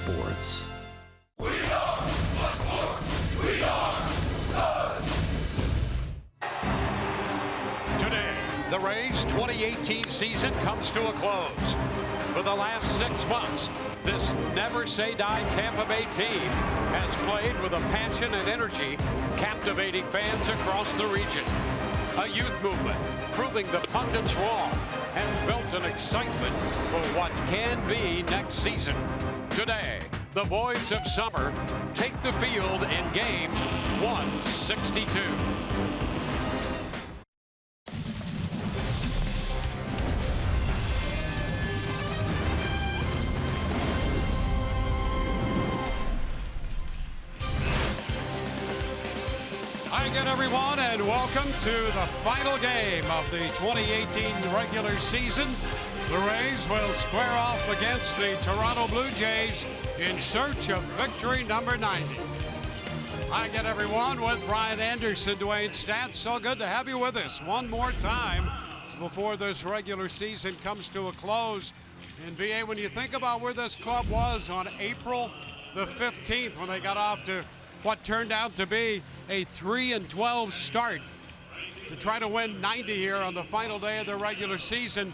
sports. We are sports. We are Sun. Today, the Rays' 2018 season comes to a close. For the last 6 months, this never-say-die Tampa Bay team has played with a passion and energy, captivating fans across the region. A youth movement proving the pundits wrong has built an excitement for what can be next season. Today, the boys of summer take the field in game 162. Hi again, everyone, and welcome to the final game of the 2018 regular season. The Rays will square off against the Toronto Blue Jays in search of victory number 90. Hi again, everyone, with Brian Anderson, Dwayne Stats. So good to have you with us one more time before this regular season comes to a close. And BA, when you think about where this club was on April the 15th, when they got off to what turned out to be a 3-12 start, to try to win 90 here on the final day of the regular season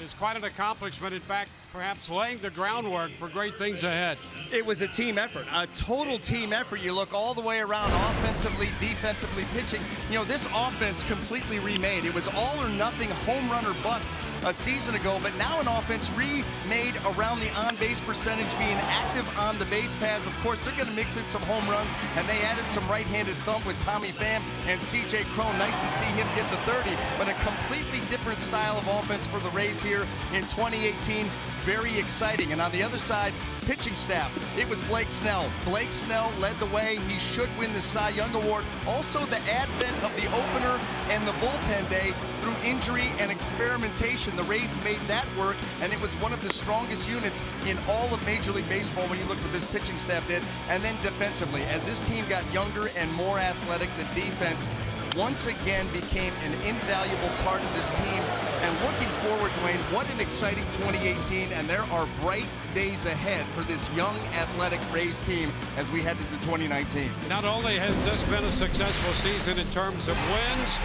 is quite an accomplishment. In fact, perhaps laying the groundwork for great things ahead. It was a team effort, a total team effort. You look all the way around, offensively, defensively, pitching. You know, this offense completely remade. It was all or nothing, home run or bust a season ago, but now an offense remade around the on-base percentage, being active on the base paths. Of course, they're going to mix in some home runs, and they added some right-handed thump with Tommy Pham and C.J. Cron. Nice to see him get to 30, but a completely different style of offense for the Rays here in 2018. Very exciting. And on the other side, pitching staff, it was Blake Snell. Blake Snell led the way. He should win the Cy Young Award. Also, the advent of the opener and the bullpen day through injury and experimentation. The Rays made that work, and it was one of the strongest units in all of Major League Baseball when you look what this pitching staff did. And then defensively, as this team got younger and more athletic, the defense once again became an invaluable part of this team. And looking forward, Dwayne, what an exciting 2018, and there are bright days ahead for this young, athletic Rays team as we head into 2019. Not only has this been a successful season in terms of wins,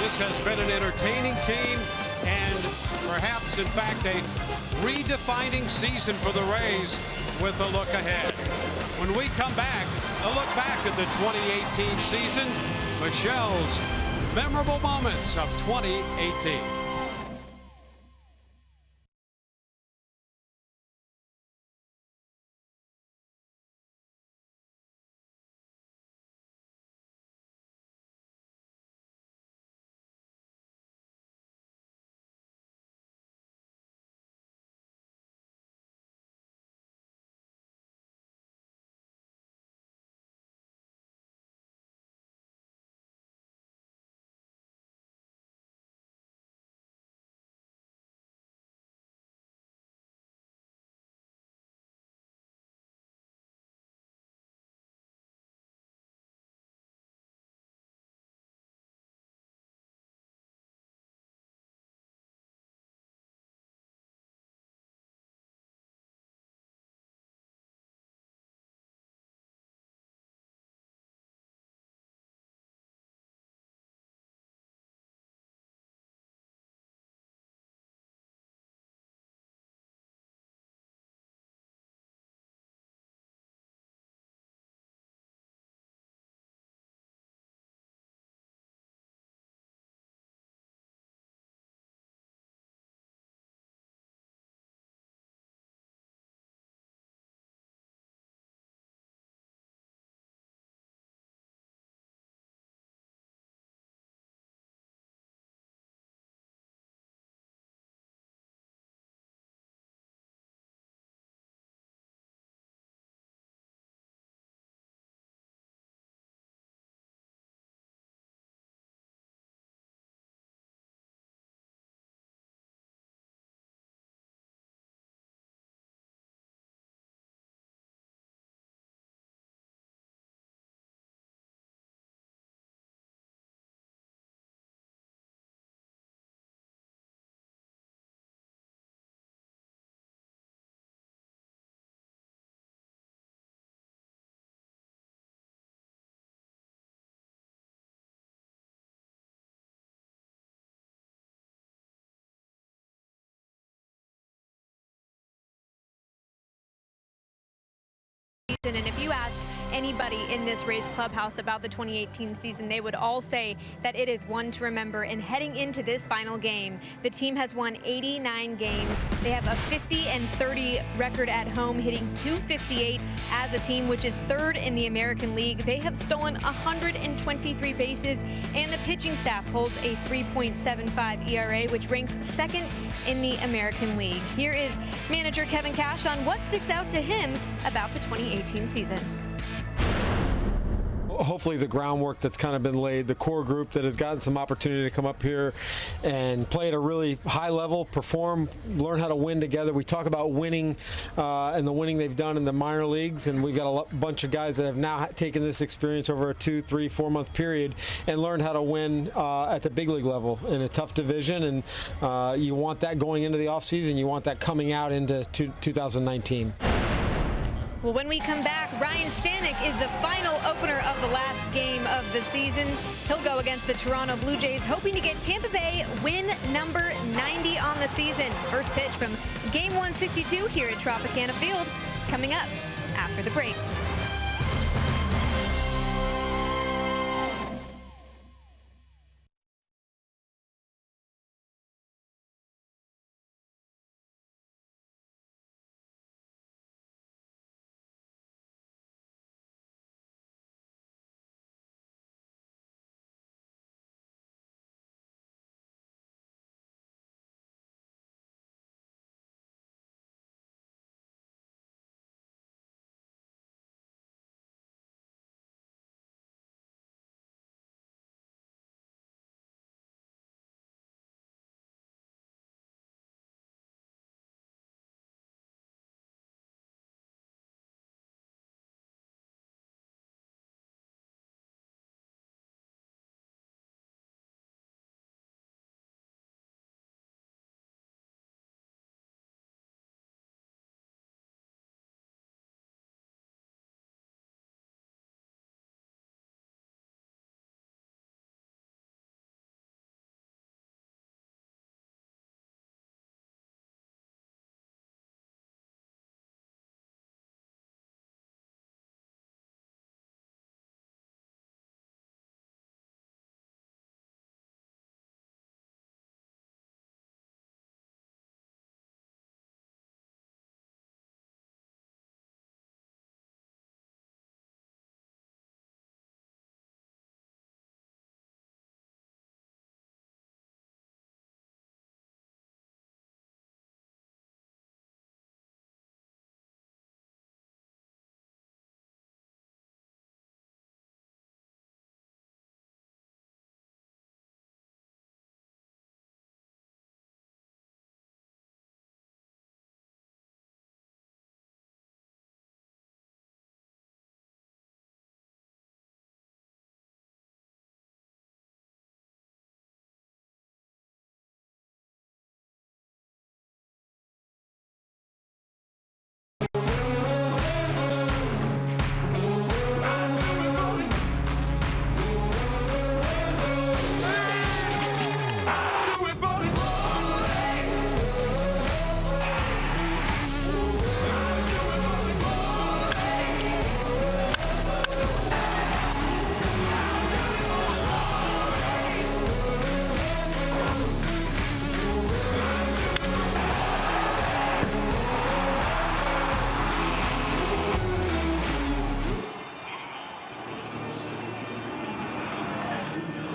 this has been an entertaining team and perhaps, in fact, a redefining season for the Rays with a look ahead. When we come back, a look back at the 2018 season, Michelle's memorable moments of 2018. And if you ask anybody in this Rays clubhouse about the 2018 season, they would all say that it is one to remember. And heading into this final game, the team has won 89 games. They have a 50-30 record at home, hitting .258 as a team, which is third in the American League. They have stolen 123 bases, and the pitching staff holds a 3.75 ERA, which ranks second in the American League. Here is manager Kevin Cash on what sticks out to him about the 2018 season. Hopefully the groundwork that's kind of been laid, the core group that has gotten some opportunity to come up here and play at a really high level, perform, learn how to win together. We talk about winning and the winning they've done in the minor leagues, and we've got a bunch of guys that have now taken this experience over a 2, 3, 4 month period and learned how to win at the big league level in a tough division. And you want that going into the offseason. You want that coming out into 2019. Well, when we come back, Ryan Stanek is the final opener of the last game of the season. He'll go against the Toronto Blue Jays, hoping to get Tampa Bay win number 90 on the season. First pitch from Game 162 here at Tropicana Field, coming up after the break.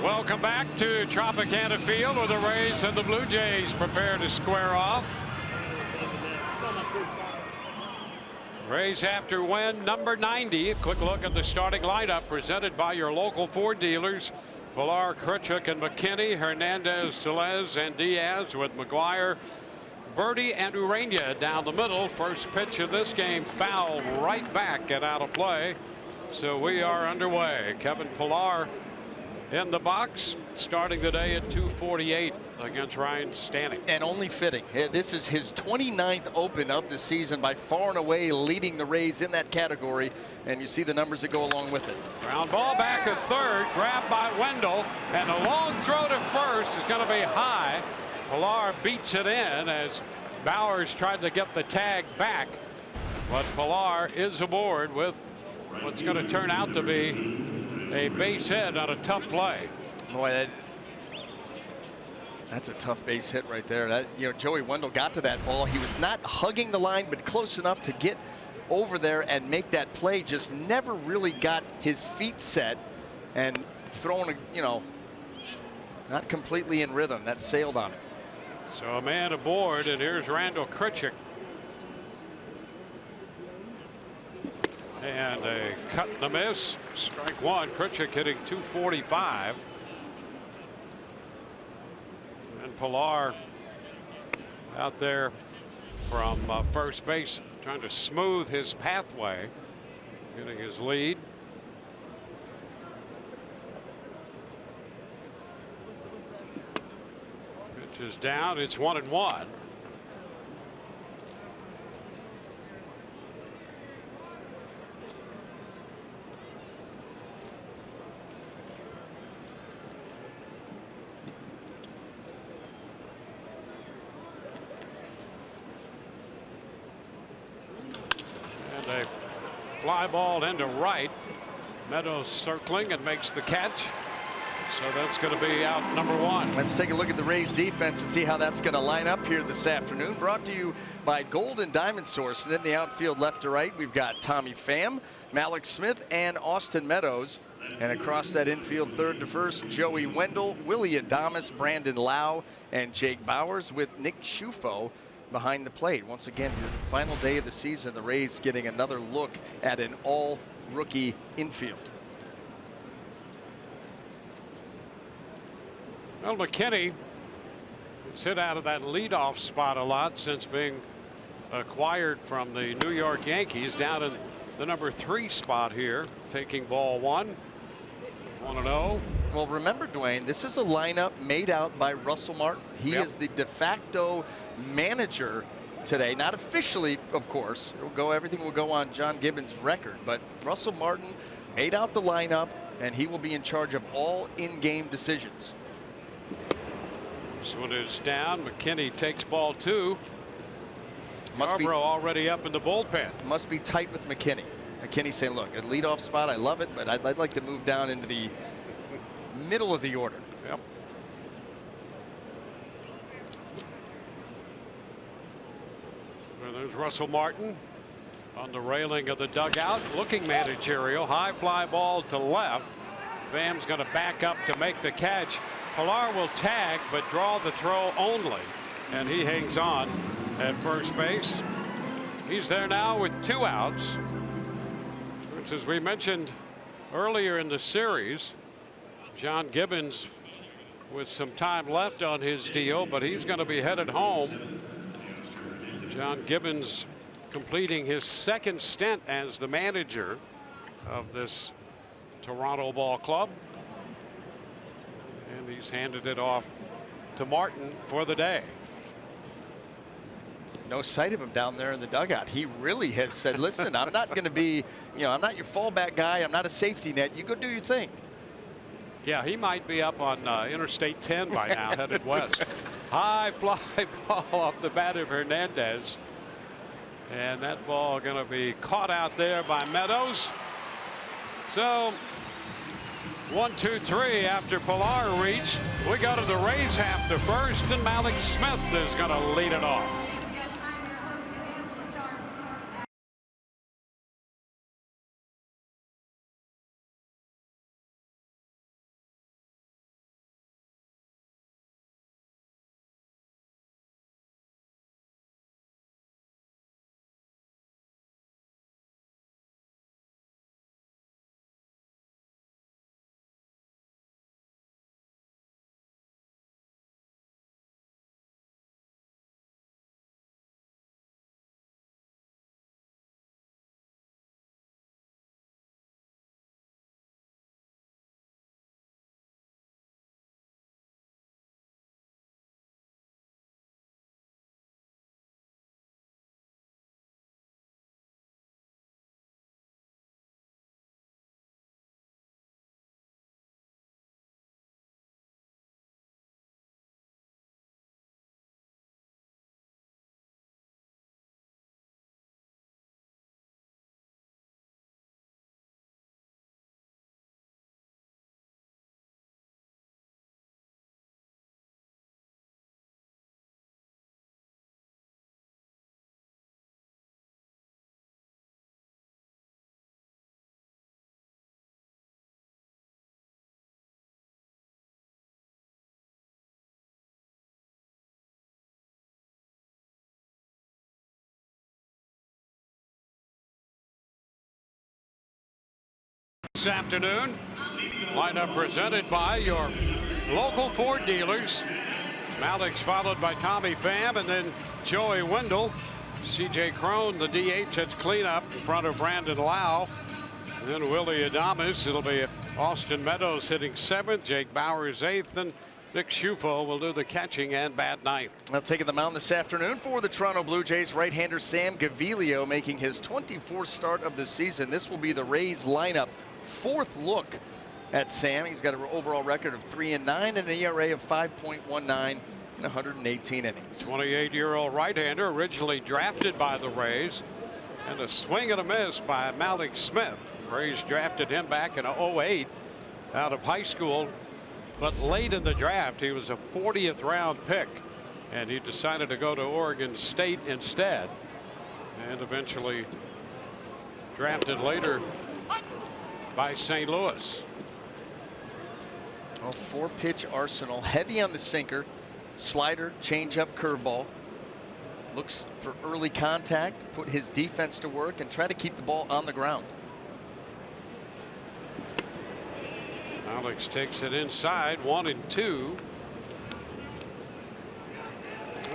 Welcome back to Tropicana Field, where the Rays and the Blue Jays prepare to square off. Rays after win number 90. A quick look at the starting lineup presented by your local Ford dealers. Pilar, Kritchuk, and McKinney, Hernandez, Celez, and Diaz, with McGuire, Birdie, and Urania down the middle. First pitch of this game, foul right back and out of play. So we are underway. Kevin Pilar in the box, starting the day at 248 against Ryan Stanek. And only fitting. This is his 29th open of the season, by far and away leading the Rays in that category. And you see the numbers that go along with it. Ground ball back at third, grabbed by Wendell, and a long throw to first is going to be high. Pilar beats it in as Bowers tried to get the tag back. But Pilar is aboard with what's going to turn out to be a base hit on a tough play. Boy, that's a tough base hit right there. That, you know, Joey Wendell got to that ball. He was not hugging the line, but close enough to get over there and make that play. Just never really got his feet set and thrown, you know, not completely in rhythm. That sailed on it. So a man aboard, and here's Randall Critchick. And a cut and a miss. Strike one. Critchick hitting .245. And Pilar out there from first base, trying to smooth his pathway, getting his lead. Pitch is down. It's 1-1. A fly ball into right. Meadows circling and makes the catch. So that's going to be out number one. Let's take a look at the Rays defense and see how that's going to line up here this afternoon. Brought to you by Gold and Diamond Source. And in the outfield left to right, we've got Tommy Pham, Malik Smith, and Austin Meadows. And across that infield, third to first, Joey Wendell, Willie Adames, Brandon Lau, and Jake Bowers, with Nick Schufo behind the plate. Once again, the final day of the season, the Rays getting another look at an all-rookie infield. Well, McKinney has hit out of that leadoff spot a lot since being acquired from the New York Yankees, down in the number 3 spot here, taking ball one. 1-0. Well, remember, Dwayne, this is a lineup made out by Russell Martin. He Yep. is the de facto manager today. Not officially, of course. Everything will go on John Gibbons' record. But Russell Martin made out the lineup, and he will be in charge of all in-game decisions. This one is down. McKinney takes ball 2. Must be Yarbrough already up in the bullpen. Must be tight with McKinney. McKinney saying, look, a leadoff spot, I love it, but I'd like to move down into the middle of the order. Yep. And there's Russell Martin on the railing of the dugout, looking managerial. High fly ball to left. Pham's going to back up to make the catch. Pilar will tag, but draw the throw only. And he hangs on at first base. He's there now with 2 outs. Which, as we mentioned earlier in the series, John Gibbons with some time left on his deal, but he's going to be headed home. John Gibbons completing his 2nd stint as the manager of this Toronto ball club. And he's handed it off to Martin for the day. No sight of him down there in the dugout. He really has said, listen, I'm not going to be, I'm not your fallback guy. I'm not a safety net. You go do your thing. Yeah, he might be up on Interstate 10 by now, headed west. High fly ball off the bat of Hernandez. And that ball going to be caught out there by Meadows. So 1, 2, 3 after Pilar reached. We go to the Rays half to first, and Malik Smith is going to lead it off. This afternoon, lineup presented by your local Ford dealers. Malik's followed by Tommy Pham and then Joey Wendell. C.J. Crone, the DH, hits cleanup in front of Brandon Lau. And then Willie Adames. It'll be Austin Meadows hitting 7th, Jake Bauers 8th, and Nick Schufo will do the catching and bat 9th. Now taking the mound this afternoon for the Toronto Blue Jays, right-hander Sam Gaviglio making his 24th start of the season. This will be the Rays lineup. 4th look at Sam. He's got an overall record of 3-9 and an ERA of 5.19 in 118 innings. 28-year-old right-hander, originally drafted by the Rays, and a swing and a miss by Malik Smith. Rays drafted him back in 08 out of high school, but late in the draft he was a 40th round pick, and he decided to go to Oregon State instead, and eventually drafted later by St. Louis. A 4-pitch arsenal, heavy on the sinker, slider, changeup, curveball. Looks for early contact, put his defense to work, and try to keep the ball on the ground. Alex takes it inside, 1-2.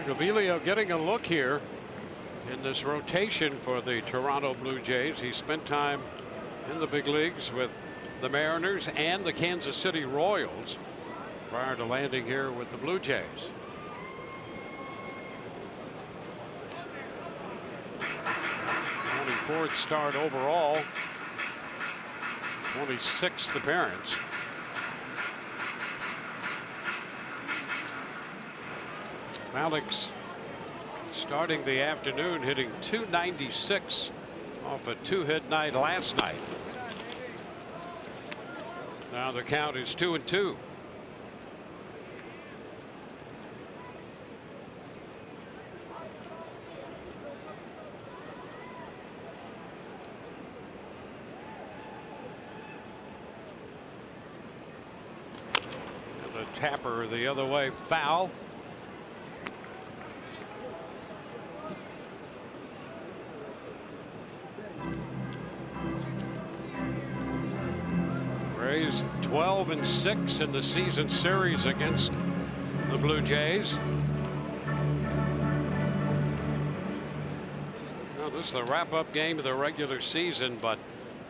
Gaviglio getting a look here in this rotation for the Toronto Blue Jays. He spent time in the big leagues with the Mariners and the Kansas City Royals prior to landing here with the Blue Jays. 24th start overall, 26th appearance. Malik's starting the afternoon hitting .296 off a 2-hit night last night. Now the count is 2-2. And the tapper the other way, foul. Rays 12-6 in the season series against the Blue Jays. Now this is the wrap-up game of the regular season, but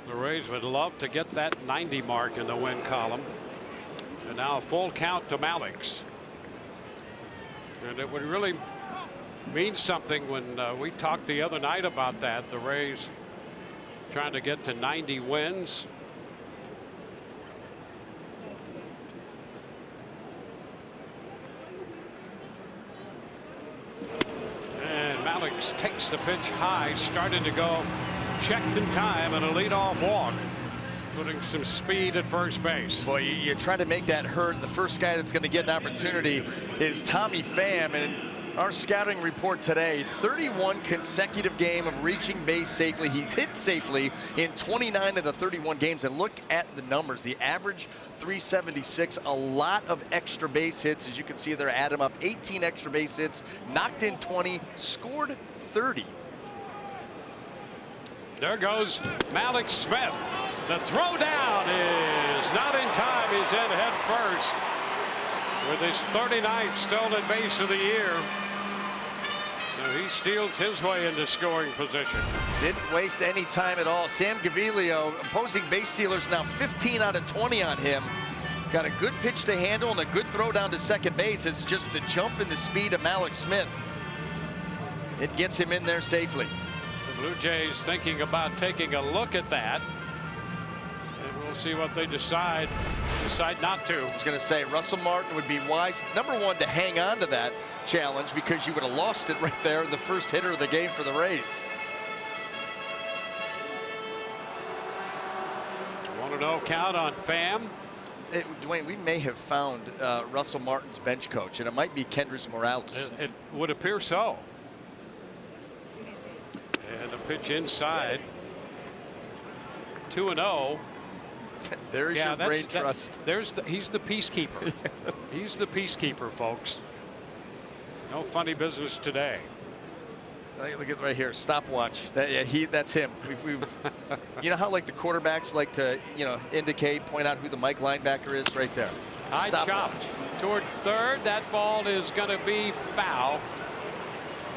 the Rays would love to get that 90 mark in the win column. And now a full count to Malik's. And it would really mean something when we talked the other night about that. The Rays trying to get to 90 wins. Takes the pitch high, started to go, checked in time, and a leadoff walk, putting some speed at first base. Boy, you try to make that hurt. The first guy that's going to get an opportunity is Tommy Pham, and our scouting report today, 31 consecutive game of reaching base safely. He's hit safely in 29 of the 31 games, and look at the numbers. The average 376, a lot of extra base hits. As you can see there, add them up, 18 extra base hits, knocked in 20, scored 30. There goes Malik Smith. The throw down is not in time. He's in head first with his 39th stolen base of the year. So he steals his way into scoring position. Didn't waste any time at all. Sam Gaviglio, opposing base stealers now 15 out of 20 on him. Got a good pitch to handle and a good throw down to second base. It's just the jump and the speed of Malik Smith. It gets him in there safely. The Blue Jays thinking about taking a look at that. And we'll see what they decide not to. I was going to say Russell Martin would be wise, number one, to hang on to that challenge because you would have lost it right there in the first hitter of the game for the Rays. 1-0 count on Pham. Dwayne, we may have found Russell Martin's bench coach, and it might be Kendrys Morales. It would appear so. And a pitch inside. 2-0. There's your brain trust. He's the peacekeeper. He's the peacekeeper, folks. No funny business today. Look at right here, stopwatch. That's him. You know how like the quarterbacks like to indicate, point out who the Mike linebacker is right there. High chop toward third. That ball is going to be foul.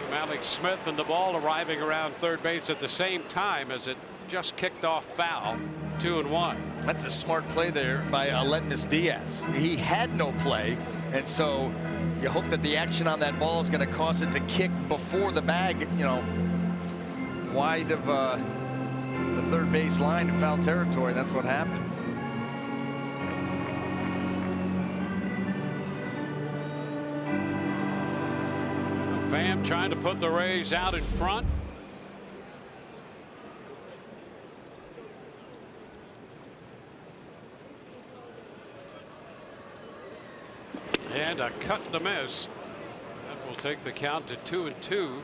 Malik Smith and the ball arriving around third base at the same time as it just kicked off foul. 2-1. That's a smart play there by Aletnis Diaz. He had no play, and so you hope that the action on that ball is going to cause it to kick before the bag, wide of the third base line in foul territory. That's what happened. Pham trying to put the Rays out in front. And a cut and a miss. That will take the count to 2-2.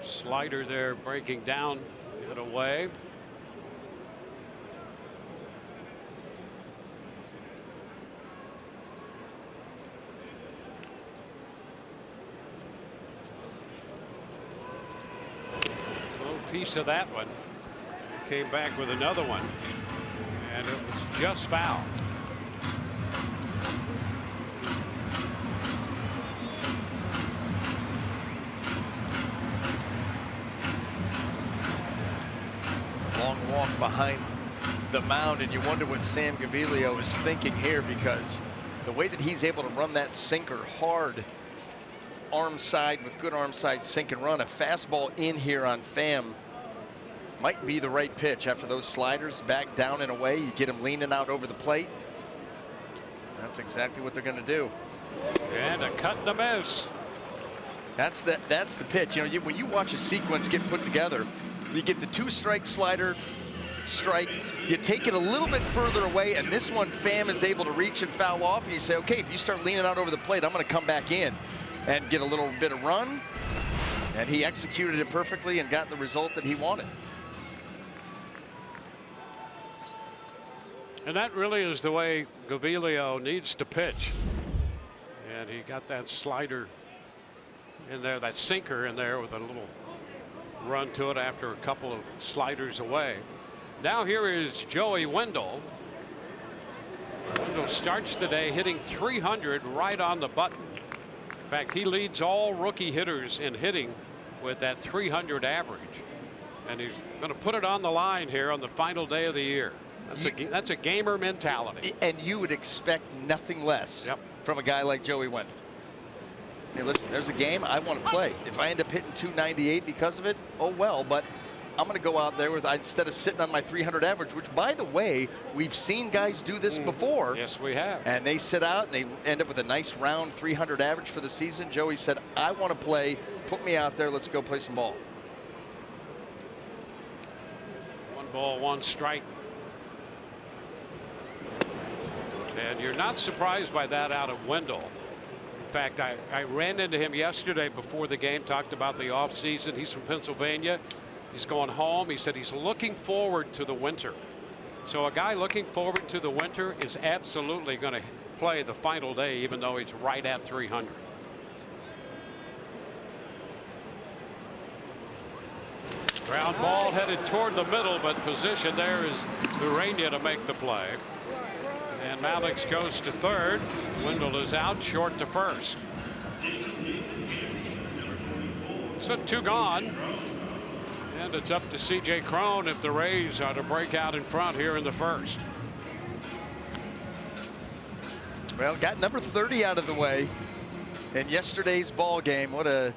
Slider there breaking down, hit away. Piece of that one. Came back with another one, and it was just foul. Long walk behind the mound, and you wonder what Sam Gaviglio is thinking here, because the way that he's able to run that sinker hard, arm side with good arm side sink and run, a fastball in here on Pham might be the right pitch after those sliders back down and away. You get him leaning out over the plate. That's exactly what they're going to do. And a cut and a miss. That's the pitch. When you watch a sequence get put together, you get the 2-strike slider, strike, you take it a little bit further away, and this one Pham is able to reach and foul off, and you say, okay, if you start leaning out over the plate, I'm going to come back in and get a little bit of run. And he executed it perfectly and got the result that he wanted. And that really is the way Gaviglio needs to pitch. And he got that slider in there, that sinker in there with a little run to it after a couple of sliders away. Now here is Joey Wendle. Wendle starts the day hitting .300 right on the button. In fact, he leads all rookie hitters in hitting with that .300 average. And he's going to put it on the line here on the final day of the year. That's a gamer mentality. And you would expect nothing less from a guy like Joey Wendle. Hey, listen, there's a game I want to play. If I end up hitting .298 because of it, oh well, but I'm going to go out there with, instead of sitting on my .300 average, which, by the way, we've seen guys do this before. Yes, we have. And they sit out and they end up with a nice round .300 average for the season. Joey said, I want to play. Put me out there. Let's go play some ball. 1 ball, 1 strike. And you're not surprised by that out of Wendle. In fact, I ran into him yesterday before the game, talked about the offseason. He's from Pennsylvania. He's going home. He said he's looking forward to the winter. So a guy looking forward to the winter is absolutely going to play the final day, even though he's right at .300. Ground ball headed toward the middle, but position there is Urania to make the play. And Malik goes to third. Wendle is out, short to first. So 2 gone. And it's up to C.J. Cron if the Rays are to break out in front here in the first. Well, got number 30 out of the way in yesterday's ball game. What a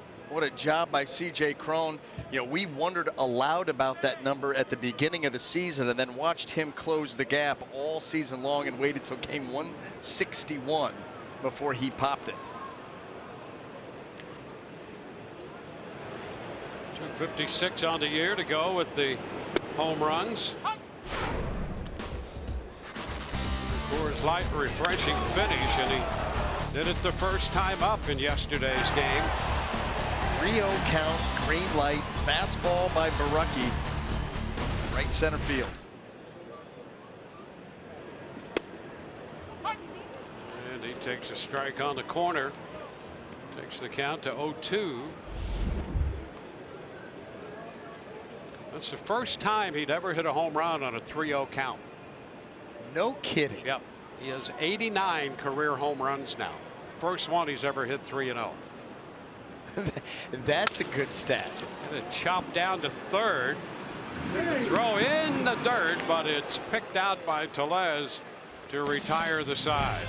job by C.J. Cron. We wondered aloud about that number at the beginning of the season and then watched him close the gap all season long and waited till game 161 before he popped it. 256 on the year to go with the home runs. Coors Light refreshing finish, and he did it the first time up in yesterday's game. 3-0 count, green light, fastball by Barucki, right center field. And he takes a strike on the corner. Takes the count to 0-2. That's the first time he'd ever hit a home run on a 3-0 count. No kidding. Yep. He has 89 career home runs now. First one he's ever hit 3-0. That's a good stat. And a chop down to third. Throw in the dirt, but it's picked out by Tellez to retire the side.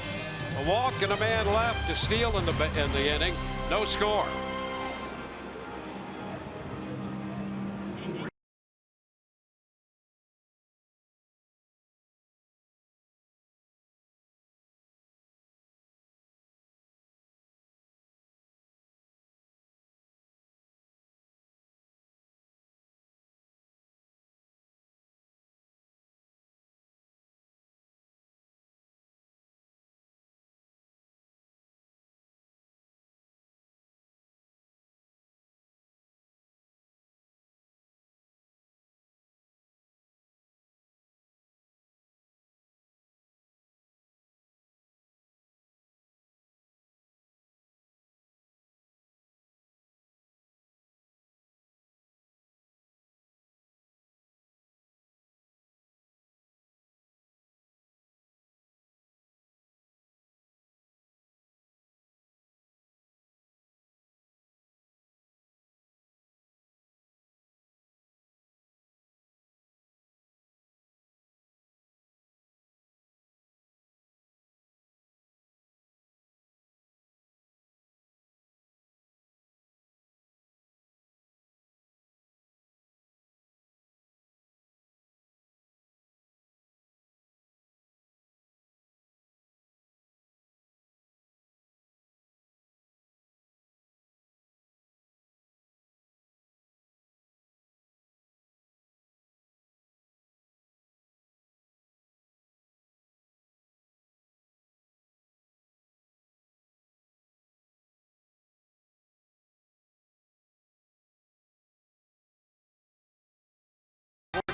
A walk and a man left to steal in the inning. No score.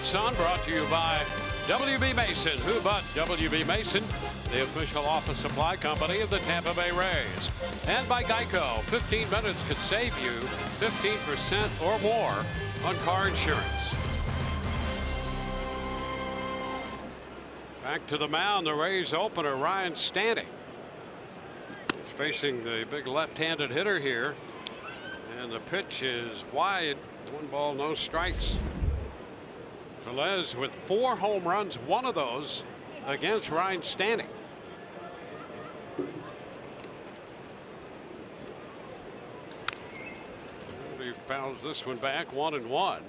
Sun brought to you by WB Mason. Who but WB Mason, the official office supply company of the Tampa Bay Rays. And by Geico. 15 minutes could save you 15% or more on car insurance. Back to the mound, the Rays opener, Ryan Stanley. He's facing the big left-handed hitter here. And the pitch is wide. 1 ball, no strikes. Tellez with 4 home runs, one of those against Ryan Stanley. He fouls this one back, 1-1.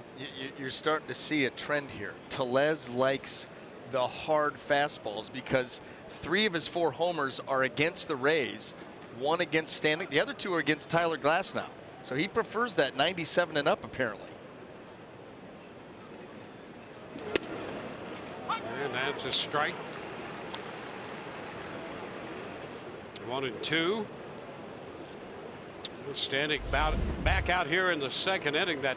You're starting to see a trend here. Tellez likes the hard fastballs because 3 of his 4 homers are against the Rays, 1 against Stanley. The other 2 are against Tyler Glasnow. So he prefers that 97 and up, apparently. And that's a strike. 1-2. Standing back out here in the second inning. That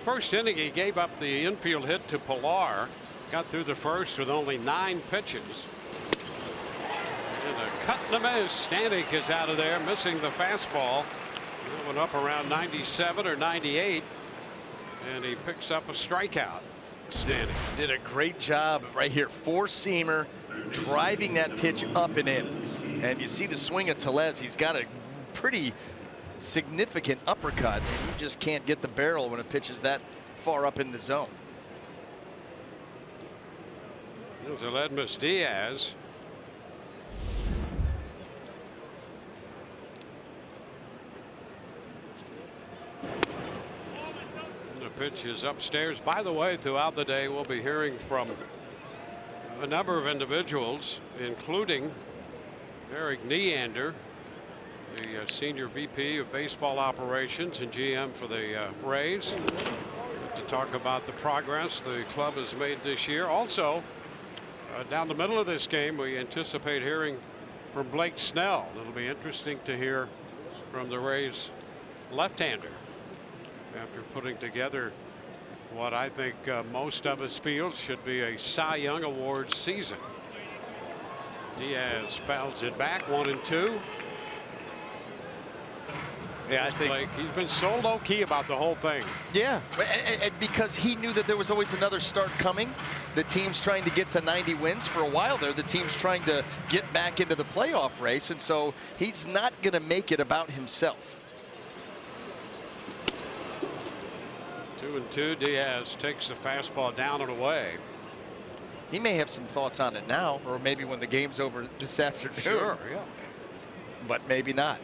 first inning he gave up the infield hit to Pilar. Got through the first with only 9 pitches. And a cut in the miss. Stanek is out of there, missing the fastball. That went up around 97 or 98. And he picks up a strikeout. Stanek did a great job right here. 4-seamer, driving that pitch up and in. And you see the swing of Tellez. He's got a pretty significant uppercut, and you just can't get the barrel when it pitches that far up in the zone. There's Aledmus Diaz. The pitch is upstairs. By the way, throughout the day we'll be hearing from a number of individuals, including Eric Neander, the senior VP of baseball operations and GM for the Rays, to talk about the progress the club has made this year. Also, down the middle of this game, we anticipate hearing from Blake Snell. It'll be interesting to hear from the Rays left-hander after putting together what I think most of us feel should be a Cy Young Award season. Diaz fouls it back, 1-2. Yeah, I think Blake, he's been so low-key about the whole thing. Yeah, and because he knew that there was always another start coming. The team's trying to get to 90 wins for a while there. The team's trying to get back into the playoff race, and so he's not going to make it about himself. 2-2. Diaz takes the fastball down and away. He may have some thoughts on it now, or maybe when the game's over this afternoon. Sure, yeah. But maybe not.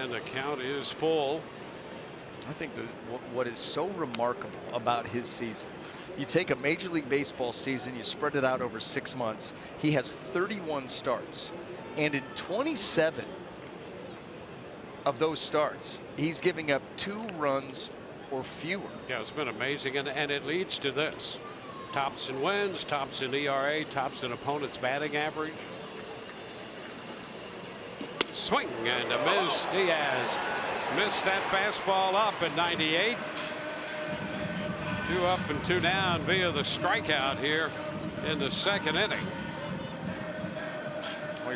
And the count is full. I think that what is so remarkable about his season, you take a Major League Baseball season, you spread it out over 6 months. He has 31 starts, and in 27 of those starts, he's giving up 2 runs or fewer. Yeah, it's been amazing, and it leads to this. Tops in wins, tops in ERA, tops in opponent's batting average. Swing and a miss. Diaz missed that fastball up at 98. 2 up and 2 down via the strikeout here in the second inning.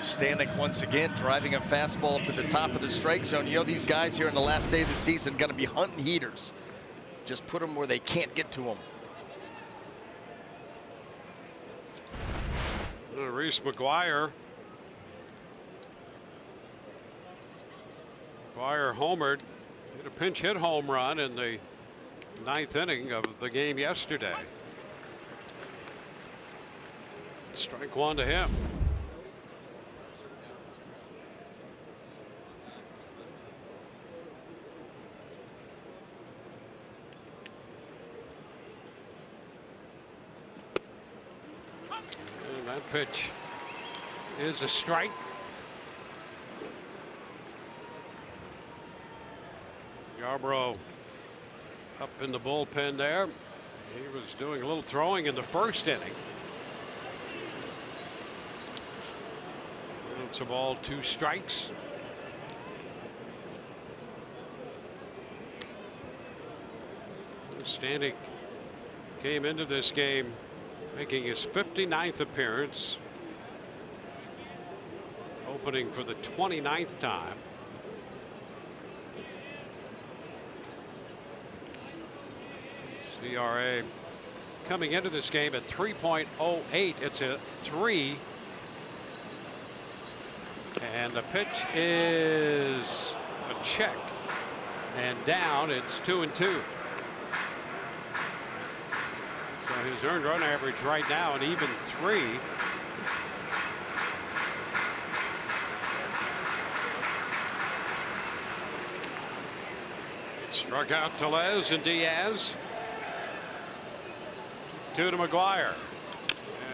Stanek once again driving a fastball to the top of the strike zone. You know, these guys here in the last day of the season going to be hunting heaters. Just put them where they can't get to them. Reese McGuire. McGuire homered, hit a pinch hit home run in the 9th inning of the game yesterday. Strike 1 to him. And that pitch is a strike. Yarbrough up in the bullpen there. He was doing a little throwing in the first inning. It's a ball, 2 strikes. Stanek came into this game making his 59th appearance, opening for the 29th time. ERA coming into this game at 3.08. It's a 3. And the pitch is a check. And down, it's 2-2. So his earned run average right now, an even 3. Struck out Tellez and Diaz. 2 to McGuire.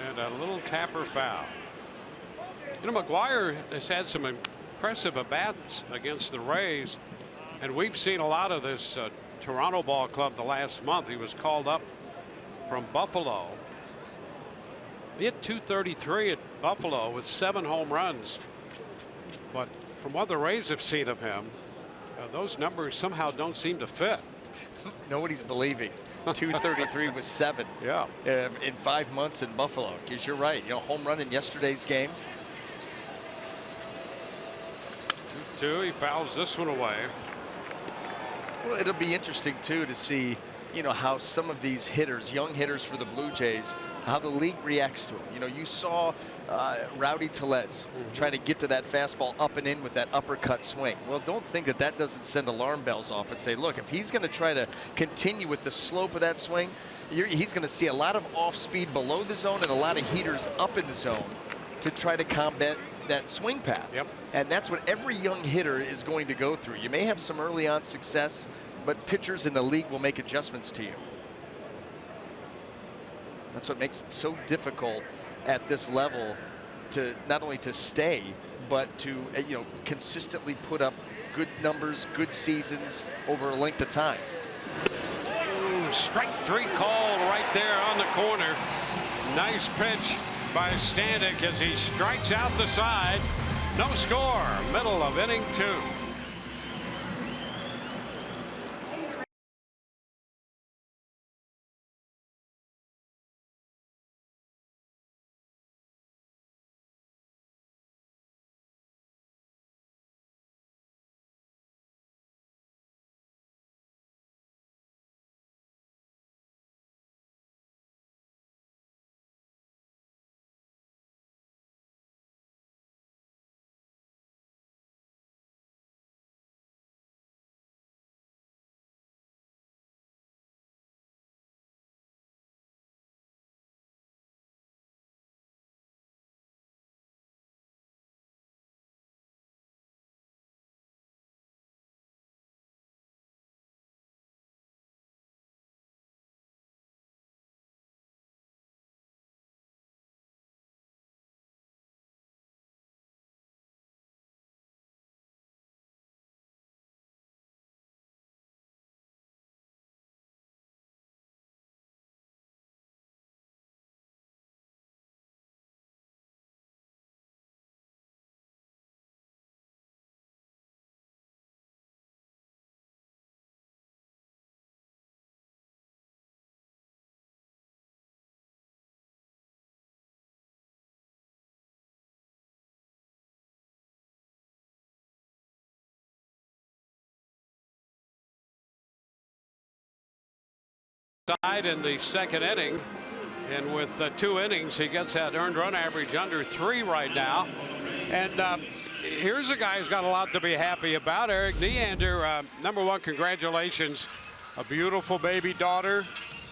And a little tapper foul. You know, McGuire has had some impressive at-bats against the Rays, and we've seen a lot of this Toronto ball club the last month. He was called up from Buffalo. He hit .233 at Buffalo with 7 home runs. But from what the Rays have seen of him, those numbers somehow don't seem to fit. Nobody's believing. 233 with 7. Yeah. In 5 months in Buffalo. Because you're right. You know, home run in yesterday's game. 2-2. He fouls this one away. Well, it'll be interesting too to see, you know, how some of these hitters, young hitters for the Blue Jays, how the league reacts to them. You know, you saw Rowdy Tellez try to get to that fastball up and in with that uppercut swing. Well, don't think that that doesn't send alarm bells off and say, look, if he's going to try to continue with the slope of that swing, he's going to see a lot of off speed below the zone and a lot of heaters up in the zone to try to combat that swing path. Yep. And that's what every young hitter is going to go through. You may have some early on success, but pitchers in the league will make adjustments to you. That's what makes it so difficult at this level to not only to stay, but to consistently put up good numbers, good seasons over a length of time. Ooh, strike 3 call right there on the corner. Nice pitch by Stanek as he strikes out the side. No score. Middle of inning 2. side in the second inning. And with 2 innings, he gets that earned run average under 3 right now. And here's a guy who's got a lot to be happy about. Eric Neander, number one, congratulations. A beautiful baby daughter,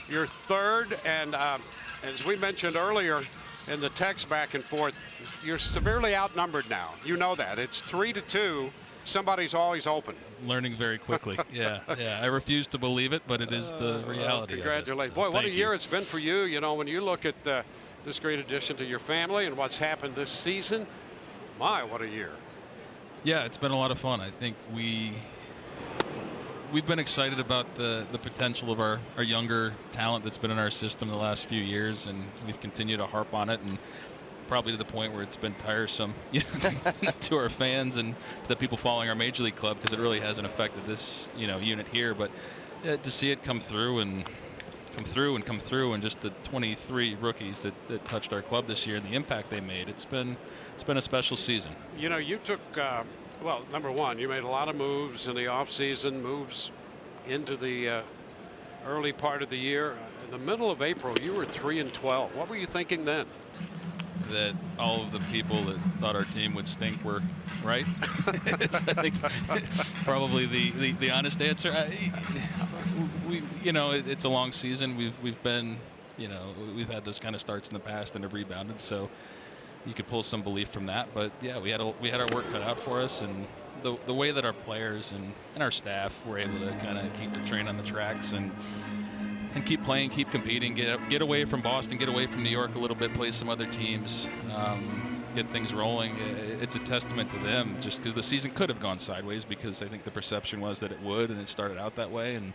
your third. And as we mentioned earlier in the text back and forth, you're severely outnumbered now. You know that. It's 3-2. Somebody's always open. Learning very quickly. Yeah. I refuse to believe it, but it is the reality. Congratulations. So, boy, what a year it's been for you. You know, when you look at this great addition to your family and what's happened this season, my, what a year. Yeah, it's been a lot of fun. I think we've been excited about the potential of our younger talent that's been in our system the last few years, and we've continued to harp on it, and probably to the point where it's been tiresome to our fans and the people following our major league club, because it really hasn't affected this unit here. But to see it come through and just the 23 rookies that touched our club this year and the impact they made, it's been a special season. You know, you took well, number one, you made a lot of moves in the offseason, moves into the early part of the year. In the middle of April, you were 3-12. What were you thinking then? That all of the people that thought our team would stink were right. I think probably the honest answer. It's a long season. We've been, we've had those kind of starts in the past and have rebounded. So you could pull some belief from that. But yeah, we had our work cut out for us, and the way that our players and our staff were able to kind of keep the train on the tracks and keep playing, keep competing, get away from Boston, get away from New York a little bit, play some other teams, get things rolling. It's a testament to them, just because the season could have gone sideways, because I think the perception was that it would, and it started out that way, and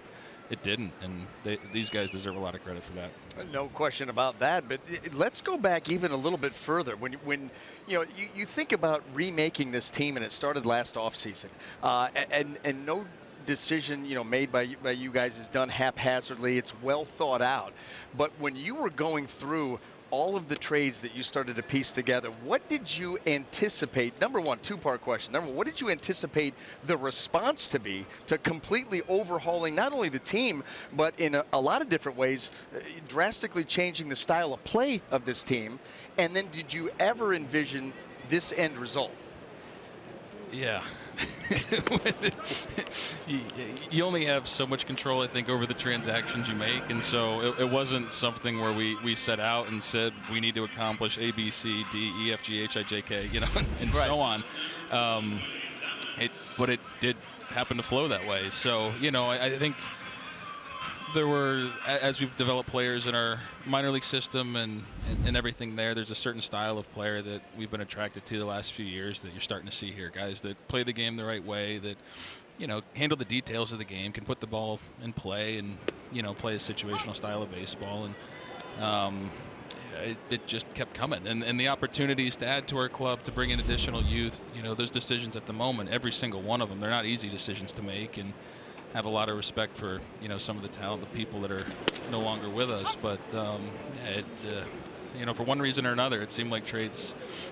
it didn't. And these guys deserve a lot of credit for that. No question about that. But let's go back even a little bit further. When you think about remaking this team, and it started last offseason, and no decision made by you guys is done haphazardly. It's well thought out. But when you were going through all of the trades that you started to piece together, what did you anticipate? Number one, two-part question. Number one, what did you anticipate the response to be to completely overhauling not only the team, but in a lot of different ways, drastically changing the style of play of this team? And then did you ever envision this end result? Yeah. You only have so much control, I think, over the transactions you make, and so it wasn't something where we set out and said we need to accomplish A, B, C, D, E, F, G, H, I, J, K, and so on. But it did happen to flow that way. So I think there were, as we've developed players in our minor league system and everything there's a certain style of player that we've been attracted to the last few years that you're starting to see here. Guys that play the game the right way, that, handle the details of the game, can put the ball in play and, play a situational style of baseball. And it just kept coming. And the opportunities to add to our club, to bring in additional youth, those decisions at the moment, every single one of them, they're not easy decisions to make. And have a lot of respect for some of the talent, the people that are no longer with us, but for one reason or another, it seemed like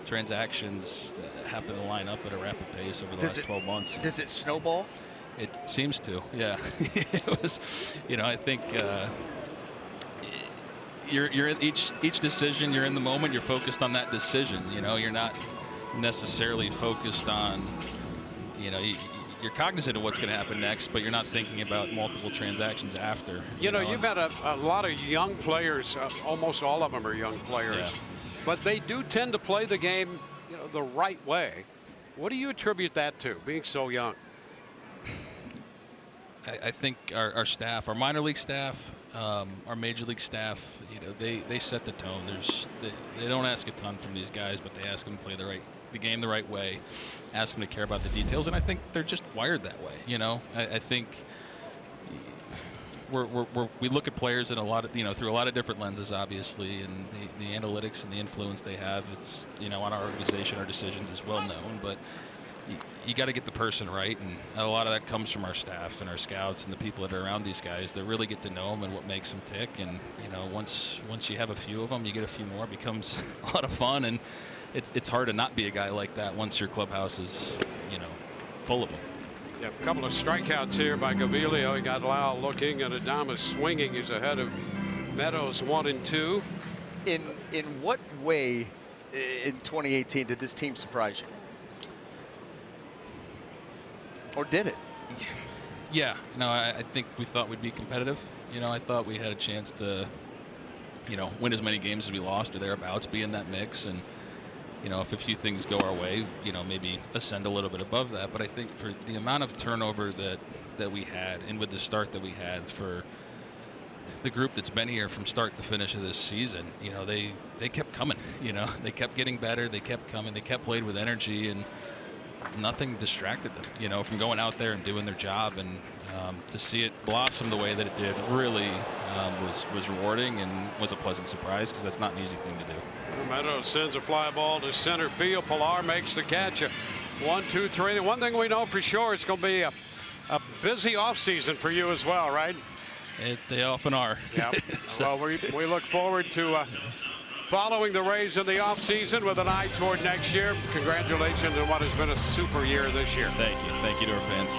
transactions happen to line up at a rapid pace over the last 12 months. Does it snowball? It seems to, yeah. It was, I think you're in each decision. You're in the moment. You're focused on that decision. You're not necessarily focused on, you're cognizant of what's going to happen next, but you're not thinking about multiple transactions after. You've got a lot of young players. Almost all of them are young players, but they do tend to play the game, the right way. What do you attribute that to, being so young? I think our staff, our minor league staff, our major league staff, they set the tone. They don't ask a ton from these guys, but they ask them to play the game the right way, ask them to care about the details, and I think they're just wired that way. I think we look at players in a lot of through a lot of different lenses, obviously, and the analytics and the influence they have, it's on our organization, our decisions is well known, but you got to get the person right, and a lot of that comes from our staff and our scouts and the people that are around these guys that really get to know them and what makes them tick. And once you have a few of them, you get a few more, it becomes a lot of fun. And it's hard to not be a guy like that once your clubhouse is full of them. Yep, a couple of strikeouts here by Gaviglio. He got Lau looking and Adames swinging. He's ahead of Meadows 1-2. In what way in 2018 did this team surprise you? Or did it? Yeah, I think we thought we'd be competitive. I thought we had a chance to, win as many games as we lost or thereabouts, be in that mix. And, if a few things go our way, maybe ascend a little bit above that. But I think for the amount of turnover that we had, and with the start that we had for the group that's been here from start to finish of this season, they kept coming. They kept getting better. They kept coming. They kept playing with energy, and nothing distracted them, from going out there and doing their job. And to see it blossom the way that it did really was rewarding and was a pleasant surprise, because that's not an easy thing to do. Meadows sends a fly ball to center field. Pilar makes the catch. 1-2-3. And one thing we know for sure, it's going to be a busy offseason for you as well, right? They often are. Yeah. Well, we look forward to following the Rays in the offseason with an eye toward next year. Congratulations on what has been a super year this year. Thank you. Thank you to our fans.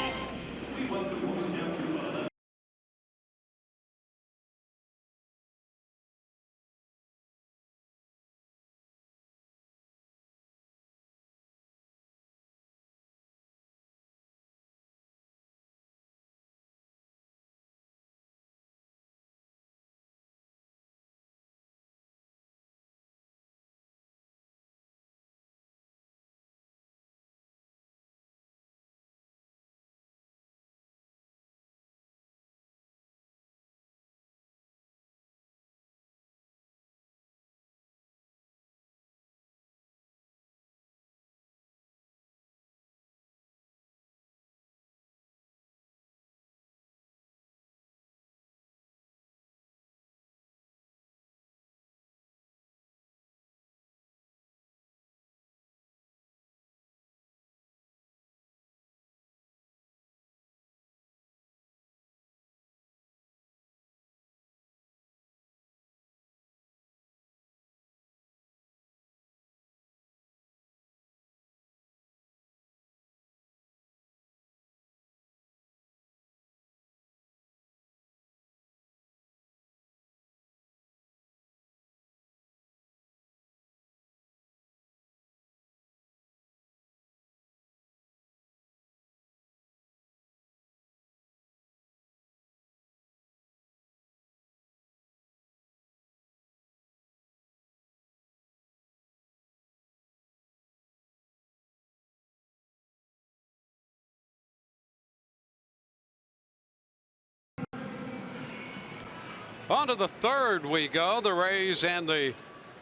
On to the third we go. The Rays and the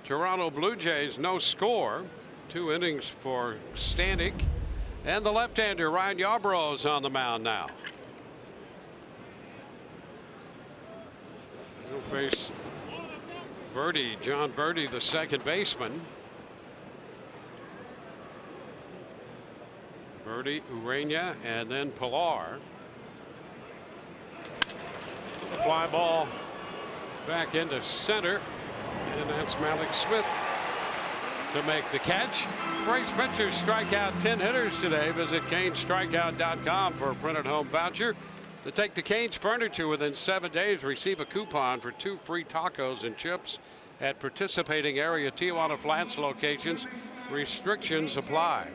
Toronto Blue Jays, no score. 2 innings for Stanek. And the left-hander Ryan Yarbrough is on the mound now. He'll face Birdie, John Birdie, the second baseman. Birdie, Urena, and then Pilar. The fly ball back into center, and that's Malik Smith to make the catch. Rays pitchers strike out 10 hitters today. Visit CanesStrikeout.com for a printed home voucher. To take the Canes furniture within 7 days, receive a coupon for 2 free tacos and chips at participating area Tijuana Flats locations. Restrictions apply.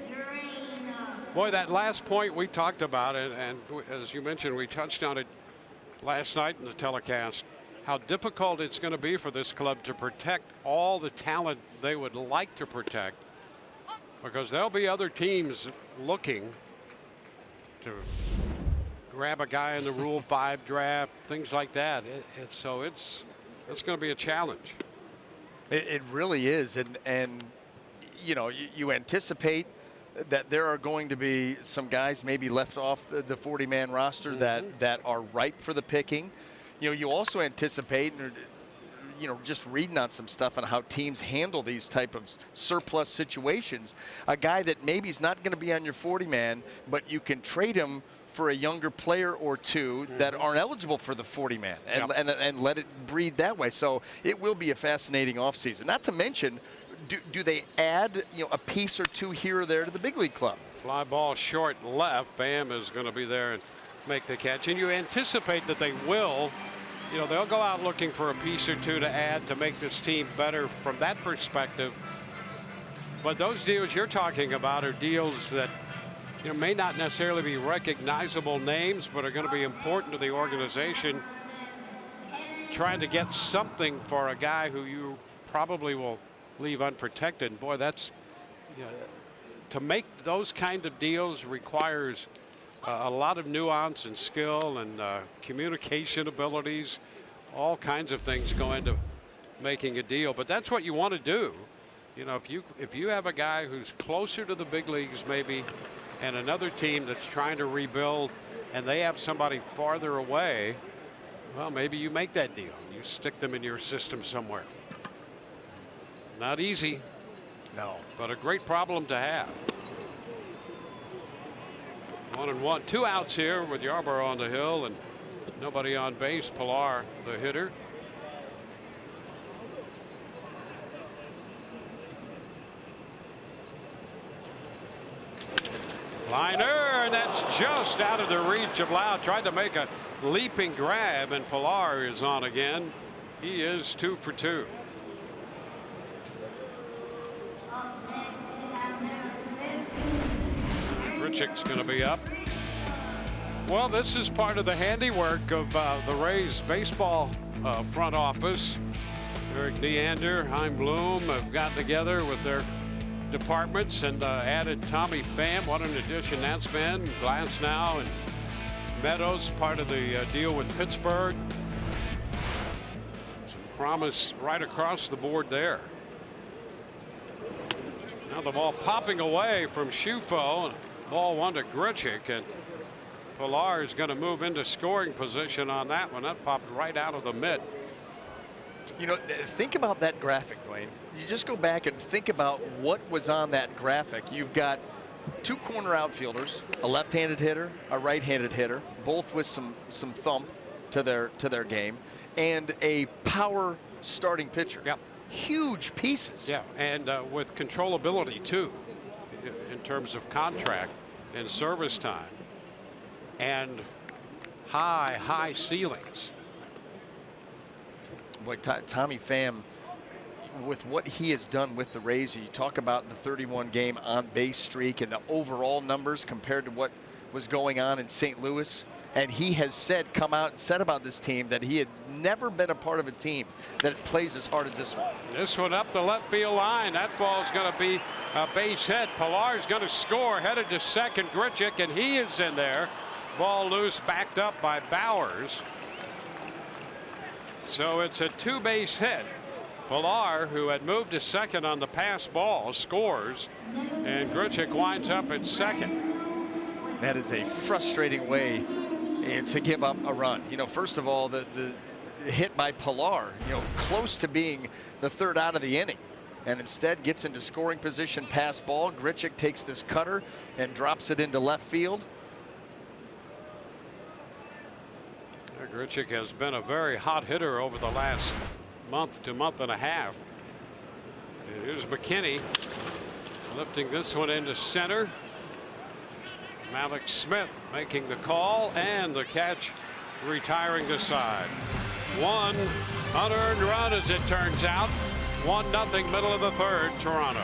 Boy, that last point we talked about it, and as you mentioned, we touched on it last night in the telecast, how difficult it's going to be for this club to protect all the talent they would like to protect, because there'll be other teams looking to grab a guy in the Rule 5 draft, things like that. So it's going to be a challenge. It really is, and you anticipate that there are going to be some guys maybe left off the 40-man roster that are ripe for the picking. You also anticipate, just reading on some stuff on how teams handle these type of surplus situations, a guy that maybe is not going to be on your 40-man, but you can trade him for a younger player or two that aren't eligible for the 40-man and let it breed that way. So it will be a fascinating offseason. Not to mention, do they add a piece or two here or there to the big league club? Fly ball short left. Pham is going to be there and make the catch. And you anticipate that they will. You know, they'll go out looking for a piece or two to add to make this team better from that perspective. But those deals you're talking about are deals that, you know, may not necessarily be recognizable names, but are going to be important to the organization. Trying to get something for a guy who you probably will leave unprotected. And boy, that's, you know, to make those kind of deals requires a lot of nuance and skill and communication abilities. All kinds of things go into making a deal, but that's what you want to do. You know, if you have a guy who's closer to the big leagues maybe, and another team that's trying to rebuild, and they have somebody farther away, well, maybe you make that deal. You stick them in your system somewhere. Not easy. No. But a great problem to have. 1-1, 2 outs here with Yarborough on the hill and nobody on base. Pilar, the hitter. Liner, and that's just out of the reach of Lau. Tried to make a leaping grab, and Pilar is on again. He is 2 for 2. Grichuk's going to be up. Well, this is part of the handiwork of the Rays baseball front office. Eric Neander, Chaim Bloom have gotten together with their departments and added Tommy Pham. What an addition that's been. Glasnow and Meadows, part of the deal with Pittsburgh. Some promise right across the board there. Now the ball popping away from Schufo. Ball 1 to Grichuk, and Pilar is going to move into scoring position on that one. That popped right out of the mitt. You know, think about that graphic, Dwayne. You just go back and think about what was on that graphic. You've got 2 corner outfielders, a left-handed hitter, a right-handed hitter, both with some thump to their game, and a power starting pitcher. Yep. Huge pieces. Yeah, and with controllability too, in terms of contract and service time, and high ceilings. Boy, Tommy Pham, with what he has done with the Rays, you talk about the 31 game on base streak and the overall numbers compared to what was going on in St. Louis. And he has come out and said about this team that he had never been a part of a team that plays as hard as this one. This one up the left field line. That ball's going to be a base hit. Pilar's going to score, headed to second. Grichuk, and he is in there. Ball loose, backed up by Bowers. So it's a 2-base hit. Pilar, who had moved to second on the pass ball, scores, and Grichuk winds up at second. That is a frustrating way to give up a run. You know, first of all, the hit by Pilar, you know, close to being the 3rd out of the inning, and instead gets into scoring position, pass ball. Grichuk takes this cutter and drops it into left field. Grichuk has been a very hot hitter over the last month to month and a half. And here's McKinney lifting this one into center. Malik Smith making the call, and the catch, retiring the side. 1 unearned run, as it turns out. 1-0 middle of the 3rd, Toronto.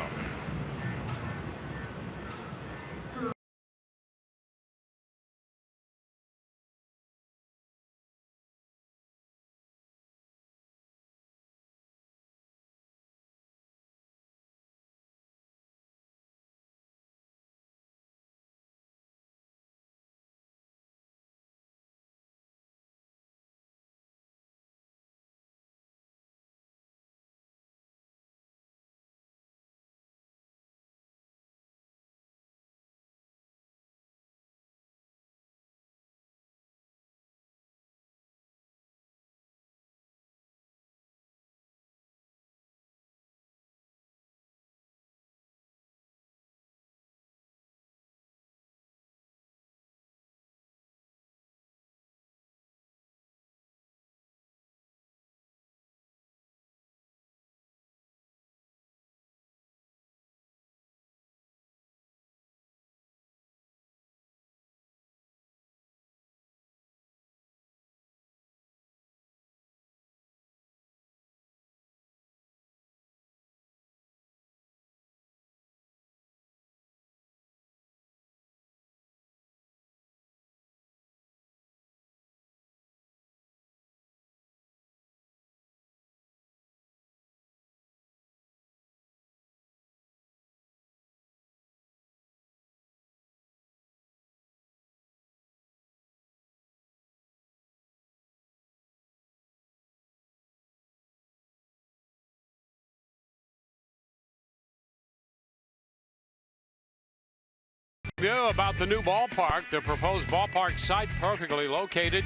View about the new ballpark. The proposed ballpark site perfectly located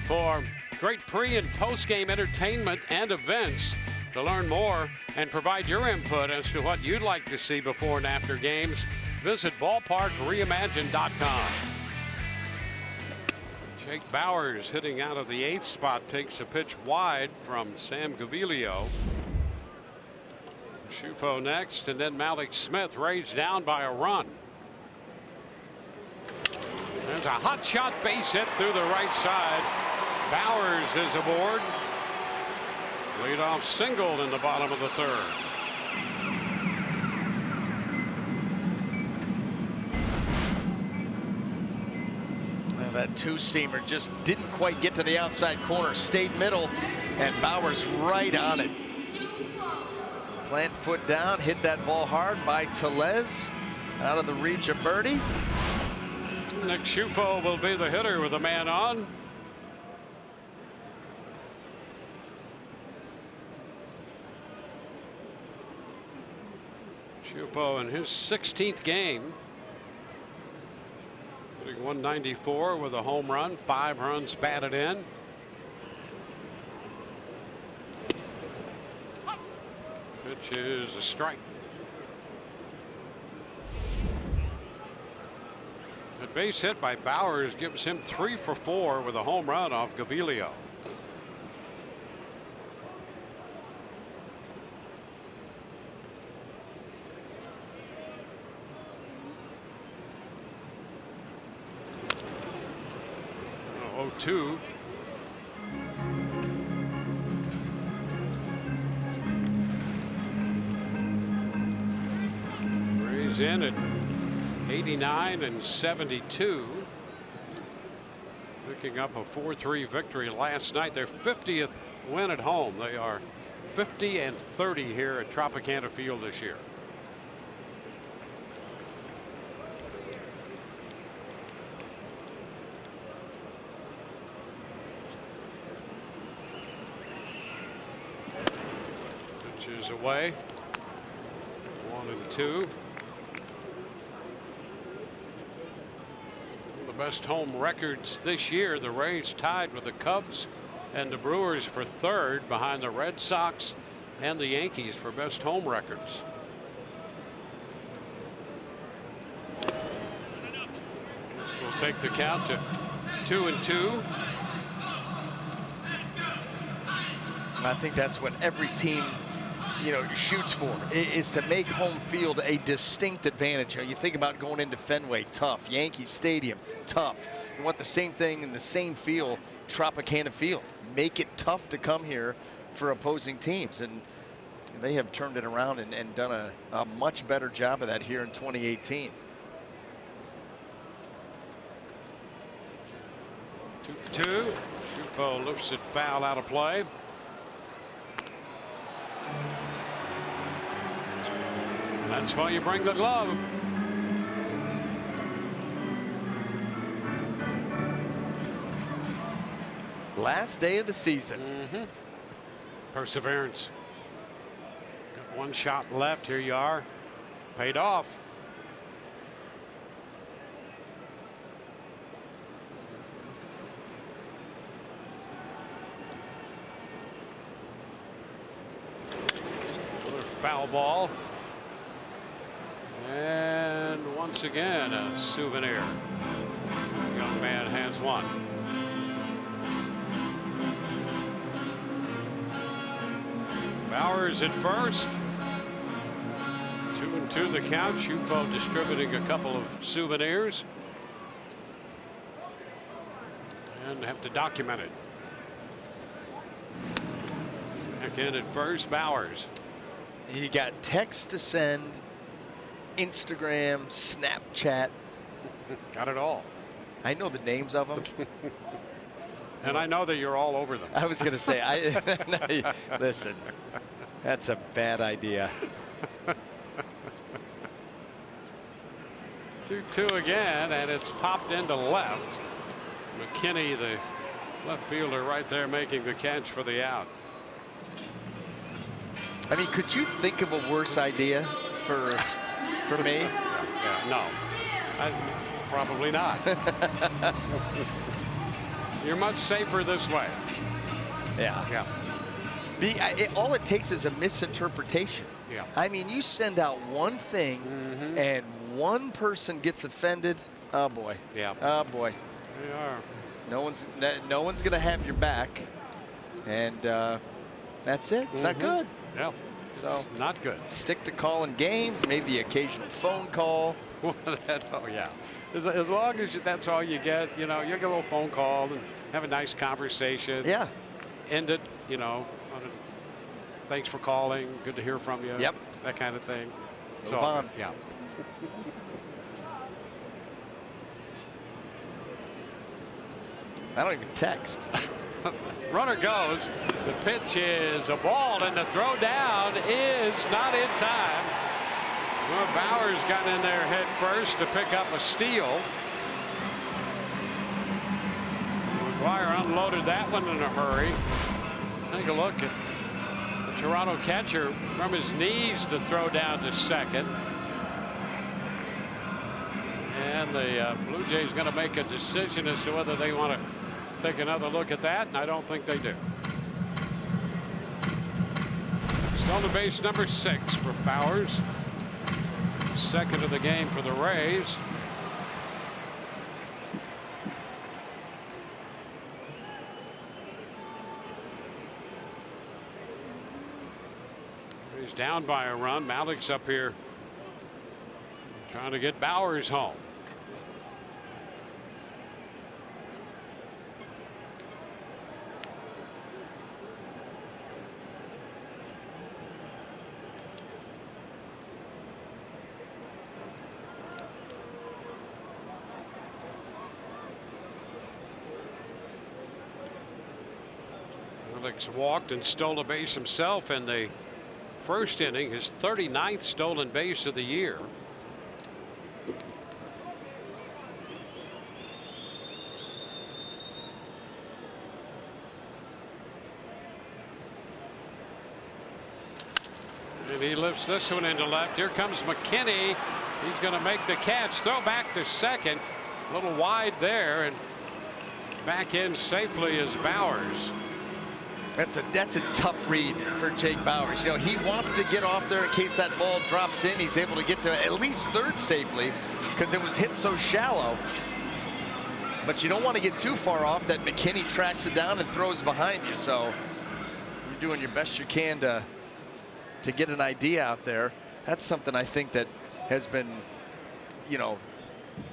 for great pre- and post-game entertainment and events. To learn more and provide your input as to what you'd like to see before and after games, visit ballparkreimagined.com. Jake Bowers hitting out of the 8th spot takes a pitch wide from Sam Gaviglio. Shufo next, and then Malik Smith raised down by a run. There's a hot shot base hit through the right side. Bowers is aboard. Leadoff single in the bottom of the 3rd. Well, that two-seamer just didn't quite get to the outside corner, stayed middle, and Bowers right on it. Plant foot down, hit that ball hard by Tellez, out of the reach of Birdie. Nick Shufo will be the hitter with a man on. Shufo in his 16th game, hitting 194 with a home run, 5 runs batted in. Pitch is a strike. A base hit by Bowers gives him 3 for 4 with a home run off Gaviglio. Oh, 0-2. Rays in at 89 and 72. Picking up a 4-3 victory last night. Their 50th win at home. They are 50 and 30 here at Tropicana Field this year. Pitches away. 1-2. Best home records this year. The Rays tied with the Cubs and the Brewers for 3rd, behind the Red Sox and the Yankees for best home records. We'll take the count to 2-2. I think that's what every team, shoots for, is to make home field a distinct advantage. You think about going into Fenway, tough. Yankee Stadium, tough. You want the same thing in the same field, Tropicana Field. Make it tough to come here for opposing teams, and they have turned it around and done a much better job of that here in 2018. 2-2. Shufo lifts it foul out of play. That's why you bring the glove. Last day of the season. Perseverance. Got 1 shot left. Here you are. Paid off. Another foul ball. And once again, a souvenir. Young man has one. Bowers at first. 2-2 the count. Shufo distributing a couple of souvenirs. And have to document it. Back in at first, Bowers. You got text to send, Instagram, Snapchat. Got it all. I know the names of them. And I know that you're all over them. I was going to say, listen, that's a bad idea. 2-2 again, and it's popped into left. McKinney, the left fielder, right there making the catch for the out. I mean, could you think of a worse idea for me? Yeah, no. Probably not. You're much safer this way. Yeah. All it takes is a misinterpretation. Yeah. I mean, you send out one thing and one person gets offended. Oh boy. Yeah. Oh boy. They are. No one's gonna have your back, and that's it. It's not good. Yeah. So it's not good. Stick to calling games. Maybe the occasional phone call. Oh yeah. As long as that's all you get, you get a little phone call and have a nice conversation. Yeah. End it, thanks for calling. Good to hear from you. Yep. That kind of thing. Move on. Yeah. I don't even text. Runner goes. The pitch is a ball, and the throw down is not in time. Well, Bowers got in there head first to pick up a steal. McGuire unloaded that one in a hurry. Take a look at the Toronto catcher from his knees to throw down to second. And the Blue Jays going to make a decision as to whether they want to take another look at that, and I don't think they do. Stolen base number 6 for Bowers. Second of the game for the Rays. He's down by a run. Malik's up here trying to get Bowers home. Malik's walked and stole a base himself in the first inning, his 39th stolen base of the year. And he lifts this one into left. Here comes McKinney. He's going to make the catch. Throw back to second. A little wide there, and back in safely is Bowers. That's a tough read for Jake Bowers. He wants to get off there in case that ball drops in. He's able to get to at least third safely because it was hit so shallow. But you don't want to get too far off that McKinney tracks it down and throws behind you. So you're doing your best you can to get an idea out there. That's something I think that has been,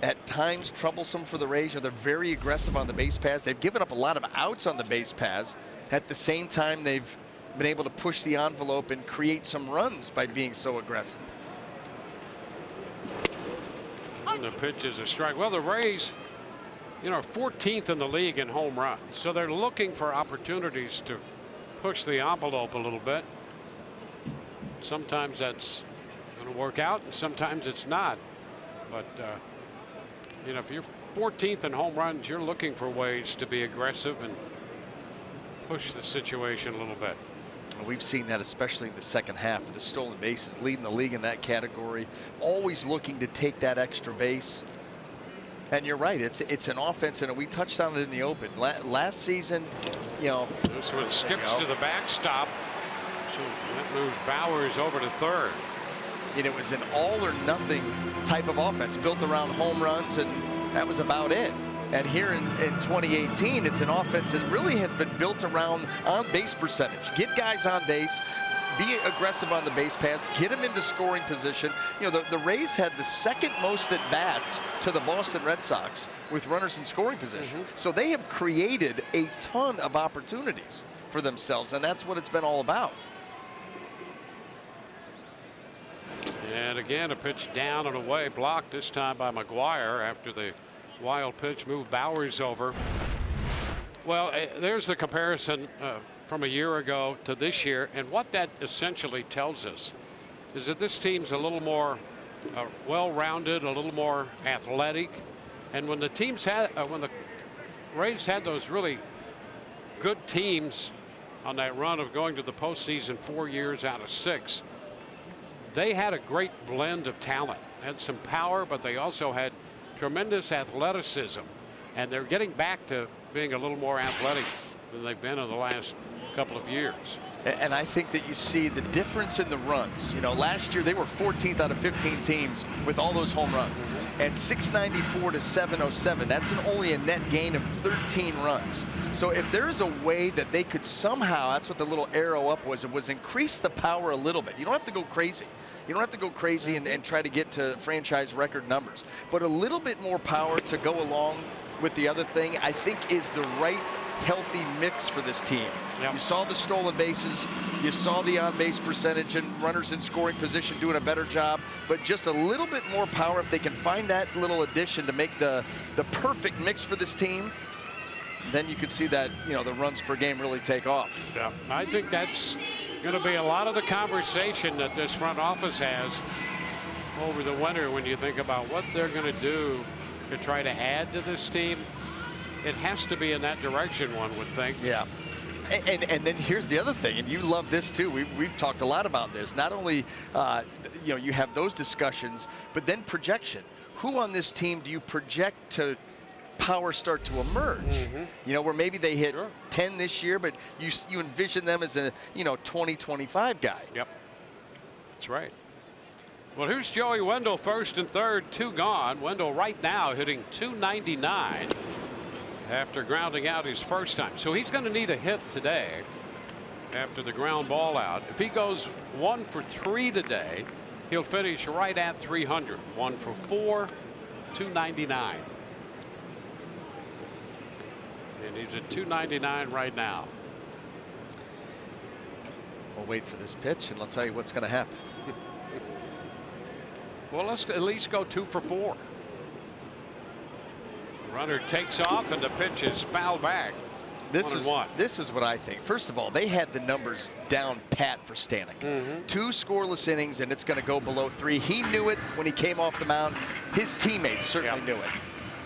at times troublesome for the Rays. They're very aggressive on the base paths. They've given up a lot of outs on the base paths. At the same time, they've been able to push the envelope and create some runs by being so aggressive. And the pitch is a strike. Well, the Rays, 14th in the league in home runs. So they're looking for opportunities to push the envelope a little bit. Sometimes that's going to work out, and sometimes it's not. But, if you're 14th in home runs, you're looking for ways to be aggressive and push the situation a little bit. We've seen that especially in the second half of the stolen bases, leading the league in that category, always looking to take that extra base. And you're right, it's an offense, and we touched on it in the open. Last season, This one skips to the backstop. So that moves Bowers over to third. It was an all or nothing type of offense built around home runs, and that was about it. And here in 2018, it's an offense that really has been built around on-base percentage. Get guys on base, be aggressive on the base paths, get them into scoring position. The Rays had the second most at-bats to the Boston Red Sox with runners in scoring position. So they have created a ton of opportunities for themselves, and that's what it's been all about. And again, a pitch down and away, blocked this time by McGuire after the wild pitch moved Bowers over. Well, there's the comparison from a year ago to this year, and what that essentially tells us is that this team's a little more well-rounded, a little more athletic, and when the Rays had those really good teams on that run of going to the postseason 4 years out of 6, they had a great blend of talent. Had some power, but they also had tremendous athleticism, and they're getting back to being a little more athletic than they've been in the last couple of years. And I think that you see the difference in the runs. You know, last year they were 14th out of 15 teams with all those home runs. And 694 to 707, that's only a net gain of 13 runs. So if there is a way that they could somehow, that's what the little arrow up was, it was increase the power a little bit. You don't have to go crazy. You don't have to go crazy and try to get to franchise record numbers. But a little bit more power to go along with the other thing, I think is the right healthy mix for this team. Yep. You saw the stolen bases, you saw the on-base percentage and runners in scoring position doing a better job, but just a little bit more power. If they can find that little addition to make the perfect mix for this team, then you could see that, you know, the runs per game really take off. Yeah, I think that's going to be a lot of the conversation that this front office has over the winter when you think about what they're going to do to try to add to this team. It has to be in that direction, one would think. Yeah. And then here's the other thing, and you love this too. We've talked a lot about this. Not only, you know, you have those discussions, but then projection. Who on this team do you project to power start to emerge? You know, where maybe they hit 10 this year, but you envision them as a, you know, 20-25 guy. Yep. That's right. Well, here's Joey Wendell, first and third, 2 gone. Wendell right now hitting .299. After grounding out his first time. So he's going to need a hit today after the ground ball out. If he goes 1 for 3 today, he'll finish right at 300. 1 for 4, .299. And he's at .299 right now. We'll wait for this pitch and I'll tell you what's going to happen. Well, let's at least go 2 for 4. Runner takes off and the pitch is fouled back. This is what I think. First of all, they had the numbers down pat for Stanek. 2 scoreless innings and it's going to go below 3. He knew it when he came off the mound. His teammates certainly knew it.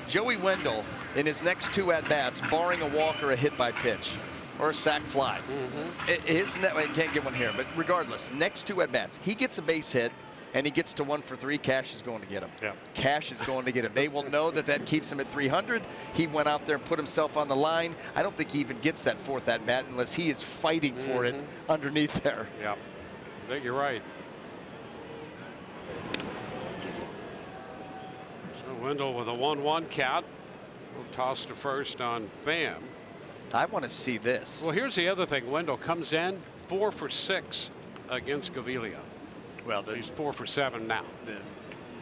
Joey Wendell in his next 2 at-bats, barring a walk or a hit by pitch or a sac fly. I can't get one here, but regardless, next 2 at-bats, he gets a base hit. And he gets to 1 for 3, Cash is going to get him. Cash is going to get him. They will know that that keeps him at 300. He went out there and put himself on the line. I don't think he even gets that 4th at bat unless he is fighting for it underneath there. Yeah, I think you're right. So Wendell with a 1-1 count. Will toss to first on Pham. I want to see this. Well, here's the other thing. Wendell comes in 4 for 6 against Gavilia. Well, he's 4 for 7 now.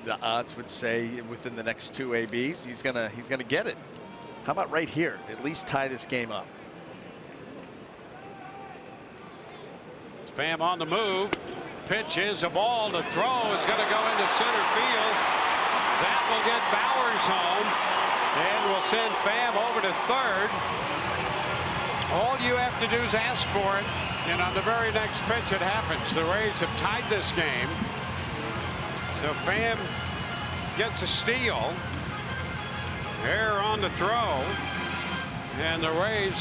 The odds would say within the next 2 ABs, he's gonna get it. How about right here? At least tie this game up. Pham on the move. Pitch is a ball. The throw is going to go into center field. That will get Bowers home, and will send Pham over to third. All you have to do is ask for it. And on the very next pitch, it happens. The Rays have tied this game. So Pham gets a steal. Error on the throw. And the Rays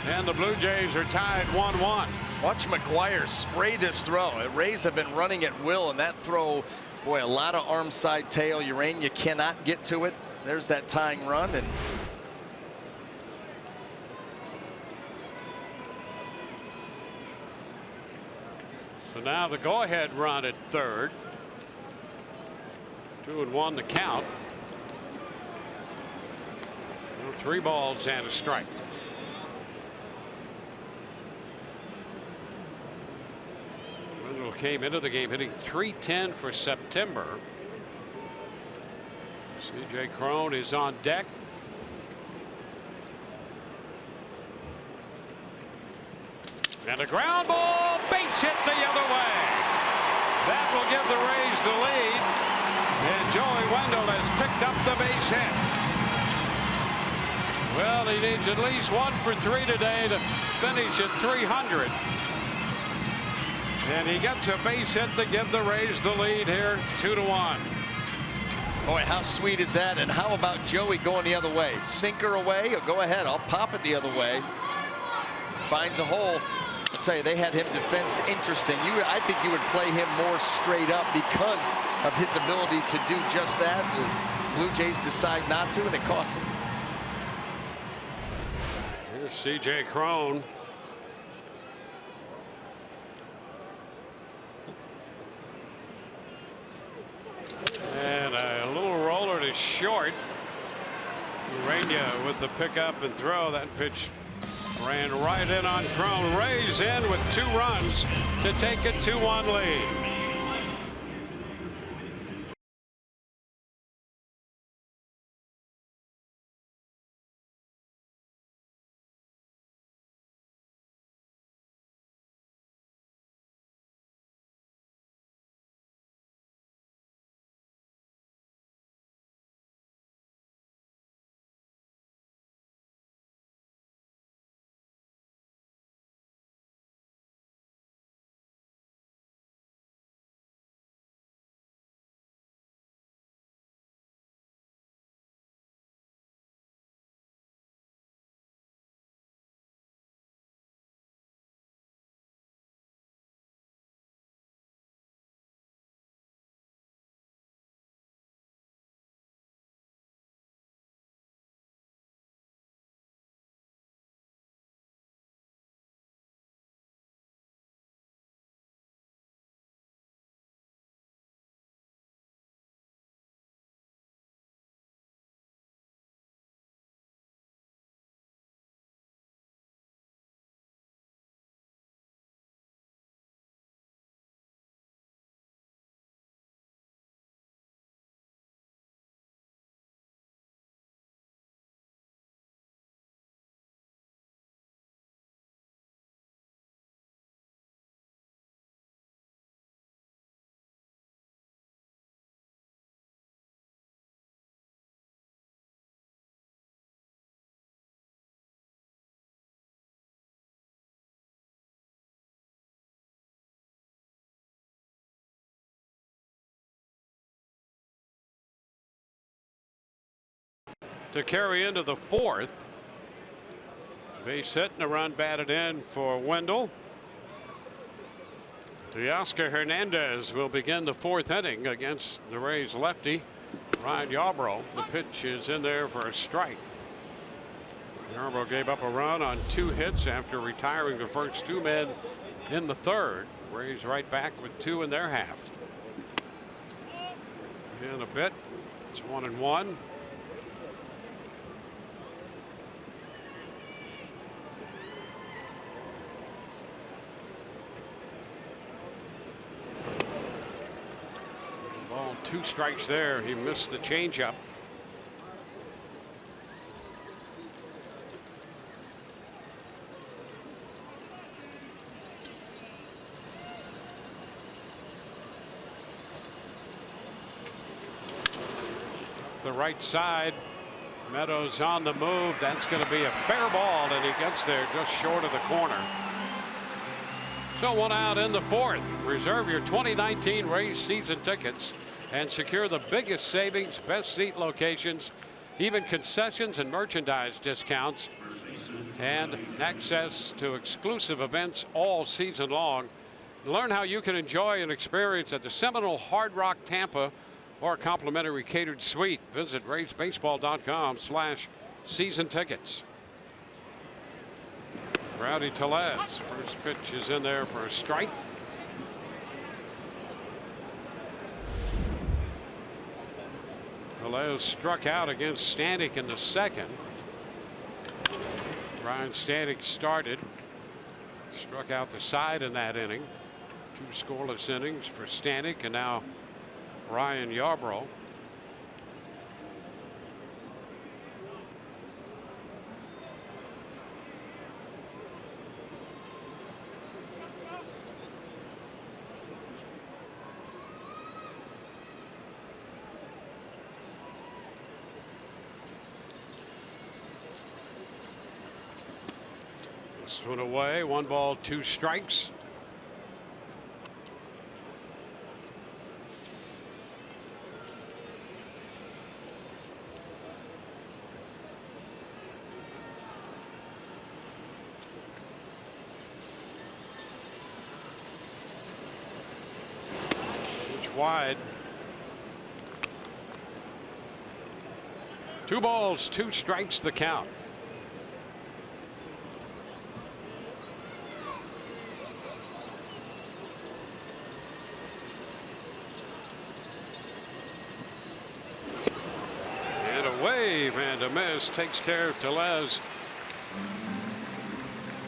and the Blue Jays are tied 1-1. Watch McGuire spray this throw. The Rays have been running at will, and that throw, boy, a lot of arm side tail. Urania cannot get to it. There's that tying run. And so now the go-ahead run at third. 2-1 the count. 3 balls and a strike. Wendell came into the game hitting .310 for September. C.J. Cron is on deck. And a ground ball, base hit the other way. That will give the Rays the lead. And Joey Wendell has picked up the base hit. Well, he needs at least 1 for 3 today to finish at 300. And he gets a base hit to give the Rays the lead here, 2-1. Boy, how sweet is that? And how about Joey going the other way? Sinker away, or go ahead, I'll pop it the other way. Finds a hole. to tell you, they had him defense interesting. I think you would play him more straight up because of his ability to do just that. The Blue Jays decide not to, and it costs them. Here's C.J. Cron. And a little roller to short. Urania with the pickup and throw. That pitch ran right in on Cron. Rays in with 2 runs to take a 2-1 lead. To carry into the 4th. Base hit and a run batted in for Wendell. Teoscar Hernandez will begin the 4th inning against the Rays lefty Ryan Yarbrough. The pitch is in there for a strike. Yarbrough gave up a run on 2 hits after retiring the first 2 men in the 3rd. Rays right back with 2 in their half. In a bit, it's 1-1. Ball 2 strikes there. He missed the changeup. The right side. Meadows on the move. That's going to be a fair ball, and he gets there just short of the corner. So 1 out in the 4th. Reserve your 2019 Rays season tickets and secure the biggest savings, best seat locations, even concessions and merchandise discounts, and access to exclusive events all season long. Learn how you can enjoy an experience at the Seminole Hard Rock Tampa or a complimentary catered suite. Visit raysbaseball.com/season tickets. Rowdy Tellez, first pitch is in there for a strike. Tellez struck out against Stanek in the 2nd. Ryan Stanek started, struck out the side in that inning. 2 scoreless innings for Stanek, and now Ryan Yarbrough. This one away. 1 ball, 2 strikes. wide. 2 balls, 2 strikes the count. And a wave and a miss takes care of Tellez.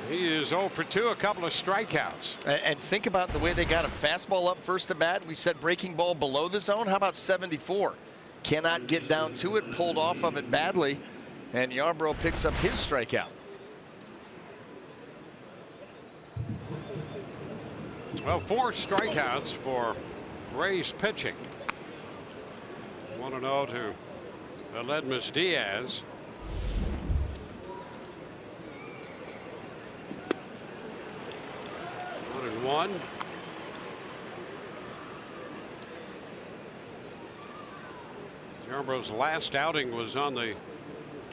He is 0 for 2, a couple of strikeouts. And think about the way they got him. Fastball up first at bat. We said breaking ball below the zone. How about 74? Cannot get down to it, pulled off of it badly, and Yarbrough picks up his strikeout. Well, 4 strikeouts for Rays pitching. 1-0 to Aledmus Diaz. 1-1. Yarbrough's last outing was on the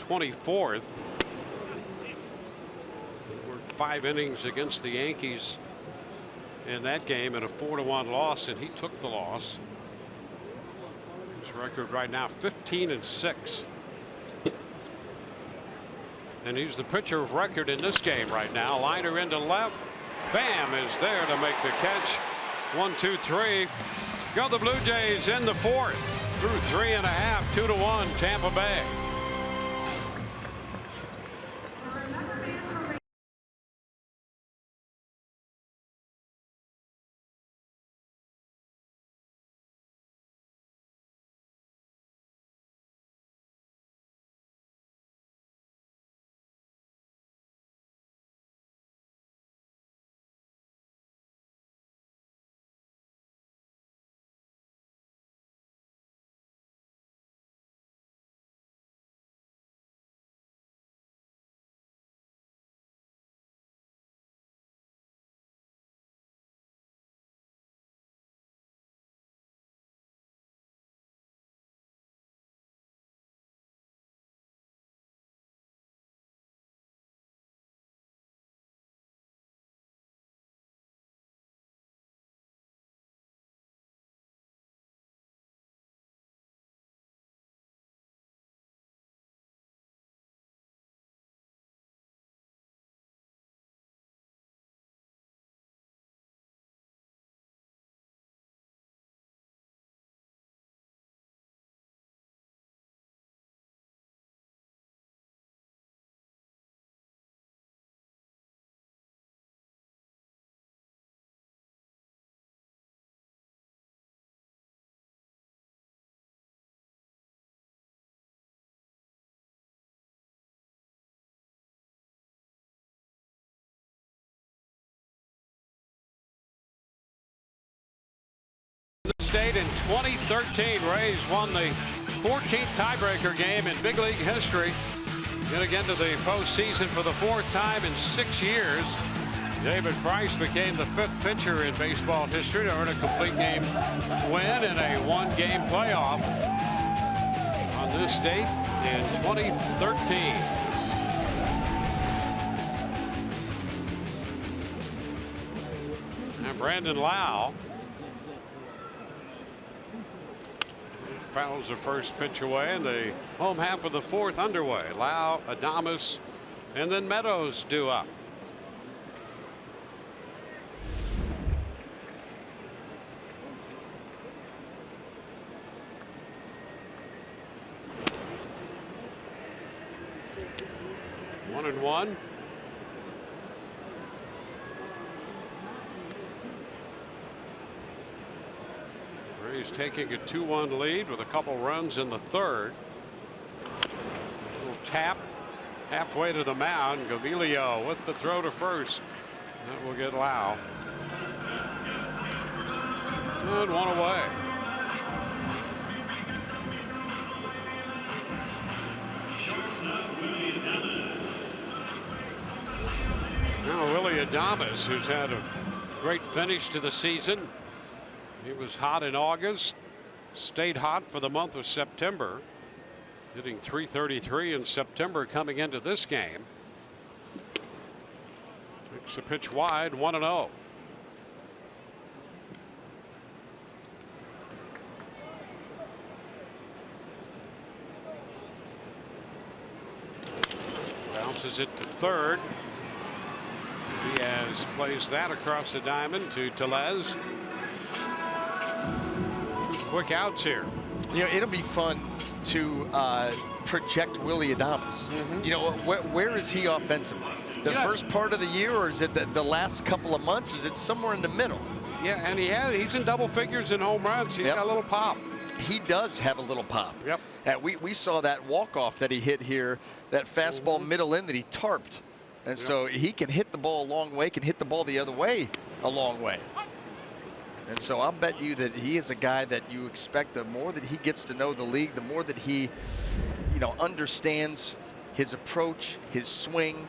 24th. He worked 5 innings against the Yankees in that game in a 4-1 loss, and he took the loss. His record right now 15-6. And he's the pitcher of record in this game right now. Liner into left. Pham is there to make the catch. 1, 2, 3. Go the Blue Jays in the 4th. Through 3.5, 2-1 Tampa Bay. State in 2013, Rays won the 14th tiebreaker game in big league history. Get again to the postseason for the 4th time in 6 years. David Price became the 5th pitcher in baseball history to earn a complete game win in a 1-game playoff on this date in 2013. And Brandon Lau fouls the first pitch away, and the home half of the 4th underway. Lau, Adames, and then Meadows due up. One and one. He's taking a 2-1 lead with a couple runs in the 3rd. Little tap halfway to the mound. Gaviglio with the throw to first. That will get Lau. And 1 away. Now Willie Adames, who's had a great finish to the season. He was hot in August, stayed hot for the month of September, hitting .333 in September coming into this game. Takes a pitch wide, 1-0. Bounces it to third. Diaz plays that across the diamond to Tellez. 2 quick outs here. You know, it'll be fun to project Willy Adames. You know, where is he offensively? The first part of the year, or is it the last couple of months? Is it somewhere in the middle? Yeah, and he's in double figures in home runs. He's got a little pop. He does have a little pop. Yep. And we saw that walk-off that he hit here, that fastball middle in that he tarped. And so he can hit the ball a long way, can hit the ball the other way a long way. And so I'll bet you that he is a guy that you expect, the more that he gets to know the league, the more that he, you know, understands his approach, his swing,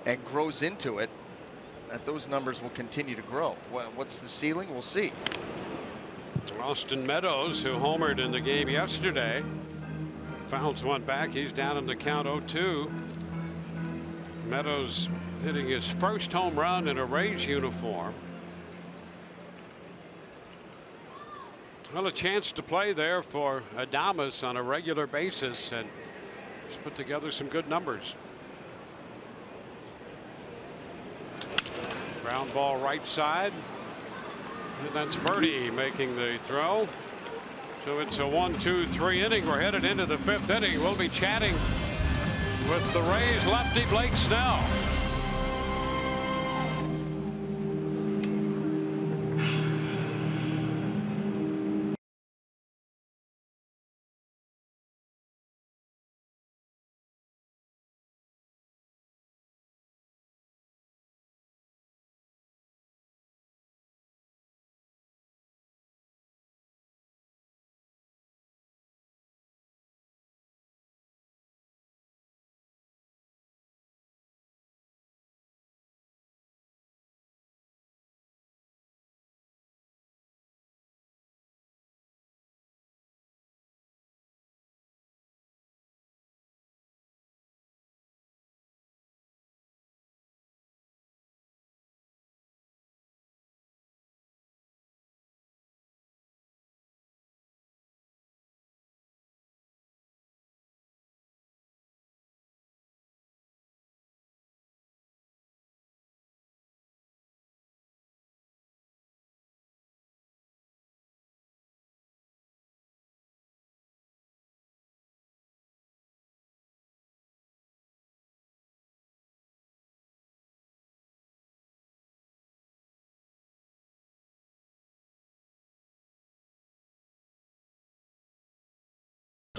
and grows into it, that those numbers will continue to grow. What's the ceiling? We'll see. Austin Meadows, who homered in the game yesterday, fouls one back. He's down in the count 0-2. Meadows hitting his first home run in a Rays uniform. Well, a chance to play there for Adames on a regular basis, and he's put together some good numbers. Ground ball right side. And that's Birdie making the throw. So it's a 1-2-3 inning. We're headed into the 5th inning. We'll be chatting with the Rays lefty Blake Snell.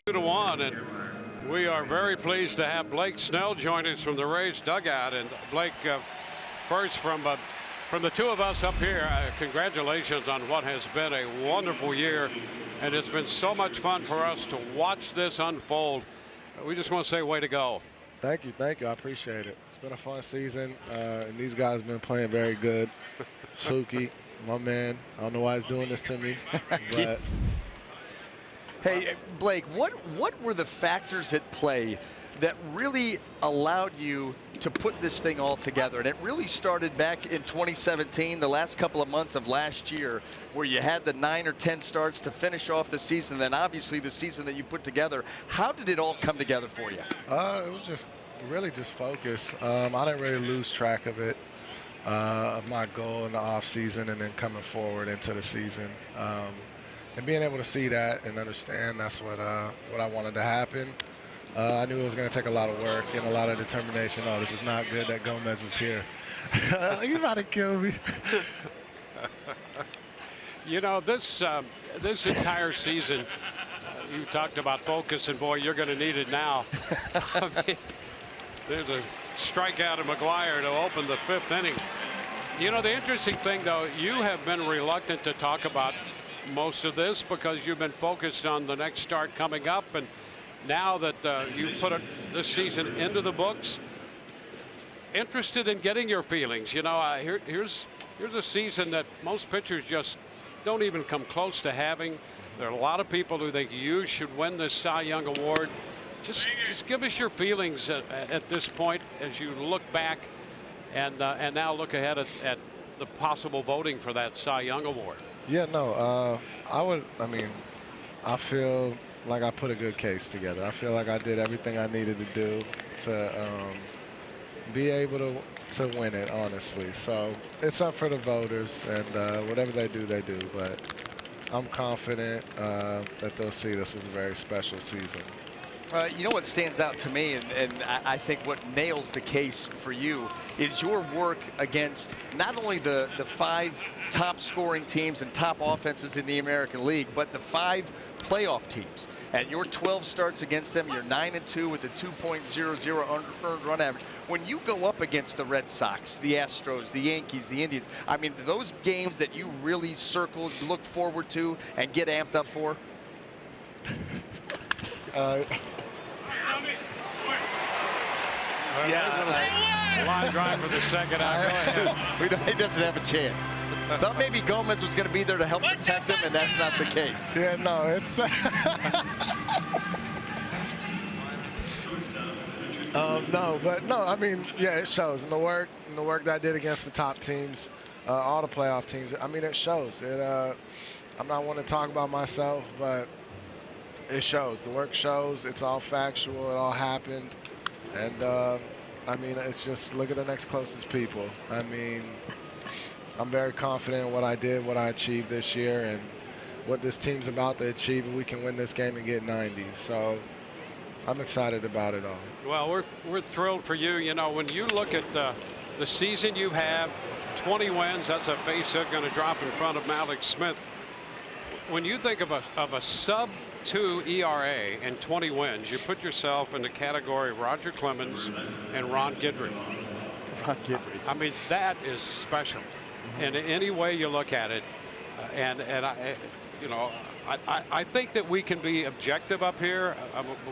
Two to 1, and we are very pleased to have Blake Snell join us from the Rays dugout. And Blake, first from the two of us up here, congratulations on what has been a wonderful year, and it's been so much fun for us to watch this unfold. We just want to say way to go. Thank you, I appreciate it. It's been a fun season, and these guys have been playing very good. Suki, my man, I don't know why he's doing this to me, but hey, Blake, what were the factors at play that really allowed you to put this thing all together? And it really started back in 2017, the last couple of months of last year, where you had the 9 or 10 starts to finish off the season, then obviously the season that you put together. How did it all come together for you? It was just really just focus. I didn't really lose track of it, of my goal in the off season and then coming forward into the season. And being able to see that and understand that's what I wanted to happen. I knew it was going to take a lot of work and a lot of determination. Oh, this is not good that Gomez is here. He's about to kill me. You know, this entire season, you talked about focus, and boy, you're going to need it now. I mean, there's a strikeout of McGuire to open the 5th inning. You know, the interesting thing, though, you have been reluctant to talk about most of this because you've been focused on the next start coming up, and now that you've put this season into the books, interested in getting your feelings. You know, here's a season that most pitchers just don't even come close to having. There are a lot of people who think you should win this Cy Young Award. Just give us your feelings at this point as you look back and now look ahead at the possible voting for that Cy Young Award. Yeah, no, I feel like I put a good case together. I feel like I did everything I needed to do to be able to win it, honestly. So it's up for the voters, and whatever they do, they do. But I'm confident that they'll see this was a very special season. You know what stands out to me, and I think what nails the case for you is your work against not only the 5 top scoring teams and top offenses in the American League, but the 5 playoff teams. And your 12 starts against them, you're 9-2 with a 2.00 earned run average. When you go up against the Red Sox, the Astros, the Yankees, the Indians, I mean, those games that you really circle, look forward to, and get amped up for? Line drive for the second out. Go ahead. He doesn't have a chance. Thought maybe Gomez was going to be there to help protect him, and that's not the case. Yeah, no, it's no, I mean, yeah, it shows in the work that I did against the top teams, all the playoff teams. I mean, it shows. I'm not one to talk about myself, but it shows. The work shows. It's all factual. It all happened, and I mean, it's just look at the next closest people. I mean, I'm very confident in what I did, what I achieved this year, and what this team's about to achieve. And we can win this game and get 90. So I'm excited about it all. Well, we're thrilled for you. You know, when you look at the season you have, 20 wins, that's a base hit going to drop in front of Malik Smith. When you think of a sub-2 ERA and 20 wins, you put yourself in the category of Roger Clemens and Ron Guidry. I mean, that is special. In any way you look at it, and I think that we can be objective up here.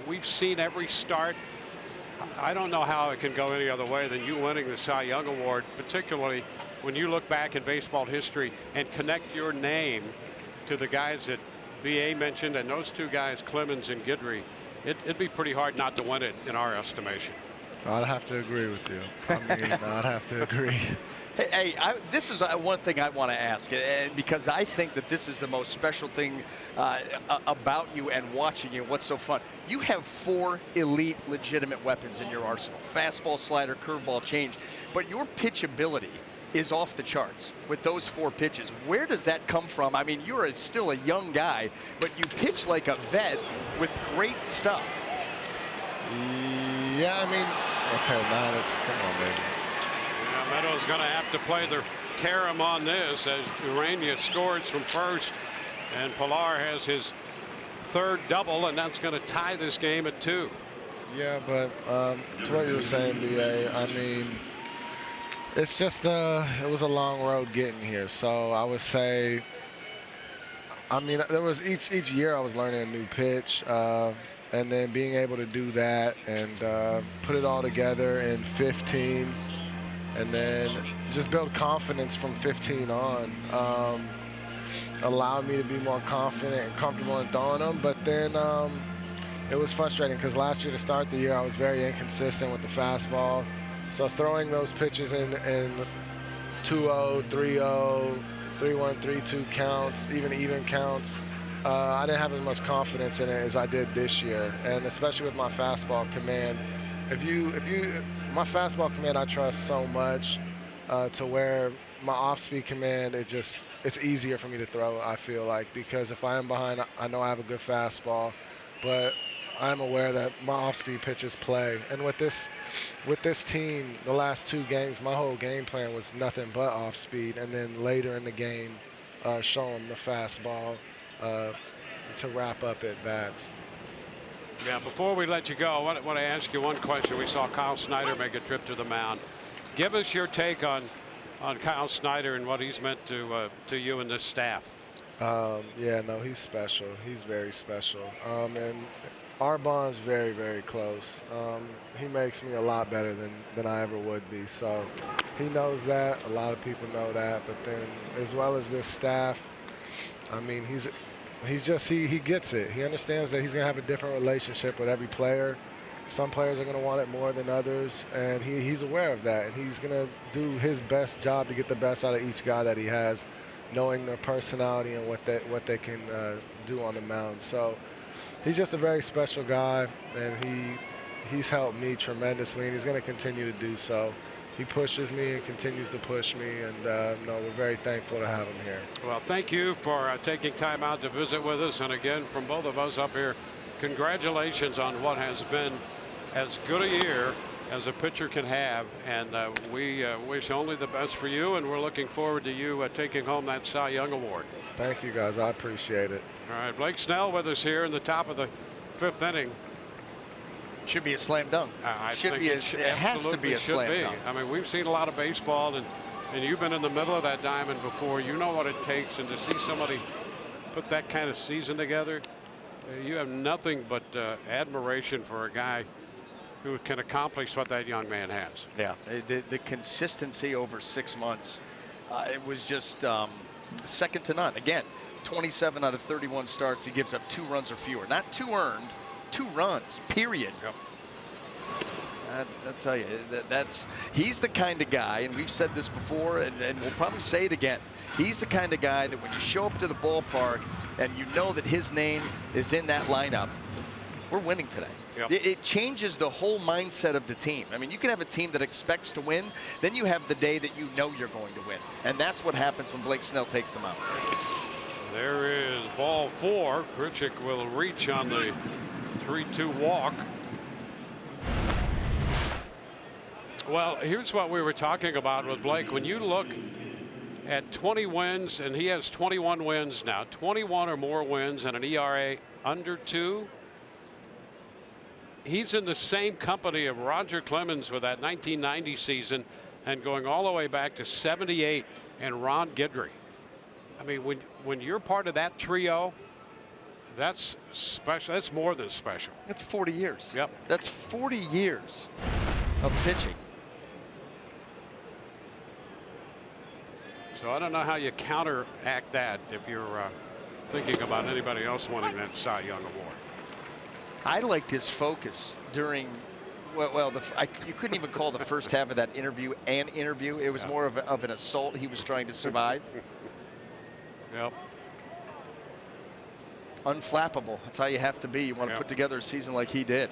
We've seen every start. I don't know how it can go any other way than you winning the Cy Young Award, particularly when you look back in baseball history and connect your name to the guys that BA mentioned, and those 2 guys, Clemens and Guidry. It'd be pretty hard not to win it in our estimation. I'd have to agree with you. I mean, I'd have to agree. Hey, this is one thing I want to ask, and because I think that this is the most special thing about you and watching you. What's so fun? You have 4 elite, legitimate weapons in your arsenal: fastball, slider, curveball, change. But your pitchability is off the charts with those 4 pitches. Where does that come from? I mean, you're still a young guy, but you pitch like a vet with great stuff. Yeah, I mean, okay, now let's come on, baby. Meadows going to have to play the carom on this as Urania scores from first, and Pilar has his 3rd double, and that's going to tie this game at 2. Yeah, but to what you were saying, BA, I mean, it's just it was a long road getting here. So I would say, I mean, there was each year I was learning a new pitch, and then being able to do that and put it all together in 15. And then just build confidence from 15 on. Allowed me to be more confident and comfortable in throwing them. But then it was frustrating because last year to start the year I was very inconsistent with the fastball. So throwing those pitches in 2-0, 3-0, 3-1, 3-2 counts, even counts, I didn't have as much confidence in it as I did this year. And especially with my fastball command. My fastball command I trust so much to where my off-speed command, it's easier for me to throw, I feel like, because if I am behind, I know I have a good fastball, but I'm aware that my off-speed pitches play. And with this team, the last 2 games, my whole game plan was nothing but off-speed, and then later in the game, show them the fastball to wrap up at bats. Yeah, before we let you go, I want to ask you one question. We saw Kyle Snyder make a trip to the mound. Give us your take on Kyle Snyder and what he's meant to you and this staff. Yeah, no, he's special. He's very special. And our bond's very, very close. He makes me a lot better than I ever would be. So he knows that. A lot of people know that. But then as well as this staff, I mean, he gets it. He understands that he's going to have a different relationship with every player. Some players are going to want it more than others, and he's aware of that, and he's going to do his best job to get the best out of each guy that he has, knowing their personality and what they can do on the mound. So he's just a very special guy, and he's helped me tremendously, and he's going to continue to do so. He pushes me and continues to push me, and no, we're very thankful to have him here. Well, thank you for taking time out to visit with us. And again, from both of us up here, congratulations on what has been as good a year as a pitcher can have. And we wish only the best for you, and we're looking forward to you taking home that Cy Young Award. Thank you, guys. I appreciate it. All right, Blake Snell with us here in the top of the 5th inning. Should be a slam dunk. It has to be a slam dunk. I mean, we've seen a lot of baseball, and you've been in the middle of that diamond before. You know what it takes, and to see somebody put that kind of season together, you have nothing but admiration for a guy who can accomplish what that young man has. Yeah, the consistency over 6 months, it was just second to none. Again, 27 out of 31 starts, he gives up 2 runs or fewer. Not 2 earned, 2 runs, period. Yep. I'll tell you, he's the kind of guy, and we've said this before, and we'll probably say it again. He's the kind of guy that when you show up to the ballpark and you know that his name is in that lineup, we're winning today. Yep. It changes the whole mindset of the team. I mean, you can have a team that expects to win, then you have the day that you know you're going to win. And that's what happens when Blake Snell takes them out. There is ball 4. Krichik will reach on the 3-2 walk. Well, here's what we were talking about with Blake. When you look at 20 wins, and he has 21 wins now, 21 or more wins and an ERA under 2. He's in the same company of Roger Clemens with that 1990 season, and going all the way back to 78 and Ron Guidry. I mean, when you're part of that trio, that's special. That's more than special. That's 40 years. Yep. That's 40 years of pitching. So I don't know how you counteract that if you're thinking about anybody else winning that Cy Young Award. I liked his focus during, you couldn't even call the first half of that interview an interview. It was more of an assault he was trying to survive. Yep. Unflappable. That's how you have to be. You want to put together a season like he did.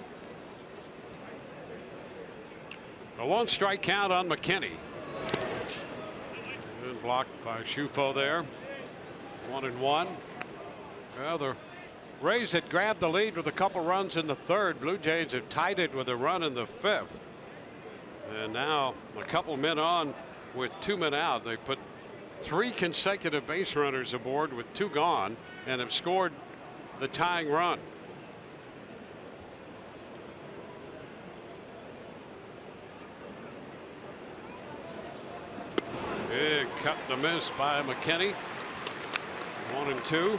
A 1-strike count on McKinney. And blocked by Shufo there. 1-1. Well, the Rays had grabbed the lead with a couple runs in the 3rd. Blue Jays have tied it with a run in the 5th. And now a couple men on with 2 men out. They put 3 consecutive base runners aboard with 2 gone and have scored the tying run. Big cut to miss by McKinney. 1-2.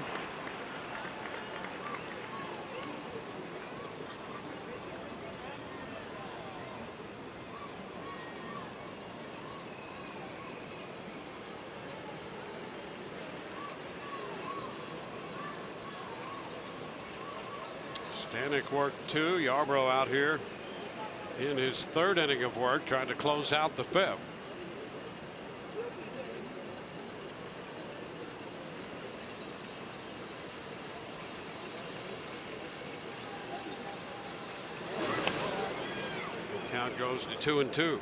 Stanek worked 2. Yarbrough out here in his 3rd inning of work, trying to close out the 5th. The count goes to 2-2.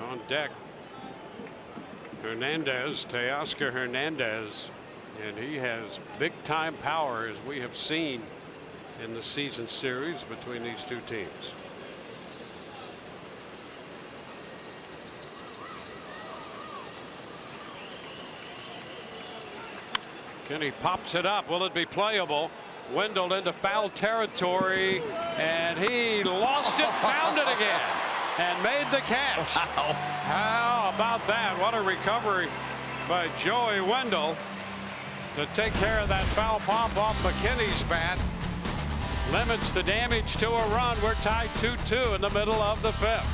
On deck, Hernandez, Teoscar Hernandez, and he has big time power, as we have seen in the season series between these 2 teams. Kenny pops it up. Will it be playable? Wendell into foul territory, and he lost it, found it again, and made the catch. Wow. How about that? What a recovery by Joey Wendell to take care of that foul pop off McKinney's bat. Limits the damage to a run. We're tied 2-2 in the middle of the 5th.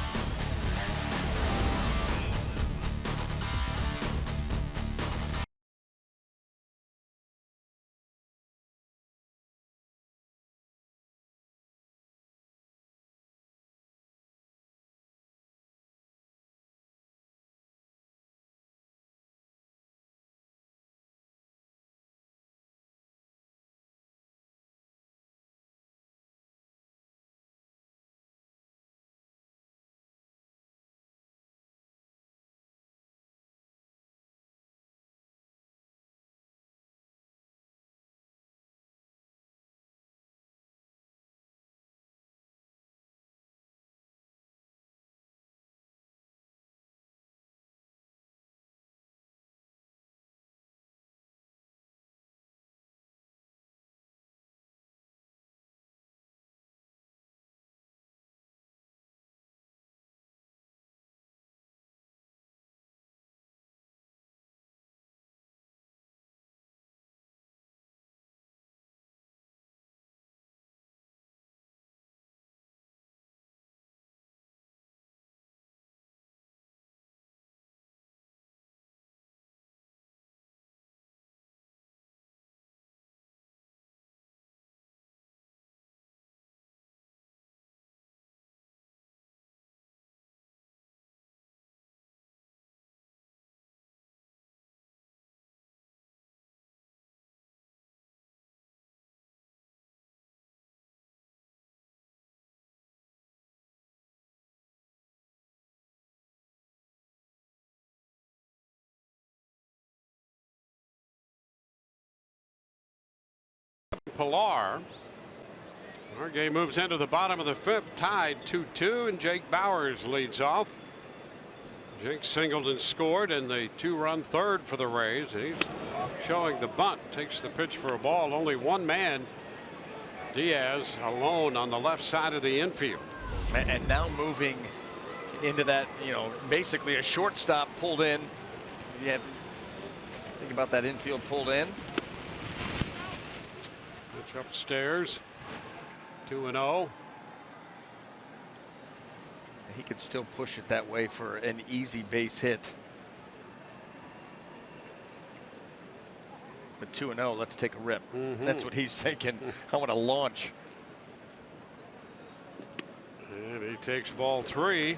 Pilar. Our game moves into the bottom of the 5th, tied 2-2, and Jake Bauers leads off. Jake singled and scored in the 2-run 3rd for the Rays. He's showing the bunt, takes the pitch for a ball. Only one man, Diaz, alone on the left side of the infield. And now moving into that, basically a shortstop pulled in. You have to think about that infield pulled in. Pitch upstairs. 2-0. He could still push it that way for an easy base hit. But 2-0, let's take a rip. That's what he's thinking. I want to launch. And he takes ball 3.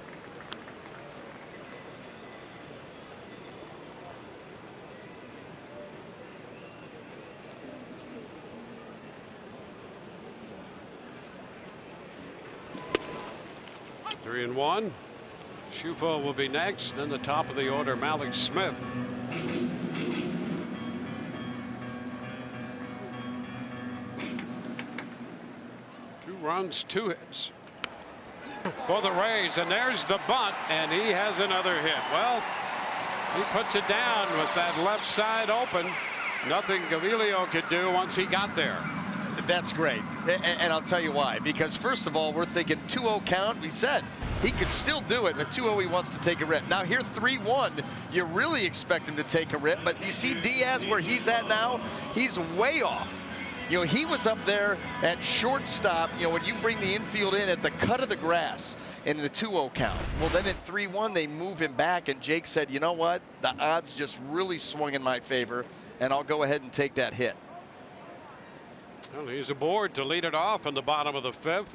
Three and 1. Shufo will be next. Then the top of the order, Malik Smith. 2 runs, 2 hits for the Rays, and there's the bunt, and he has another hit. Well, he puts it down with that left side open. Nothing Gavilio could do once he got there. That's great, and I'll tell you why. Because first of all, we're thinking 2-0 count. We said he could still do it, but 2-0 he wants to take a rip. Now here 3-1, you really expect him to take a rip, but you see Diaz where he's at now, he's way off. He was up there at shortstop, when you bring the infield in at the cut of the grass in the 2-0 count. Well, then at 3-1, they move him back, and Jake said, you know what, the odds just really swung in my favor, and I'll go ahead and take that hit. Well, he's aboard to lead it off in the bottom of the 5th.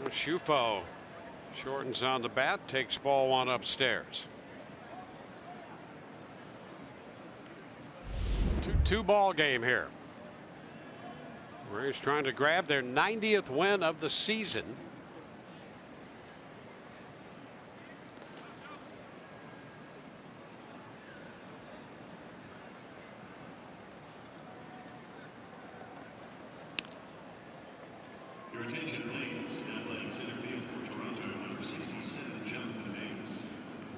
Shufo shortens on the bat, takes ball 1 upstairs. 2-2 ball game here. Rays trying to grab their 90th win of the season. Your attention, please. Now playing center field for Toronto, number 67, Jonathan Davis.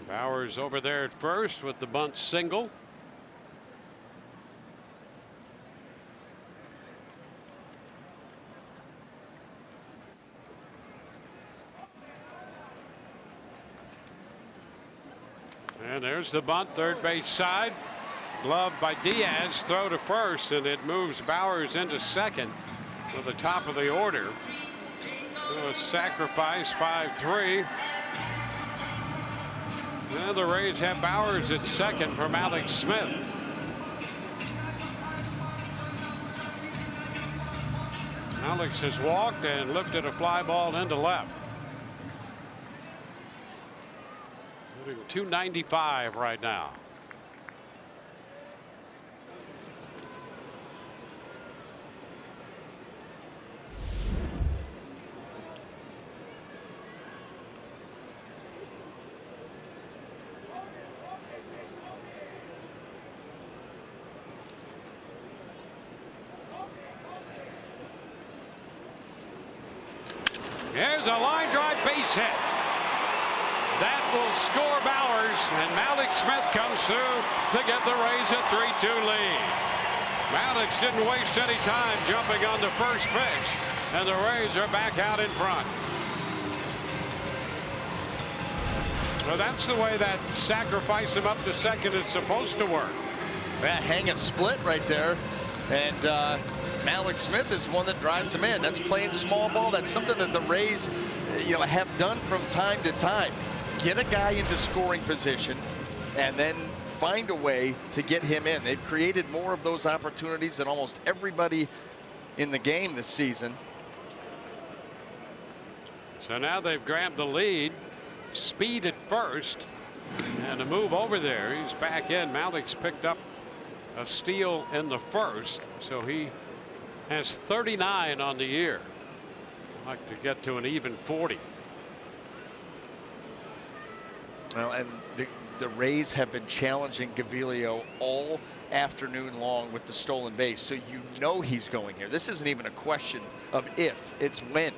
Bauers over there at first with the bunt single. And there's the bunt, third base side. Gloved by Diaz, throw to first, and it moves Bauers into second with the top of the order. So a sacrifice, 5-3. And the Rays have Bauers at second for Malik Smith. Alex has walked and lifted a fly ball into left. 295 right now. Here's a line drive base hit. That will score Bauers, and Malik Smith comes through to get the Rays a 3-2 lead. Malik didn't waste any time jumping on the first pitch, and the Rays are back out in front. Well, that's the way that sacrifice him up to second is supposed to work. That hang a split right there, and Malik Smith is one that drives him in. That's playing small ball. That's something that the Rays, have done from time to time. Get a guy into scoring position and then find a way to get him in. They've created more of those opportunities than almost everybody in the game this season. So now they've grabbed the lead. Speed at first, and a move over there. He's back in. Malik's picked up a steal in the first, so he has 39 on the year. I'd like to get to an even 40. Well, and the Rays have been challenging Gaviglio all afternoon long with the stolen base, so you know he's going here. This isn't even a question of if, it's when.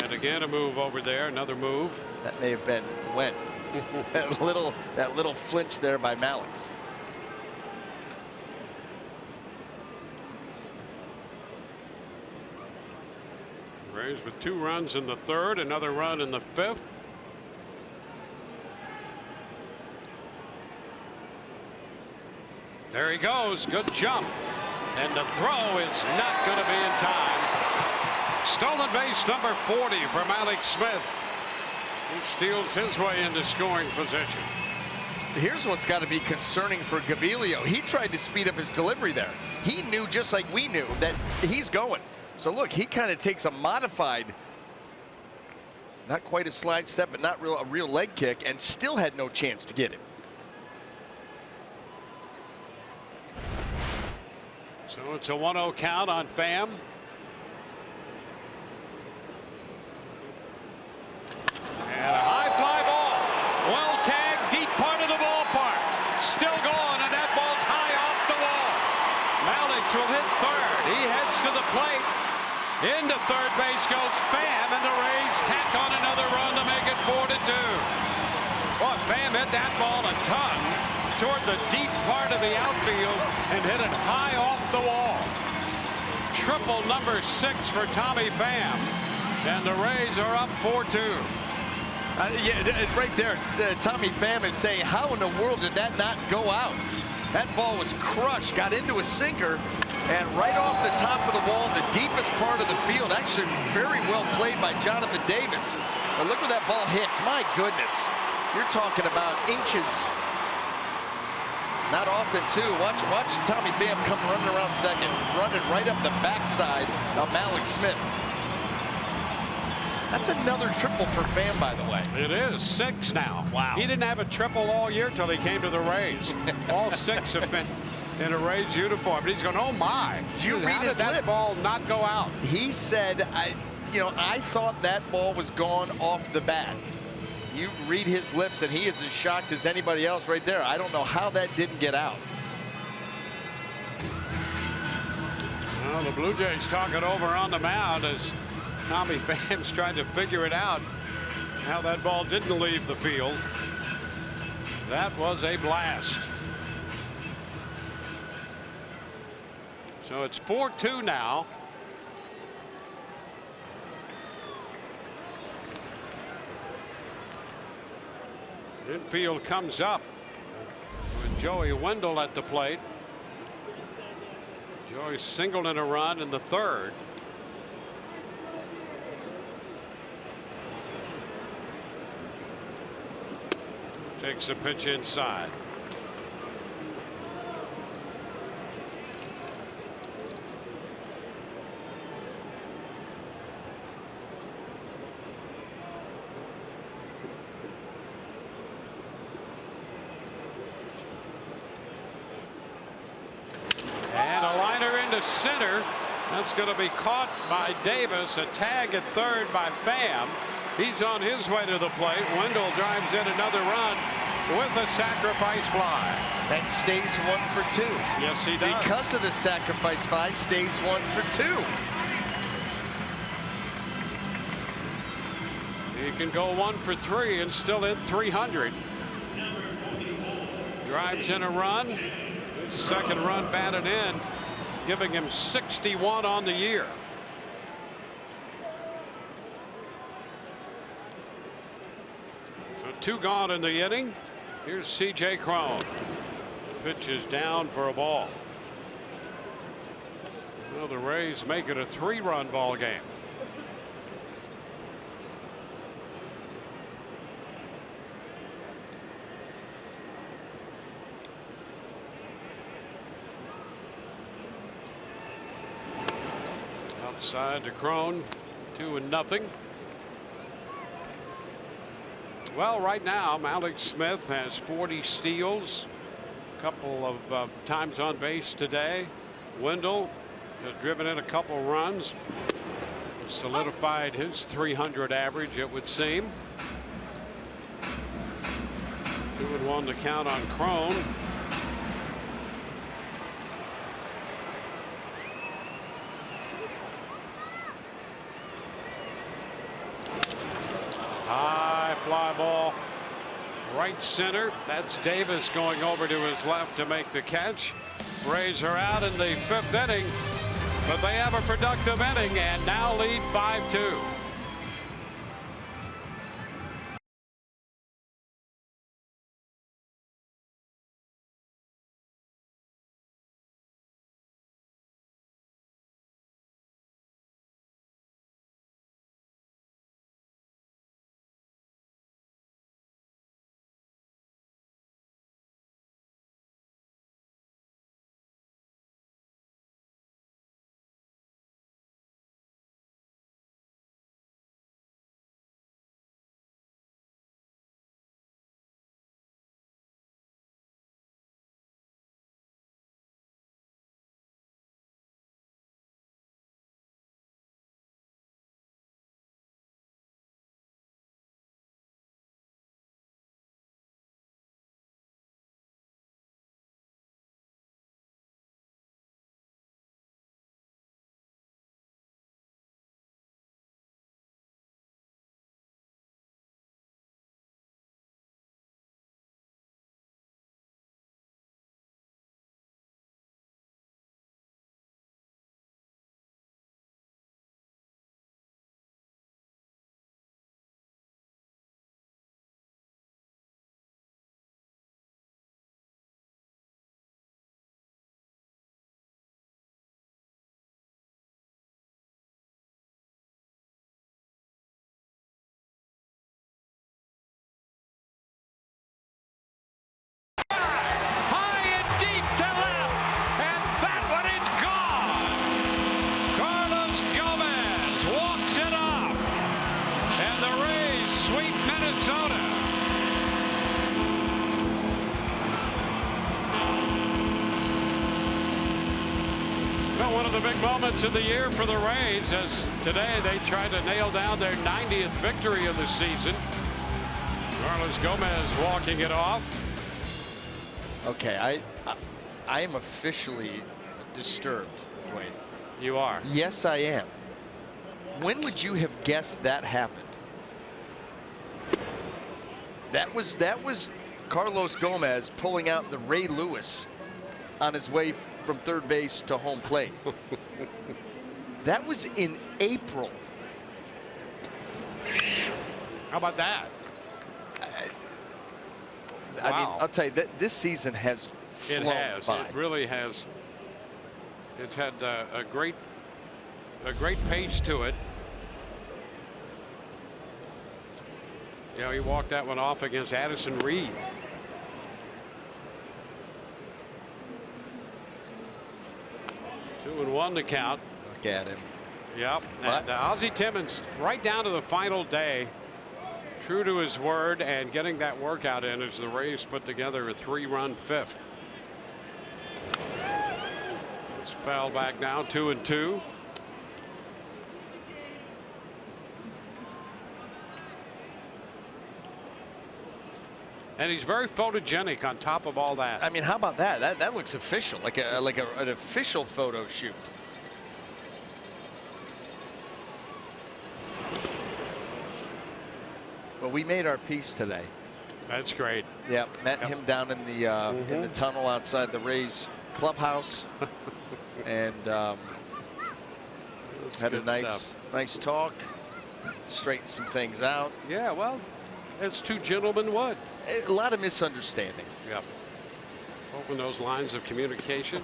And again, a move over there, another move. That may have been when. that little flinch there by Malix. Rays with 2 runs in the 3rd, another run in the 5th. There he goes, good jump, and the throw is not going to be in time. Stolen base number 40 from Alex Smith. He steals his way into scoring position. Here's what's got to be concerning for Gaviglio. He tried to speed up his delivery there. He knew, just like we knew, that he's going. So look, he kind of takes a modified, not quite a slide step, but not a real leg kick, and still had no chance to get him. So it's a 1-0 count on Pham. And a high fly ball. Well tagged, deep part of the ballpark. Still going, and that ball's high off the wall. Malix will hit third. He heads to the plate. Into third base goes Pham, and the Rays tack on another run to make it 4-2. Boy, Pham hit that ball a ton toward the deep part of the outfield and hit it high off the wall. Triple number 6 for Tommy Pham, and the Rays are up 4-2. Yeah, right there, Tommy Pham is saying, how in the world did that not go out? That ball was crushed, got into a sinker, and right off the top of the wall, the deepest part of the field. Actually, very well played by Jonathan Davis. But look where that ball hits. My goodness, you're talking about inches. Not often, too. Watch Tommy Pham come running around second, running right up the backside of Alex Smith. That's another triple for Pham, by the way. It is 6 now. Wow. He didn't have a triple all year till he came to the Rays. All 6 have been in a Rays uniform. But he's going, oh my. Did you read How did his that lips? ball not go out? He said, I thought that ball was gone off the bat. You read his lips, and he is as shocked as anybody else right there. I don't know how that didn't get out. Well, the Blue Jays talking over on the mound as Tommy Pham's trying to figure it out, how that ball didn't leave the field. That was a blast. So it's 4-2 now. Infield comes up with Joey Wendell at the plate. Joey singled in a run in the 3rd. Takes a pitch inside. And a liner into center. That's going to be caught by Davis. A tag at 3rd by Pham. He's on his way to the plate. Wendell drives in another run with a sacrifice fly. And stays 1 for 2. Yes, he does. Because of the sacrifice fly, stays 1 for 2. He can go 1 for 3 and still hit 300. Drives in a run. His 2nd run batted in, giving him 61 on the year. So 2 gone in the inning. Here's C.J. Cron. The pitch is down for a ball. Well, the Rays make it a 3-run ball game. Outside to Cron, 2-0. Well, right now, Alex Smith has 40 steals, a couple of times on base today. Wendell has driven in a couple runs, solidified his 300 average, it would seem. 2-1 to count on Crone. High fly ball, right center. That's Davis going over to his left to make the catch. Rays are out in the 5th inning, but they have a productive inning and now lead 5-2. One of the big moments of the year for the Rays, as today they try to nail down their 90th victory of the season. Carlos Gomez walking it off. Okay, I am officially disturbed, Dwayne. You are? Yes, I am. When would you have guessed that happened? That was Carlos Gomez pulling out the Ray Lewis on his way from third base to home plate. That was in April. How about that? I mean, I'll tell you that this season has flown by. It really has. It's had a great pace to it. You know, he walked that one off against Addison Reed. Two and one to count. Look at him. Yep. And Ozzie Timmons right down to the final day, true to his word and getting that workout in as the Rays put together a 3-run 5th. It's fouled back now, 2-2. And he's very photogenic on top of all that. I mean, how about that? That looks official, like an official photo shoot. Well, we made our piece today. That's great. Yeah, met him down in the tunnel outside the Rays clubhouse, and had a nice talk, straightened some things out. Yeah, well, as two gentlemen would. A lot of misunderstanding. Yep. Open those lines of communication.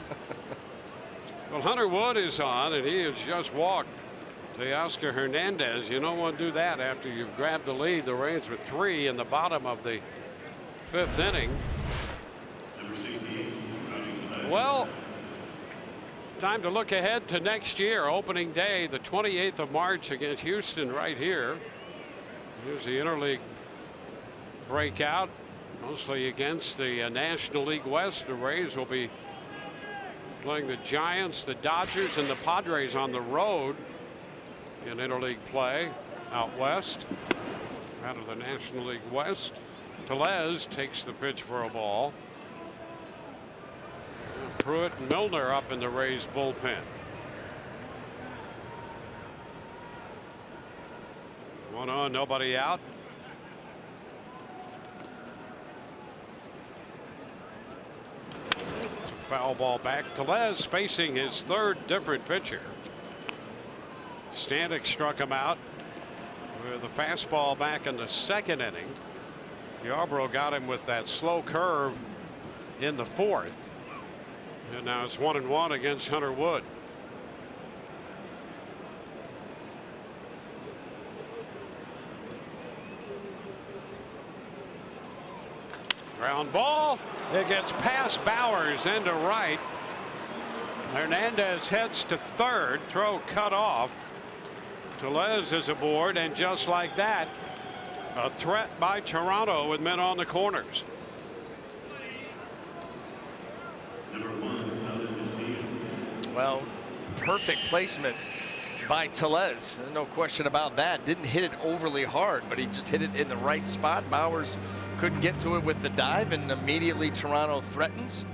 Well, Hunter Wood is on, and he has just walked to Oscar Hernandez. You don't want to do that after you've grabbed the lead. The Rays with 3 in the bottom of the 5th inning. Well, time to look ahead to next year. Opening day, the 28th of March against Houston right here. Here's the interleague breakout, mostly against the National League West. The Rays will be playing the Giants, the Dodgers, and the Padres on the road in interleague play out west, out of the National League West. Tellez takes the pitch for a ball. Pruitt and Milner up in the Rays bullpen. 1 on, nobody out. It's a foul ball back. Tellez facing his third different pitcher. Stanek struck him out with a fastball back in the second inning. Yarbrough got him with that slow curve in the fourth. And now it's 1-1 against Hunter Wood. Ground ball. It gets past Bowers into right. Hernandez heads to third. Throw cut off. Tellez is aboard, and just like that, a threat by Toronto with men on the corners. Well, perfect placement by Tellez. No question about that. Didn't hit it overly hard, but he just hit it in the right spot. Bowers couldn't get to it with the dive, and immediately Toronto threatens.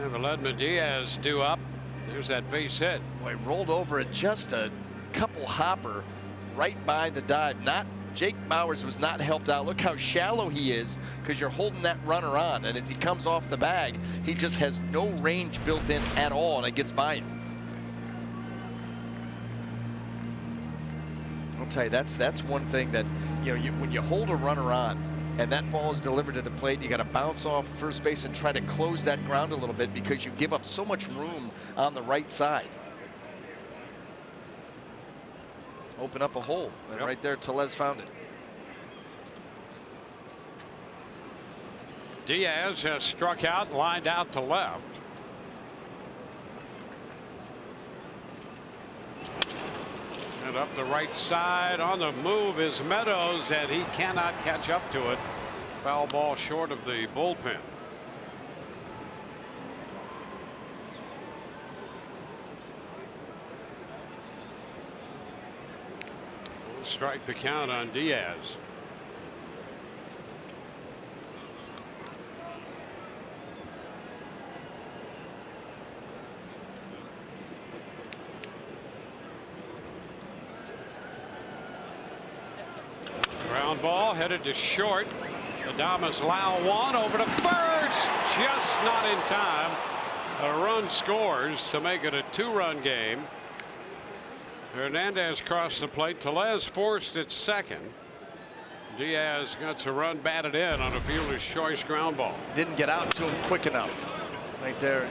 And Vladimir Diaz due up. There's that base hit. Boy, rolled over it just a couple hopper right by the dive. Jake Bowers was not helped out. Look how shallow he is, because you're holding that runner on, and as he comes off the bag, he just has no range built in at all, and it gets by him. I'll tell you, that's one thing that, when you hold a runner on and that ball is delivered to the plate, you got to bounce off first base and try to close that ground a little bit, because you give up so much room on the right side. Open up a hole, and right there Tellez found it. Diaz has struck out and lined out to left. And up the right side on the move is Meadows, and he cannot catch up to it. Foul ball short of the bullpen. Strike the count on Diaz. Ground ball headed to short. Adames Lau one over to first, just not in time. A run scores to make it a 2-run game. Hernandez crossed the plate. Tellez forced it second. Diaz got a run batted in on a fielder's choice ground ball. Didn't get out to him quick enough. Right there,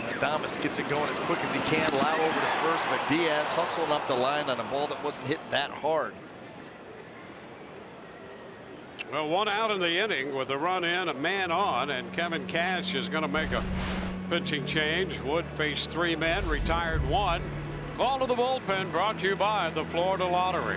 Adames gets it going as quick as he can. Lau over to first, but Diaz hustling up the line on a ball that wasn't hit that hard. Well, 1 out in the inning with a run in, a man on, and Kevin Cash is going to make a pitching change. Wood faced 3 men, retired 1. Ball to the bullpen, brought to you by the Florida Lottery.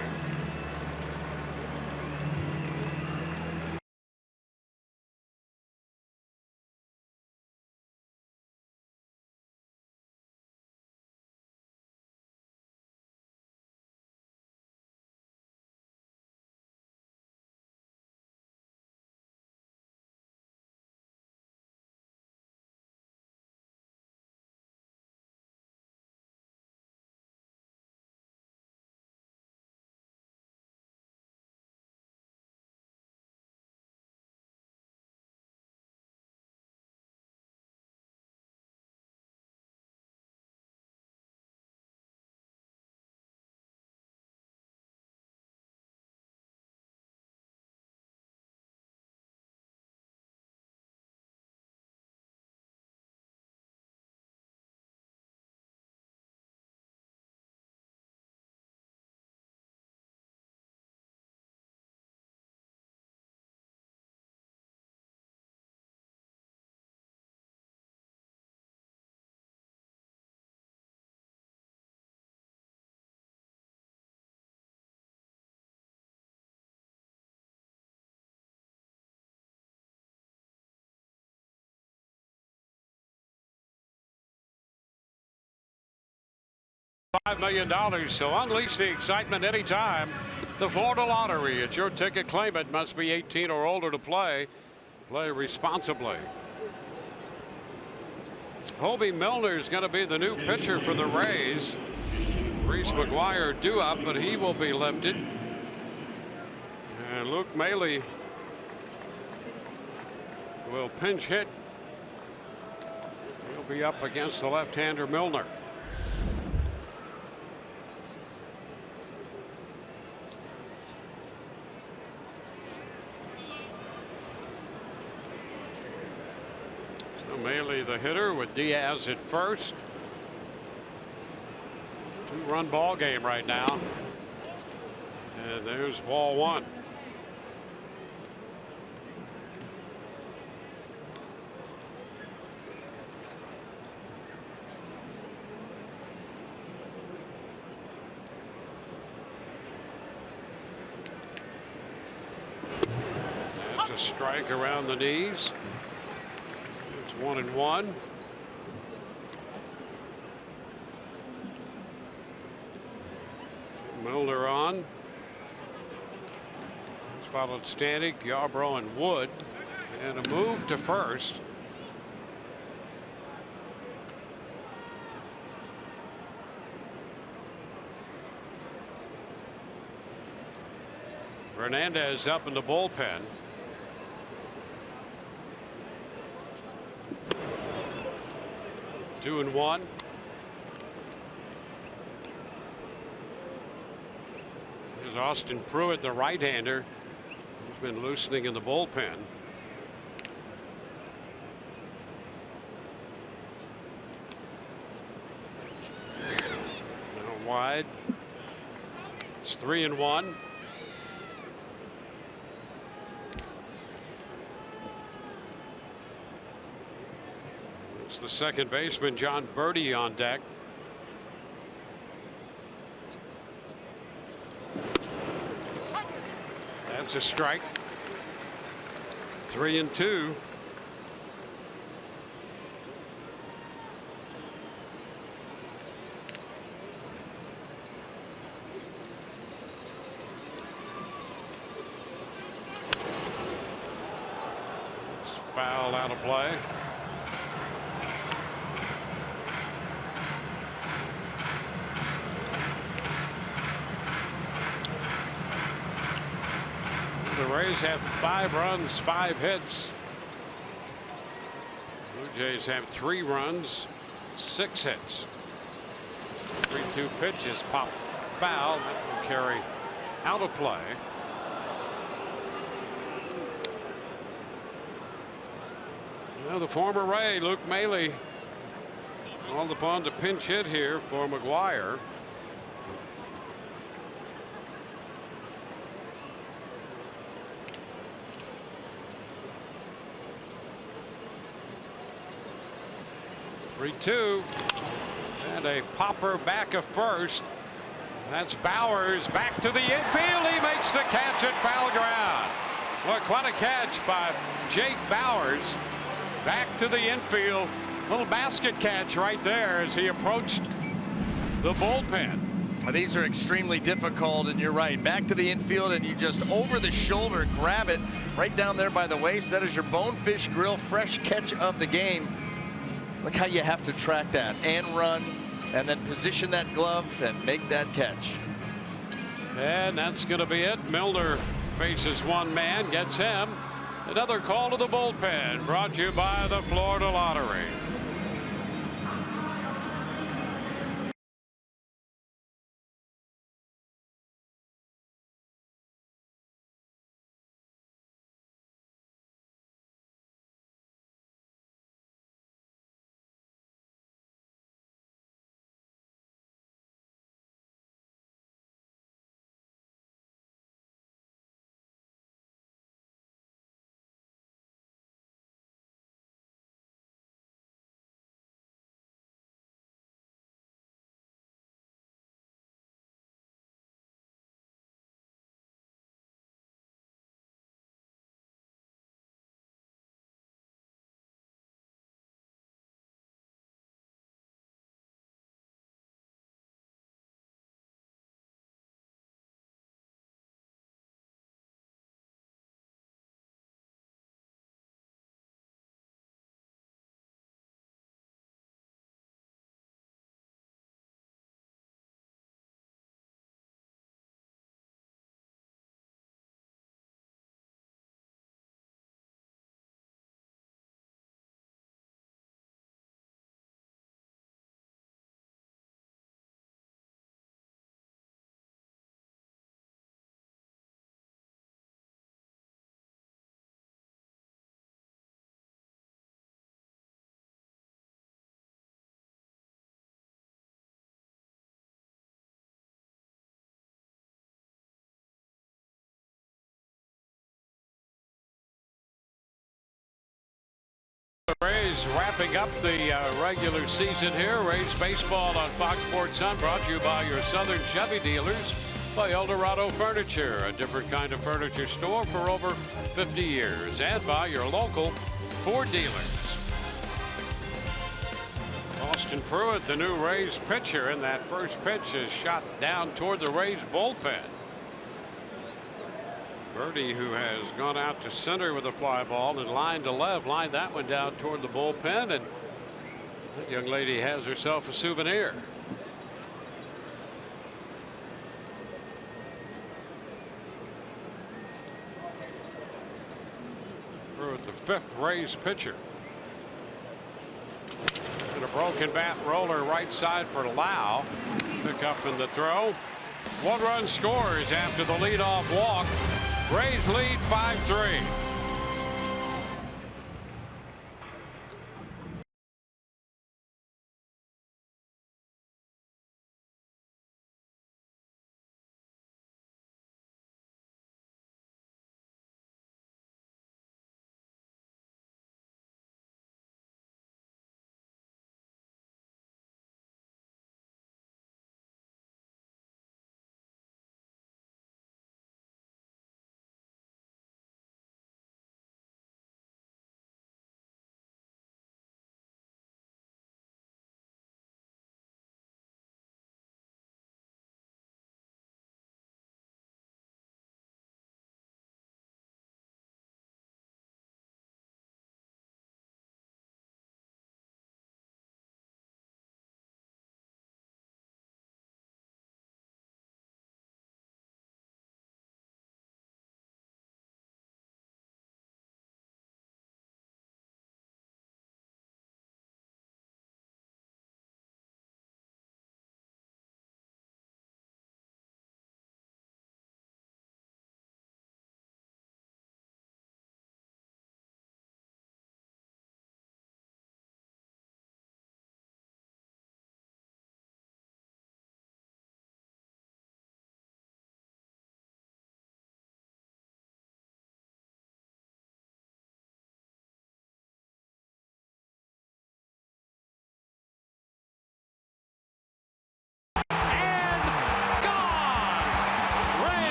$5 million, so unleash the excitement anytime. The Florida Lottery. It's your ticket. Claim it. Must be 18 or older to play. Play responsibly. Hobie Milner is going to be the new pitcher for the Rays. Reese McGuire due up, but he will be lifted. And Luke Maley will pinch hit. He'll be up against the left-hander Milner. So Maley the hitter with Diaz at first. Two-run ball game right now. And there's ball one. That's a strike around the knees. It's 1-1. Milner on. He's followed Stanek, Yarbrough, and Wood. And a move to first. Fernandez up in the bullpen. Two and one. Here's Austin Pruitt, the right-hander. He's been loosening in the bullpen. Now wide. It's 3-1. It's the second baseman, John Birdie, on deck. That's a strike. 3-2. It's foul out of play. The Rays have 5 runs, 5 hits. Blue Jays have 3 runs, 6 hits. 3-2 pitches, pop foul. That will carry out of play. Well, the former Ray, Luke Maley, called upon to pinch hit here for McGuire. Three-two, and a popper back of first. That's Bowers back to the infield. He makes the catch at foul ground. Look, what a catch by Jake Bowers. Back to the infield. Little basket catch right there as he approached the bullpen. Well, these are extremely difficult, and you're right. Back to the infield, and you just over the shoulder grab it right down there by the waist. That is your Bonefish Grill fresh catch of the game. Look how you have to track that and run and then position that glove and make that catch. And that's going to be it. Milner faces one man, gets him. Another call to the bullpen, brought to you by the Florida Lottery. Rays wrapping up the regular season here. Rays baseball on Fox Sports Sun, brought to you by your Southern Chevy dealers, by Eldorado Furniture, a different kind of furniture store for over 50 years, and by your local Ford dealers. Austin Pruitt, the new Rays pitcher, and that first pitch is shot down toward the Rays bullpen. Birdie, who has gone out to center with a fly ball and lined to left, lined that one down toward the bullpen, and that young lady has herself a souvenir. Pruitt, the fifth Rays pitcher. And a broken bat roller right side for Lau. Pick up in the throw. 1 run scores after the leadoff walk. Rays lead 5-3.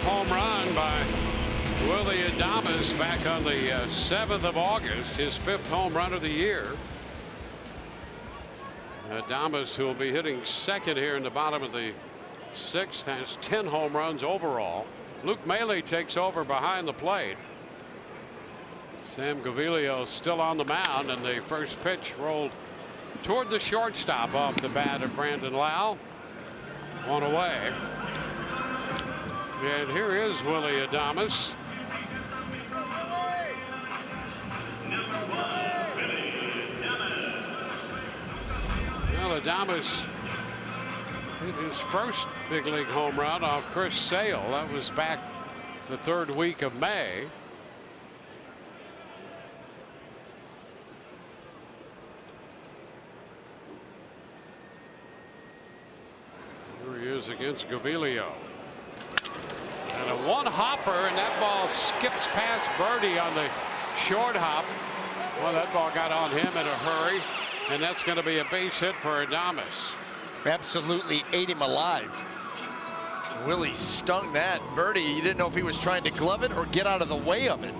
Home run by Willie Adames back on the 7th of August, his 5th home run of the year. Adames, who will be hitting second here in the bottom of the 6th, has 10 home runs overall. Luke Maile takes over behind the plate. Sam Gaviglio still on the mound, and the first pitch rolled toward the shortstop off the bat of Brandon Lau. 1 away. And here is Willie Adames. Well, Adames hit his first big league home run off Chris Sale. That was back the 3rd week of May. Here he is against Gaviglio. And a one hopper, and that ball skips past Birdie on the short hop. Well, that ball got on him in a hurry, and that's going to be a base hit for Adames. Absolutely ate him alive. Willie stung that. Birdie, you didn't know if he was trying to glove it or get out of the way of it.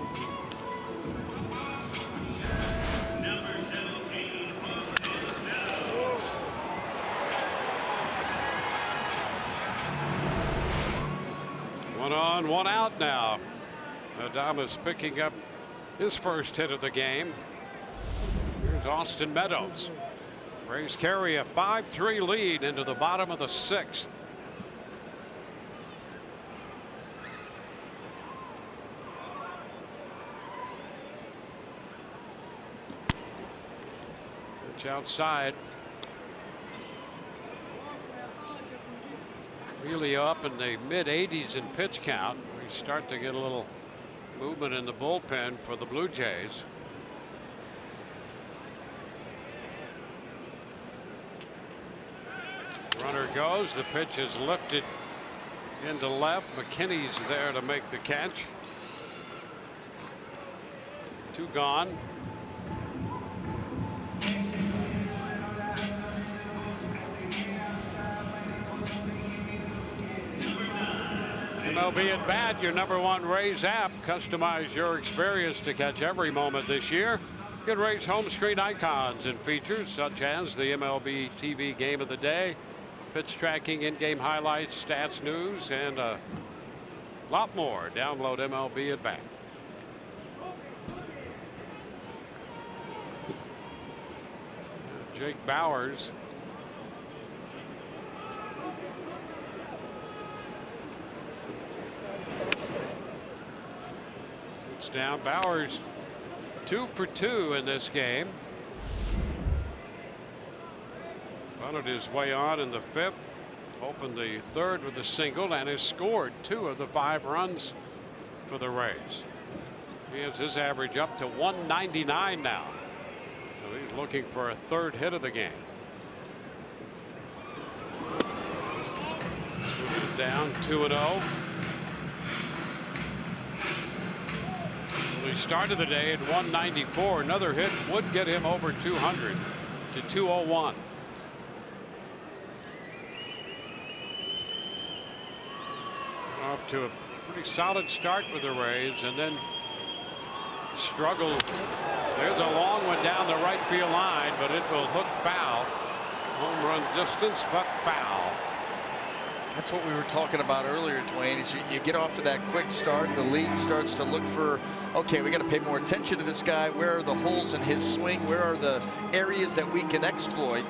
One on, one out now. Adames picking up his first hit of the game. Here's Austin Meadows. Rays carry a 5-3 lead into the bottom of the 6th. Pitch outside. Really up in the mid-80s in pitch count. We start to get a little movement in the bullpen for the Blue Jays. Runner goes. The pitch is lifted Into left. McKinney's there to make the catch. 2 gone. MLB at Bat, your #1 Rays app. Customize your experience to catch every moment this year. Get Rays home screen icons and features such as the MLB TV Game of the Day, pitch tracking, in-game highlights, stats, news, and a lot more. Download MLB at Bat. Jake Bauers. It's down. Bauers 2 for 2 in this game. Bunted his way on in the 5th. Opened the 3rd with a single and has scored 2 of the 5 runs for the Rays. He has his average up to 199 now. So he's looking for a 3rd hit of the game. Down 2-0. He started the day at 194. Another hit would get him over 200 to 201. Off to a pretty solid start with the Rays and then struggled. There's a long one down the right field line, but it will hook foul. Home run distance, but foul. That's what we were talking about earlier, Dwayne, is you get off to that quick start. The league starts to look for, okay, we got to pay more attention to this guy. Where are the holes in his swing? Where are the areas that we can exploit?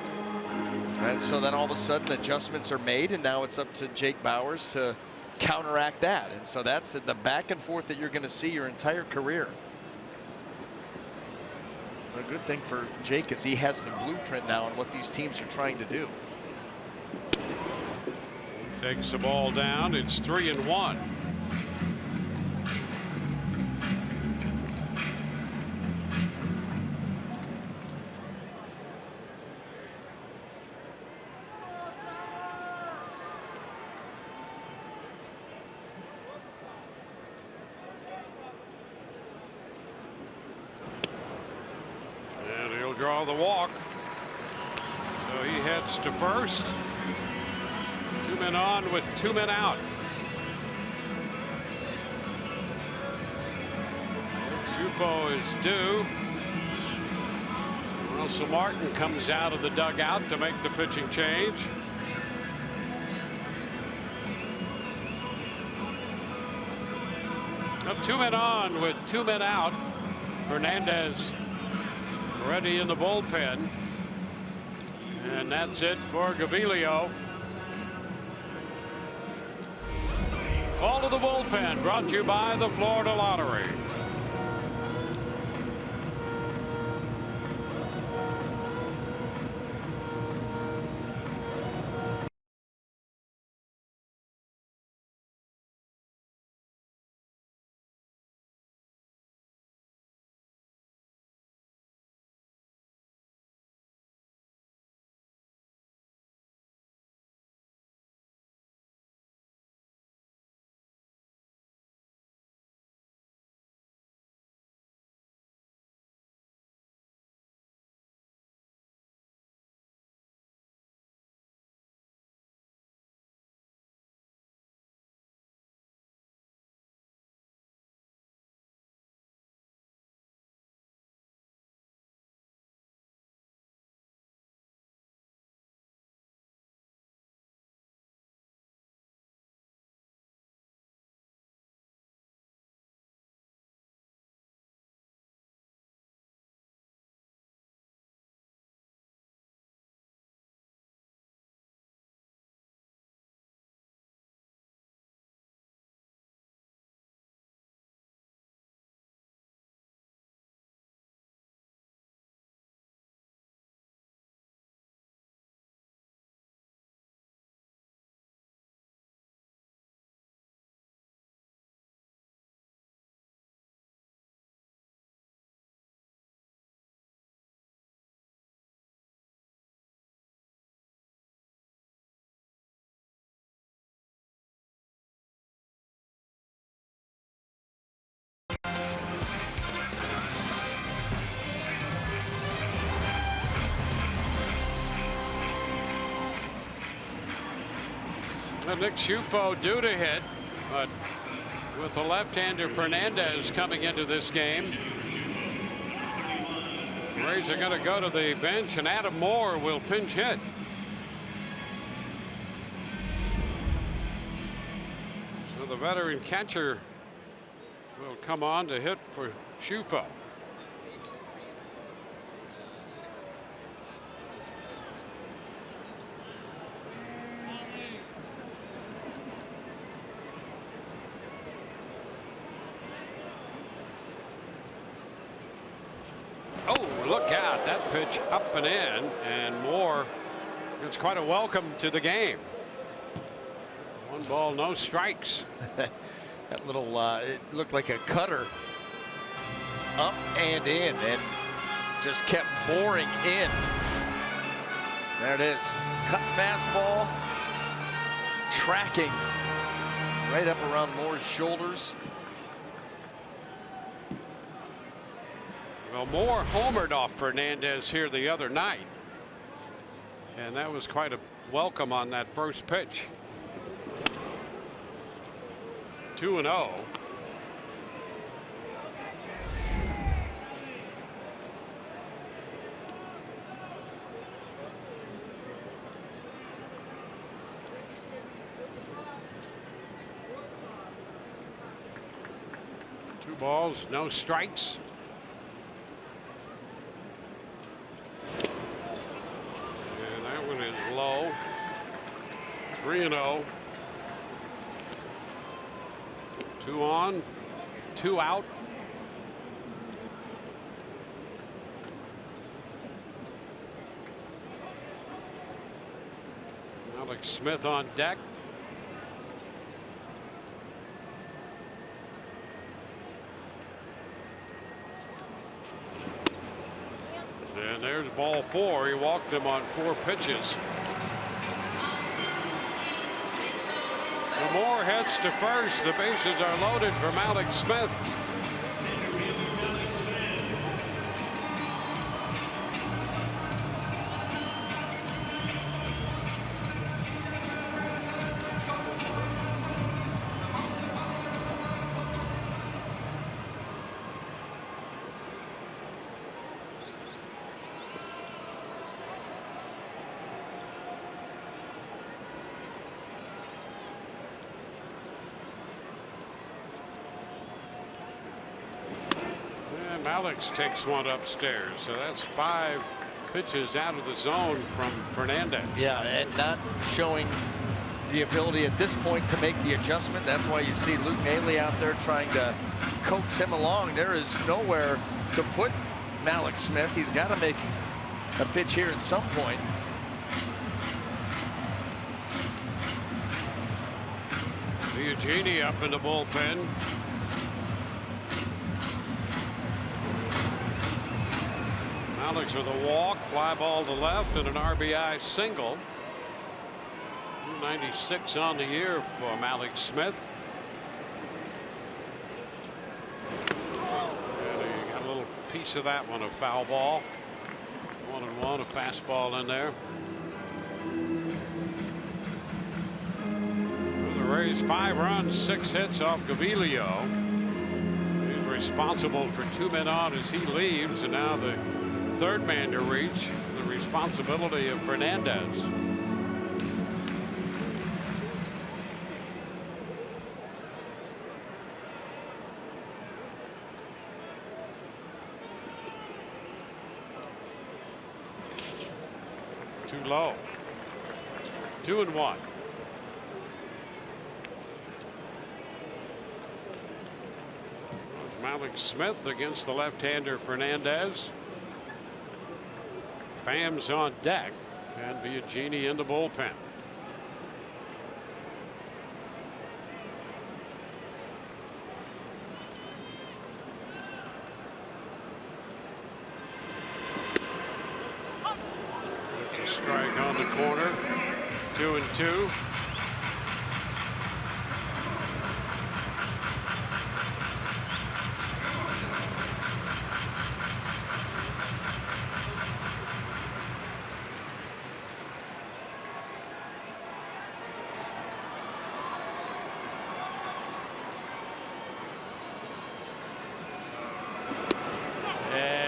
And so then all of a sudden adjustments are made, and now it's up to Jake Bauers to counteract that. And so that's the back and forth that you're going to see your entire career. A good thing for Jake is he has the blueprint now on what these teams are trying to do. Takes the ball down. It's 3-1. And he'll draw the walk. So he heads to first. 2 men on with 2 men out. Chupo is due. Russell Martin comes out of the dugout to make the pitching change. Up 2 men on with 2 men out. Fernandez ready in the bullpen. And that's it for Gaviglio. All to the bullpen, brought to you by the Florida Lottery. Nick Schufo due to hit, but with the left-hander Fernandez coming into this game, the Rays are going to go to the bench, and Adam Moore will pinch hit. So the veteran catcher will come on to hit for Schufo. Look out, that pitch up and in, and Moore gets quite a welcome to the game. 1 ball, no strikes. That little, it looked like a cutter up and in, and just kept boring in. There it is. Cut fastball, tracking right up around Moore's shoulders. Well, Moore homered off Fernandez here the other night, and that was quite a welcome on that first pitch. 2-0. Two balls, no strikes. Low. 3-0. 2 on, 2 out. Alex Smith on deck. And there's ball 4. He walked him on 4 pitches. Moore heads to first. The bases are loaded from Alex Smith. Alex takes one upstairs, so that's 5 pitches out of the zone from Fernandez. Yeah, and not showing the ability at this point to make the adjustment. That's why you see Luke Naley out there trying to coax him along. There is nowhere to put Alex Smith. He's got to make a pitch here at some point. Eugenie up in the bullpen. Alex with a walk, fly ball to left, and an RBI single. 296 on the year from Alex Smith. And he got a little piece of that one, a foul ball. 1-1, a fastball in there. The Rays 5 runs, 6 hits off Gaviglio. He's responsible for 2 men on as he leaves, and now the third man to reach, the responsibility of Fernandez. Too low. 2-1. Alex Smith against the left-hander Fernandez. Phams on deck, and Biagini in the bullpen. A strike on the corner. 2-2.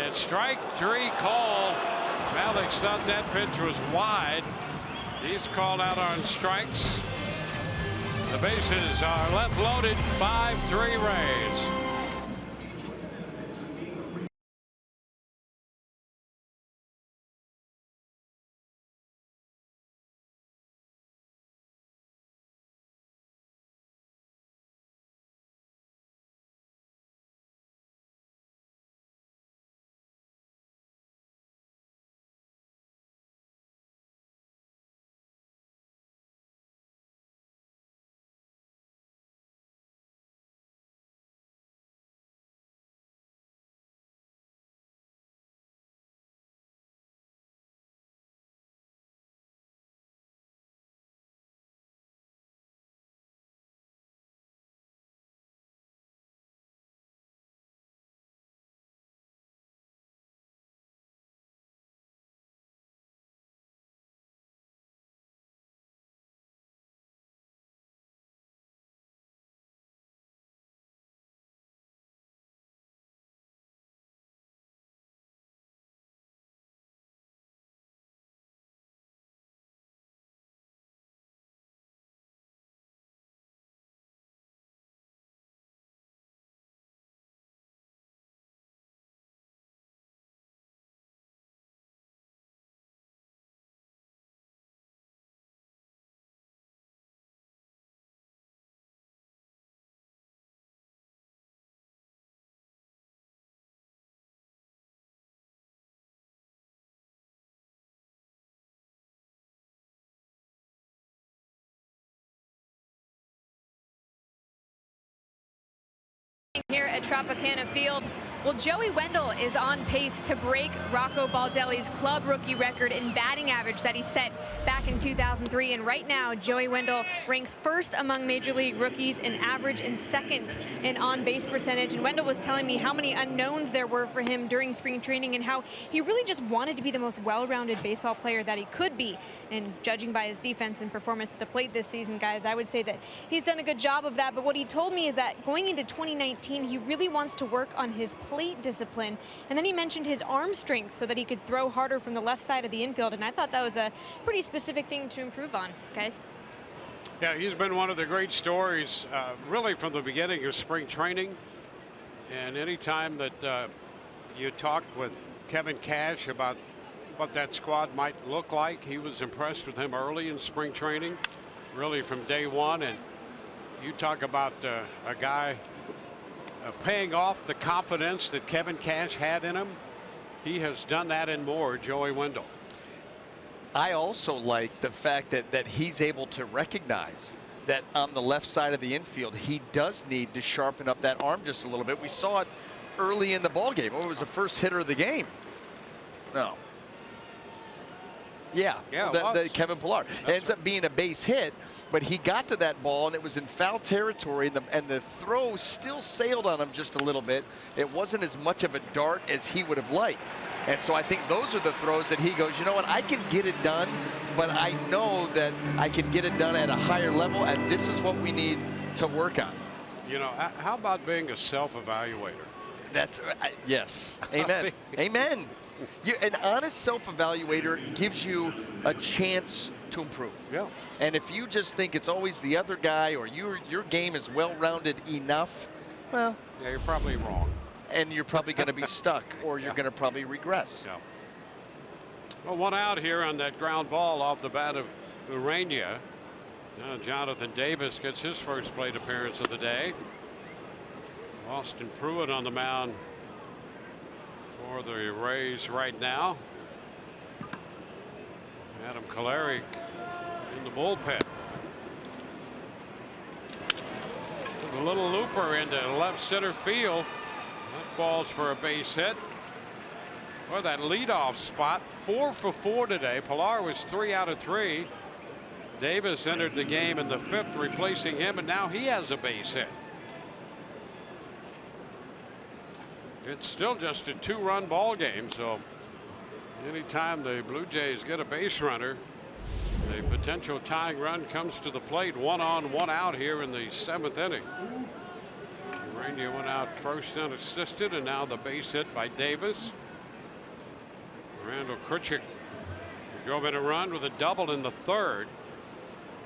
And strike 3 called. Malik thought that pitch was wide. He's called out on strikes. The bases are left loaded. 5-3 Rays. Here at Tropicana Field. Well, Joey Wendell is on pace to break Rocco Baldelli's club rookie record in batting average that he set back in 2003. And right now, Joey Wendell ranks first among Major League rookies in average and second in on-base percentage. And Wendell was telling me how many unknowns there were for him during spring training and how he really just wanted to be the most well-rounded baseball player that he could be. And judging by his defense and performance at the plate this season, guys, I would say that he's done a good job of that. But what he told me is that going into 2019, he really wants to work on his plate discipline. And then he mentioned his arm strength so that he could throw harder from the left side of the infield. And I thought that was a pretty specific thing to improve on, guys. Yeah, he's been one of the great stories really from the beginning of spring training. And anytime that you talked with Kevin Cash about what that squad might look like, he was impressed with him early in spring training, really from day one. And you talk about a guy paying off the confidence that Kevin Cash had in him. He has done that and more, Joey Wendell. I also like the fact that he's able to recognize that on the left side of the infield, he does need to sharpen up that arm just a little bit. We saw it early in the ball game. It was the first hitter of the game. No. Yeah, the Kevin Pillar. It ends up being a base hit, but he got to that ball and it was in foul territory, and the throw still sailed on him just a little bit. It wasn't as much of a dart as he would have liked. And so I think those are the throws that he goes, you know what, I can get it done, but I know that I can get it done at a higher level, and this is what we need to work on. You know, how about being a self-evaluator? That's yes. Amen. Amen. An honest self-evaluator gives you a chance to improve. Yeah. And if you just think it's always the other guy or your game is well-rounded enough, well, yeah, you're probably wrong. And you're probably going to be stuck, or you're going to probably regress. Yeah. Well, one out here on that ground ball off the bat of Urania. Now Jonathan Davis gets his first plate appearance of the day. Austin Pruitt on the mound for the Rays right now. Adam Kolarek in the bullpen. There's a little looper into left center field. That falls for a base hit. Well, that leadoff spot, 4 for 4 today. Pilar was 3 out of 3. Davis entered the game in the 5th, replacing him, and now he has a base hit. It's still just a 2-run ball game, so anytime the Blue Jays get a base runner, the potential tying run comes to the plate. 1 on, 1 out here in the 7th inning. Urania went out first unassisted, and now the base hit by Davis. Randall Kritchik drove in a run with a double in the third,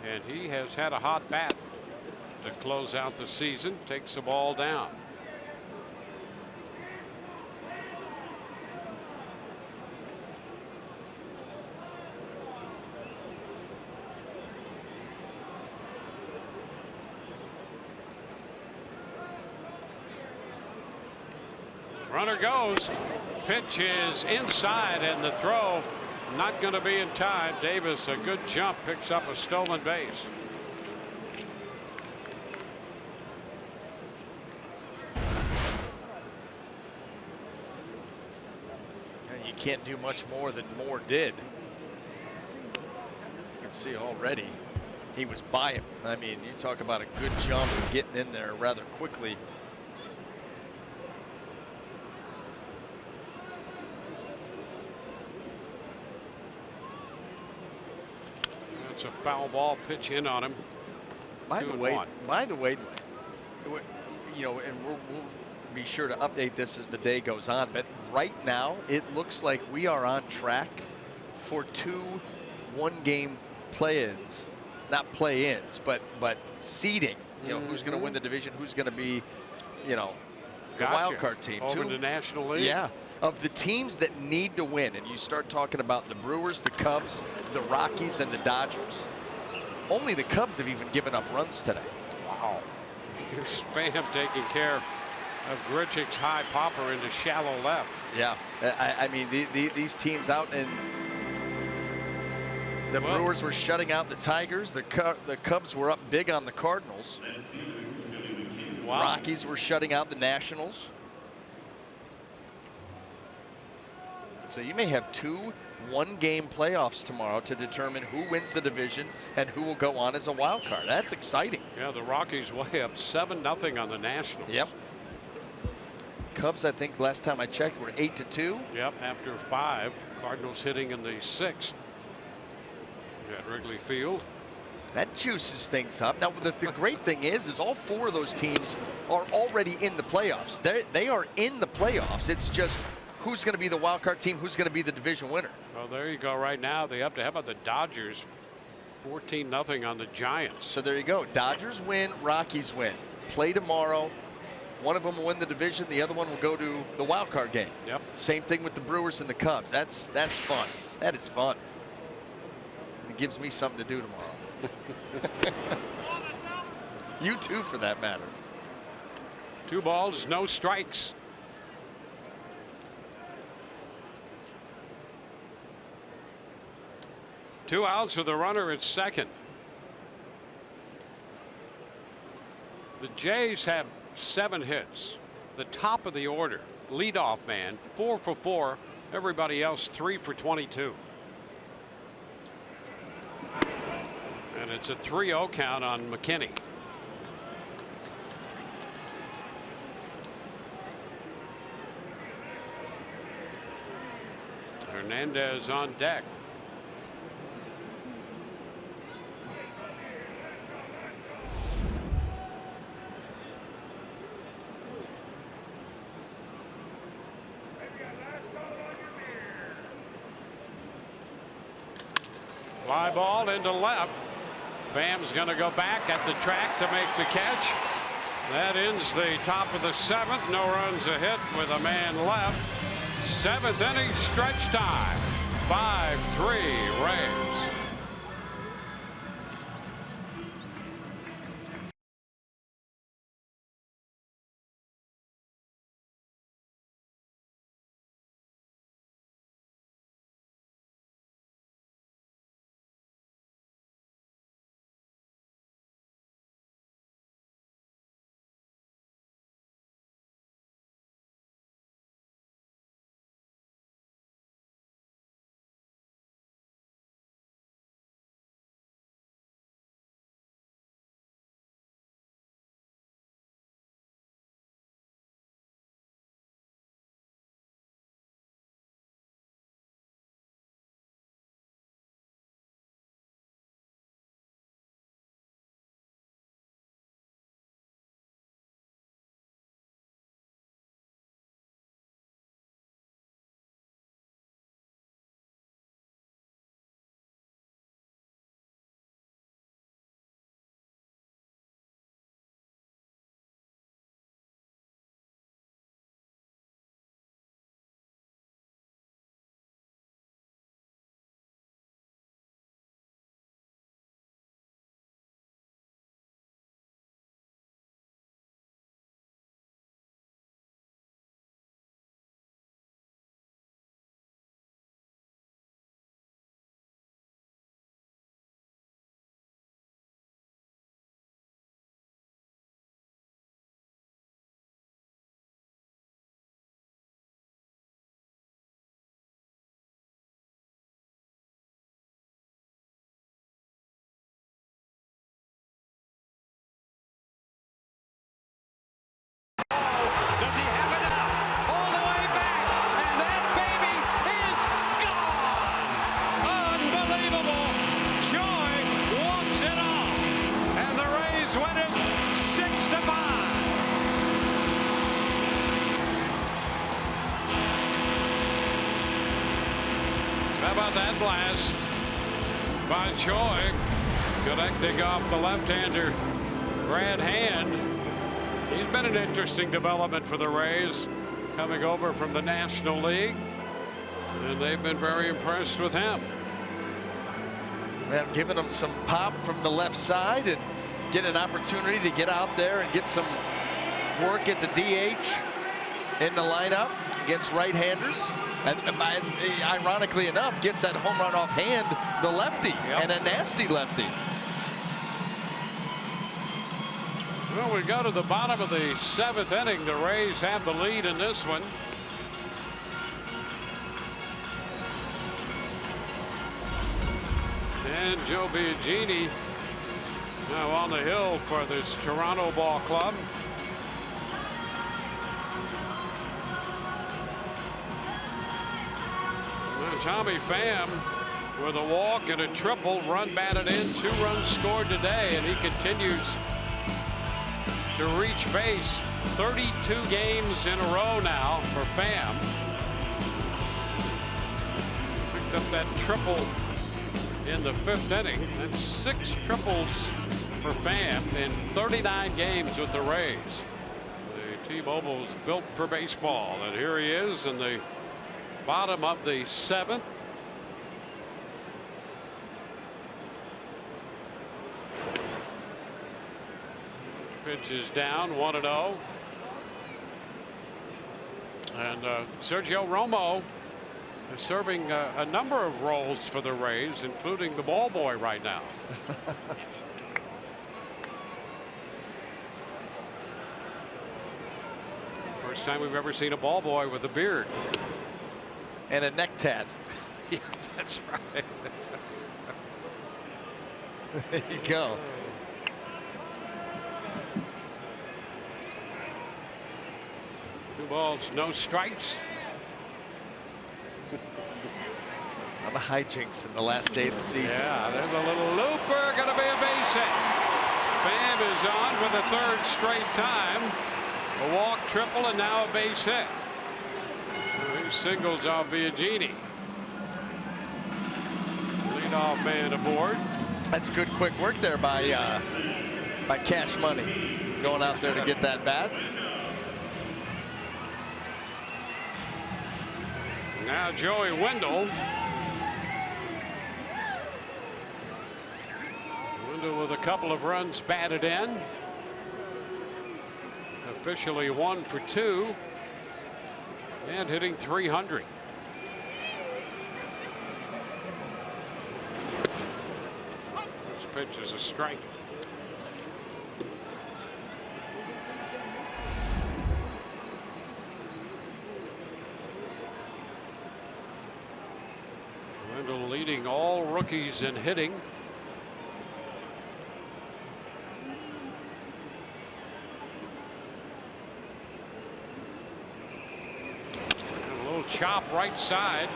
and he has had a hot bat to close out the season. Takes the ball down. Runner goes. Pitch is inside, and the throw not going to be in time. Davis, a good jump, picks up a stolen base. You can't do much more than Moore did. You can see already he was by him. I mean, you talk about a good jump and getting in there rather quickly. It's a foul ball, pitch in on him. By the way, you know, and we'll be sure to update this as the day goes on, but right now it looks like we are on track for 2 one-game play-ins, not play-ins, but seeding. You know, who's going to win the division, who's going to be, you know, the wild card team. Over the National League. Yeah. Of the teams that need to win, and you start talking about the Brewers, the Cubs, the Rockies, and the Dodgers, only the Cubs have even given up runs today. Wow. Spam taking care of Grichik's high popper into shallow left. Yeah, I mean, these teams out, and the Brewers were shutting out the Tigers. The Cubs were up big on the Cardinals. Wow. Rockies were shutting out the Nationals. So you may have 2 one-game playoffs tomorrow to determine who wins the division and who will go on as a wild card. That's exciting. Yeah, the Rockies way up 7-0 on the Nationals. Yep. Cubs, I think last time I checked, were 8-2. Yep, after 5. Cardinals hitting in the 6th at Wrigley Field. That juices things up. Now, the great thing is all 4 of those teams are already in the playoffs. They are in the playoffs. It's just who's going to be the wild card team, who's going to be the division winner. Well, there you go. Right now, they up to, how about the Dodgers? 14-0 on the Giants. So there you go. Dodgers win, Rockies win. Play tomorrow. One of them will win the division. The other one will go to the wild card game. Yep. Same thing with the Brewers and the Cubs. That's fun. That is fun. It gives me something to do tomorrow. You too, for that matter. 2 balls, no strikes. Two outs with a runner at second. The Jays have 7 hits. The top of the order, leadoff man, 4 for 4. Everybody else 3 for 22. And it's a 3-0 count on McKinney. Hernandez on deck. Fly ball into left. Pham's going to go back at the track to make the catch. That ends the top of the 7th. No runs a hit with a man left. 7th inning stretch time. 5-3 Rays. How about that blast by Choi, connecting off the left-hander Brad Hand. He's been an interesting development for the Rays, coming over from the National League, and they've been very impressed with him. And giving him some pop from the left side and get an opportunity to get out there and get some work at the DH in the lineup against right-handers. And ironically enough, gets that home run off Hand, the lefty, and a nasty lefty. Well, we go to the bottom of the 7th inning. The Rays have the lead in this one. And Joe Biagini now on the hill for this Toronto ball club. Tommy Pham with a walk and a triple, run batted in, 2 runs scored today, and he continues to reach base 32 games in a row now for Pham. Picked up that triple in the 5th inning. That's 6 triples for Pham in 39 games with the Rays. The T-Mobile's built for baseball, and here he is in the bottom of the 7th. Pitch is down, 1-0. And Sergio Romo is serving a number of roles for the Rays, including the ball boy right now. First time we've ever seen a ball boy with a beard. And a neck tat. Yeah, that's right. There you go. Two balls, no strikes. A lot of hijinks in the last day of the season. Yeah, there's a little looper, going to be a base hit. Pham is on for the 3rd straight time. A walk, triple, and now a base hit. He singles off Biagini. Leadoff man aboard. That's good quick work there by Cash Money, going out there to get that bat. Now Joey Wendell. Wendell with a couple of runs batted in. Officially 1 for 2. And hitting 300. This pitch is a strike. Wendell leading all rookies in hitting. Chop right side.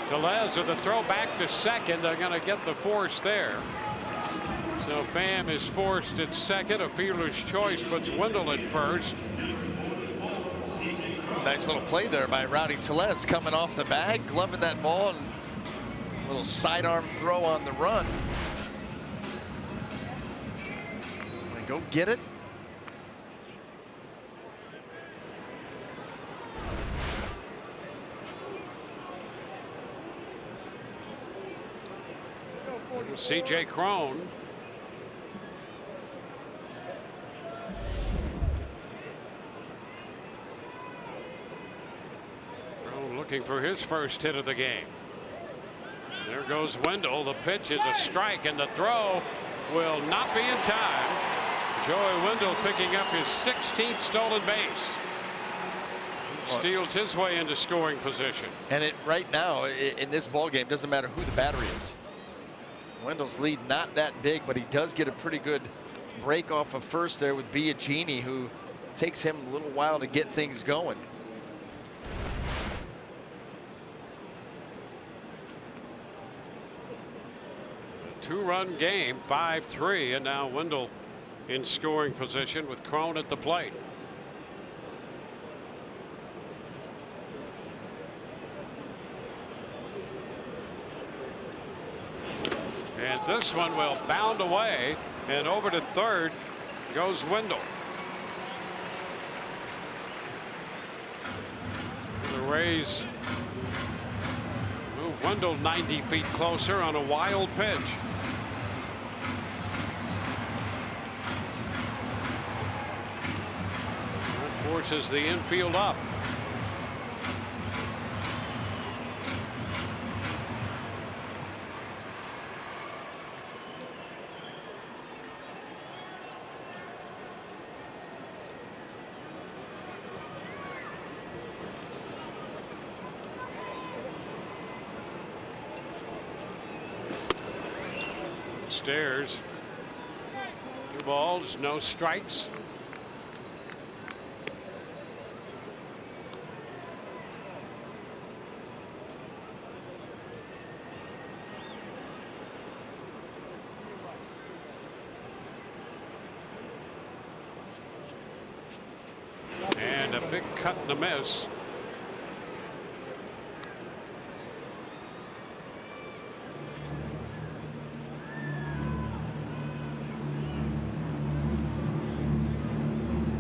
Velez with the throw back to second. They're going to get the force there. So Pham is forced at second. A fielder's choice puts Wendell at first. Nice little play there by Rowdy Tellez, coming off the bag, gloving that ball, and a little sidearm throw on the run. Go get it. C.J. Cron. Cron looking for his first hit of the game. There goes Wendell. The pitch is a strike, and the throw will not be in time. Joey Wendell picking up his 16th stolen base. Steals his way into scoring position. And right now in this ball game, doesn't matter who the batter is. Wendell's lead not that big, but he does get a pretty good break off of first there with Biagini, who takes him a little while to get things going. Two-run game, 5-3, and now Wendell in scoring position with Cron at the plate. And this one will bound away, and over to third goes Wendell. The Rays move Wendell 90 feet closer on a wild pitch. That forces the infield up. Stairs. 2 balls, no strikes. And a big cut and a miss.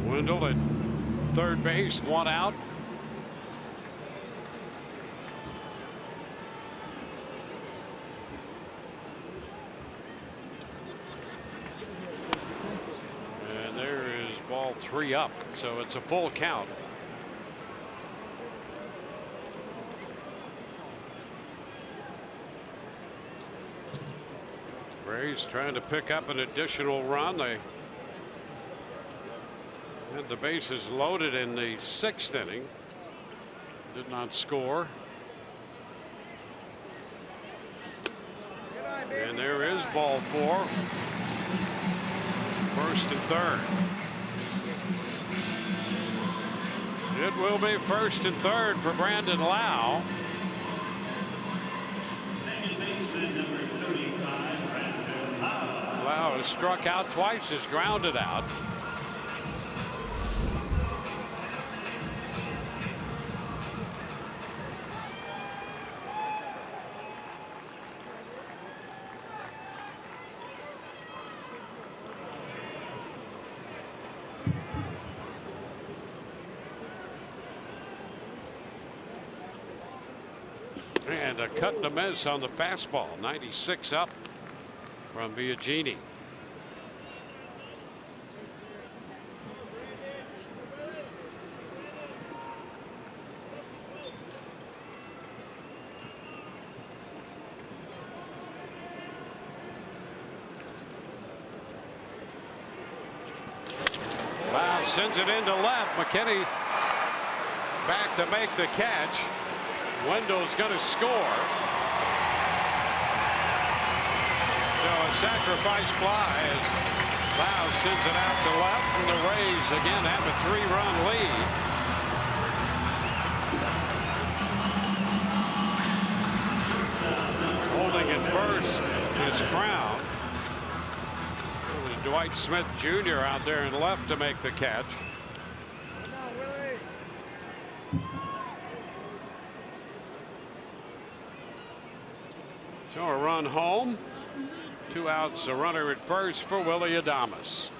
Wendell at third base, 1 out. And there is ball 3 up, so it's a full count. Rays trying to pick up an additional run. They had the bases loaded in the 6th inning. Did not score. And there is ball 4. First and third. It will be first and third for Brandon Lau. Second baseman, number 35, Brandon Lau. Lau has struck out twice, has grounded out. And a cut and a miss on the fastball. 96 up from Biagini. Wow, sends it into left. McKinney back to make the catch. Wendell's going to score. So a sacrifice fly as Lau sends it out to left, and the Rays again have a 3-run lead. Holding at first is Crown. It was Dwight Smith Jr. out there in left to make the catch. So a run home, 2 outs, a runner at first for Willie Adames.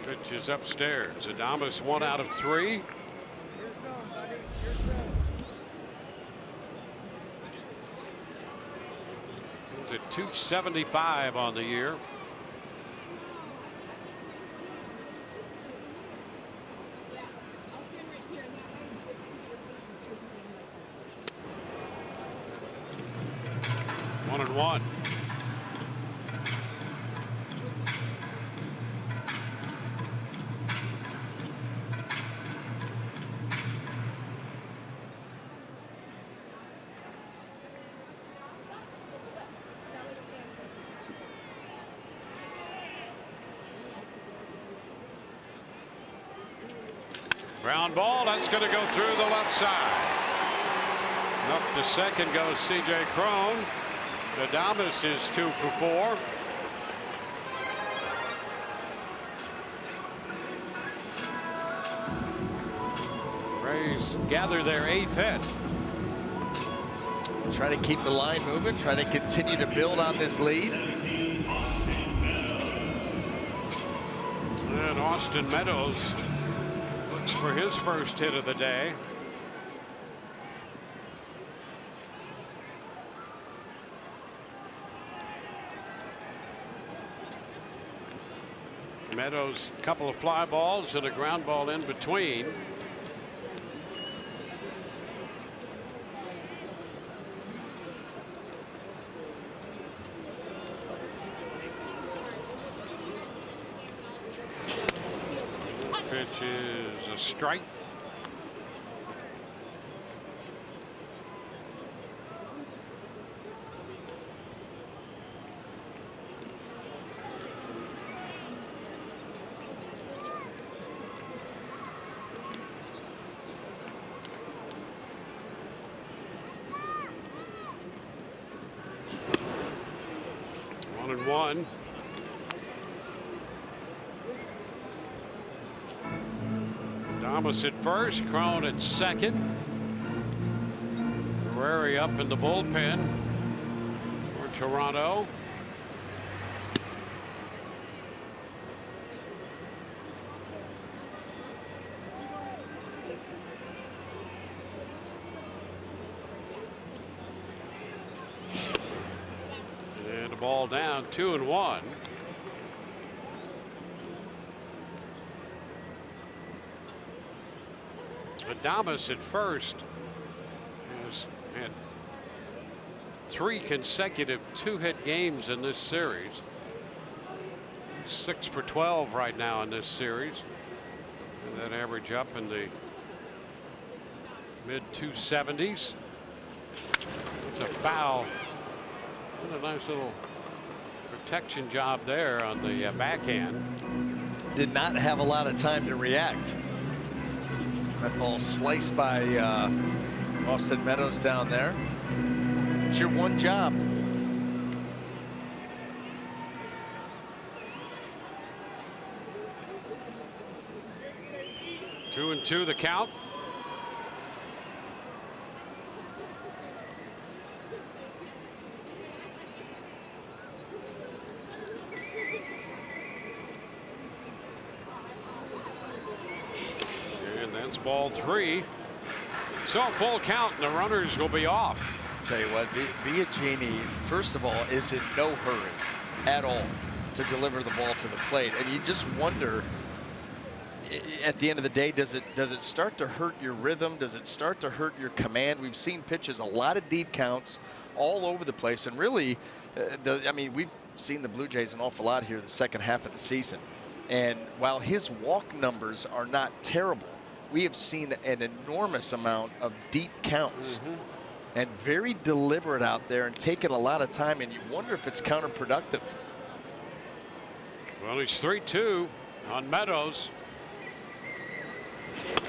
Pitch is upstairs. Adames 1 out of 3. It was at 275 on the year. And 1. Ground ball, that's going to go through the left side. Up to second goes C.J. Cron. Adames is 2 for 4. Rays gather their 8th hit. Try to keep the line moving, try to continue to build on this lead. And Austin Meadows looks for his first hit of the day. Meadows, a couple of fly balls and a ground ball in between. Pitch is a strike. One. Thomas at first, Crone at second. Ferrari up in the bullpen for Toronto. Ball down, 2-1. Adames at first has had 3 consecutive 2-hit games in this series. 6 for 12 right now in this series. And that average up in the mid 270s. It's a foul. And a nice little protection job there on the backhand. Did not have a lot of time to react. That ball sliced by Austin Meadows down there. It's your one job. 2-2 the count. Ball 3. So full count and the runners will be off. Tell you what, Biagini, first of all, is in no hurry at all to deliver the ball to the plate. And you just wonder, at the end of the day, does it start to hurt your rhythm? Does it start to hurt your command? We've seen pitches, a lot of deep counts all over the place. And really, I mean, we've seen the Blue Jays an awful lot here the second half of the season. And while his walk numbers are not terrible, we have seen an enormous amount of deep counts and very deliberate out there and taking a lot of time, and you wonder if it's counterproductive. Well, he's 3-2 on Meadows,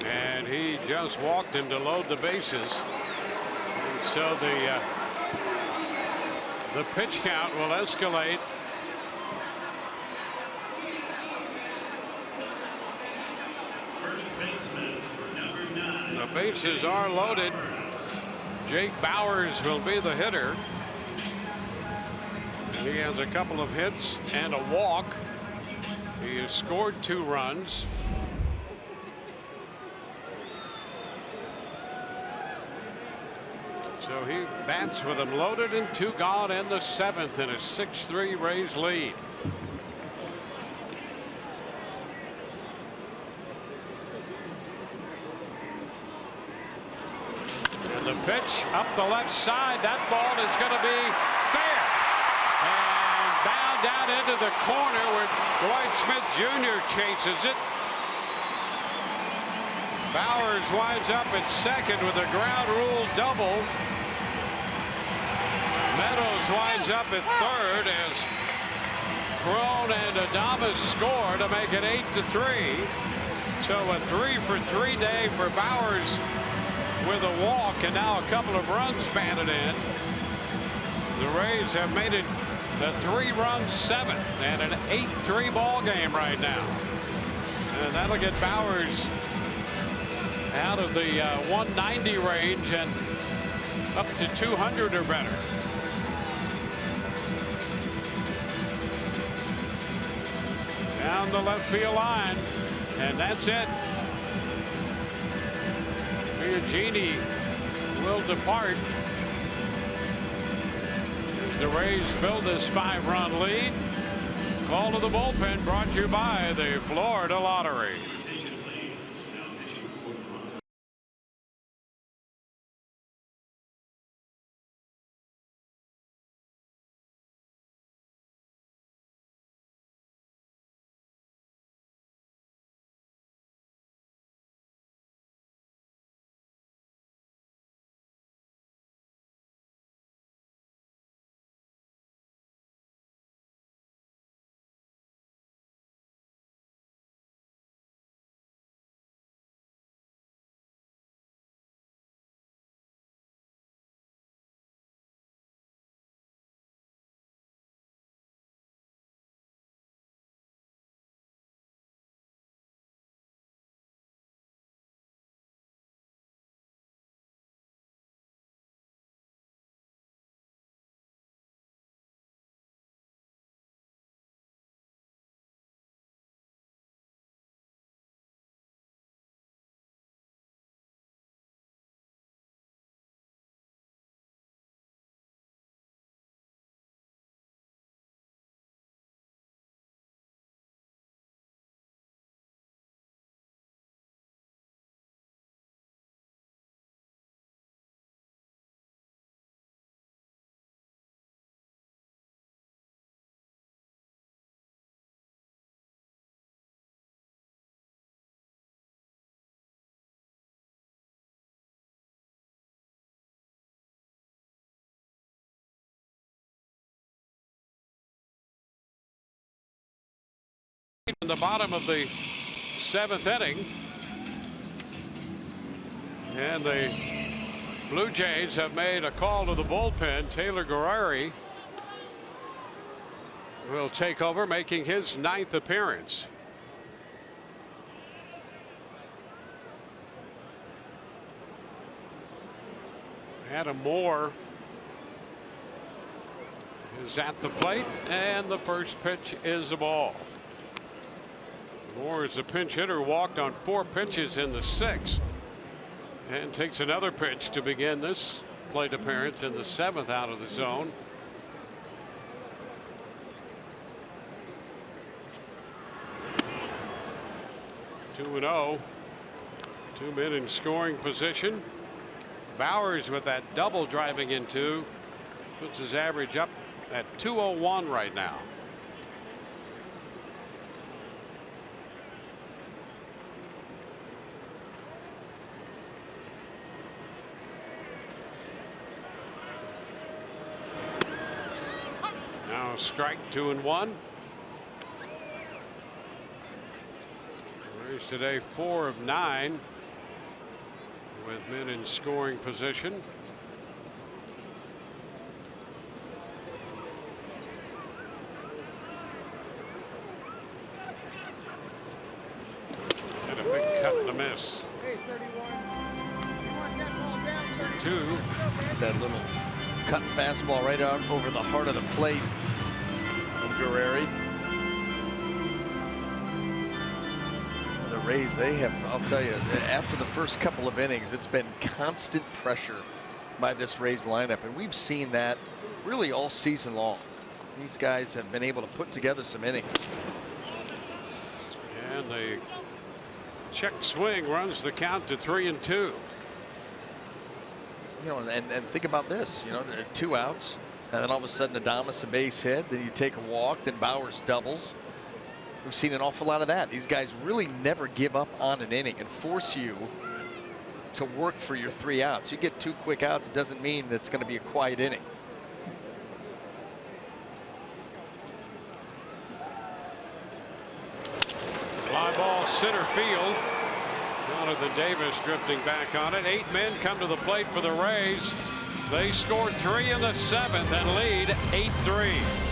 and he just walked him to load the bases. And so the pitch count will escalate. The bases are loaded. Jake Bauers will be the hitter. He has a couple of hits and a walk. He has scored 2 runs. So he bats with them loaded and 2 gone in the 7th in a 6-3 Rays lead. The pitch up the left side. That ball is going to be fair and bound down into the corner where Dwight Smith Jr. chases it. Bauers winds up at second with a ground rule double. Meadows winds up at third as Crone and Adames score to make it 8-3. So a 3-for-3 day for Bauers with a walk and now a couple of runs banded in. The Rays have made it a 3-run 7th and an 8-3 ball game right now. And that'll get Bauers out of the 190 range and up to 200 or better. Down the left field line, and that's it. Genie will depart. The Rays build this 5-run lead. Call to the bullpen brought to you by the Florida Lottery. In the bottom of the 7th inning, and the Blue Jays have made a call to the bullpen. Taylor Guerreri will take over, making his 9th appearance. Adam Moore is at the plate, and the first pitch is a ball. Moore is a pinch hitter, walked on 4 pitches in the 6th, and takes another pitch to begin this plate appearance in the 7th out of the zone. Two and 0. 2 men in scoring position. Bowers with that double driving into puts his average up at 201 right now. Now strike 2 and 1. Rays today 4 of 9 with men in scoring position. And a big cut and a miss. 2. That little cut fastball right out over the heart of the plate of Guerreri. The Rays, they have, I'll tell you, after the first couple of innings, it's been constant pressure by this Rays lineup, and we've seen that really all season long. These guys have been able to put together some innings. And the check swing runs the count to 3 and 2. You know, and think about this, you know, there are 2 outs, and then all of a sudden Adames a base hit, then you take a walk, then Bowers doubles. We've seen an awful lot of that. These guys really never give up on an inning and force you to work for your 3 outs. You get 2 quick outs, it doesn't mean that it's going to be a quiet inning. Fly ball center field. Jonathan Davis drifting back on it. 8 men come to the plate for the Rays. They scored 3 in the 7th and lead 8-3.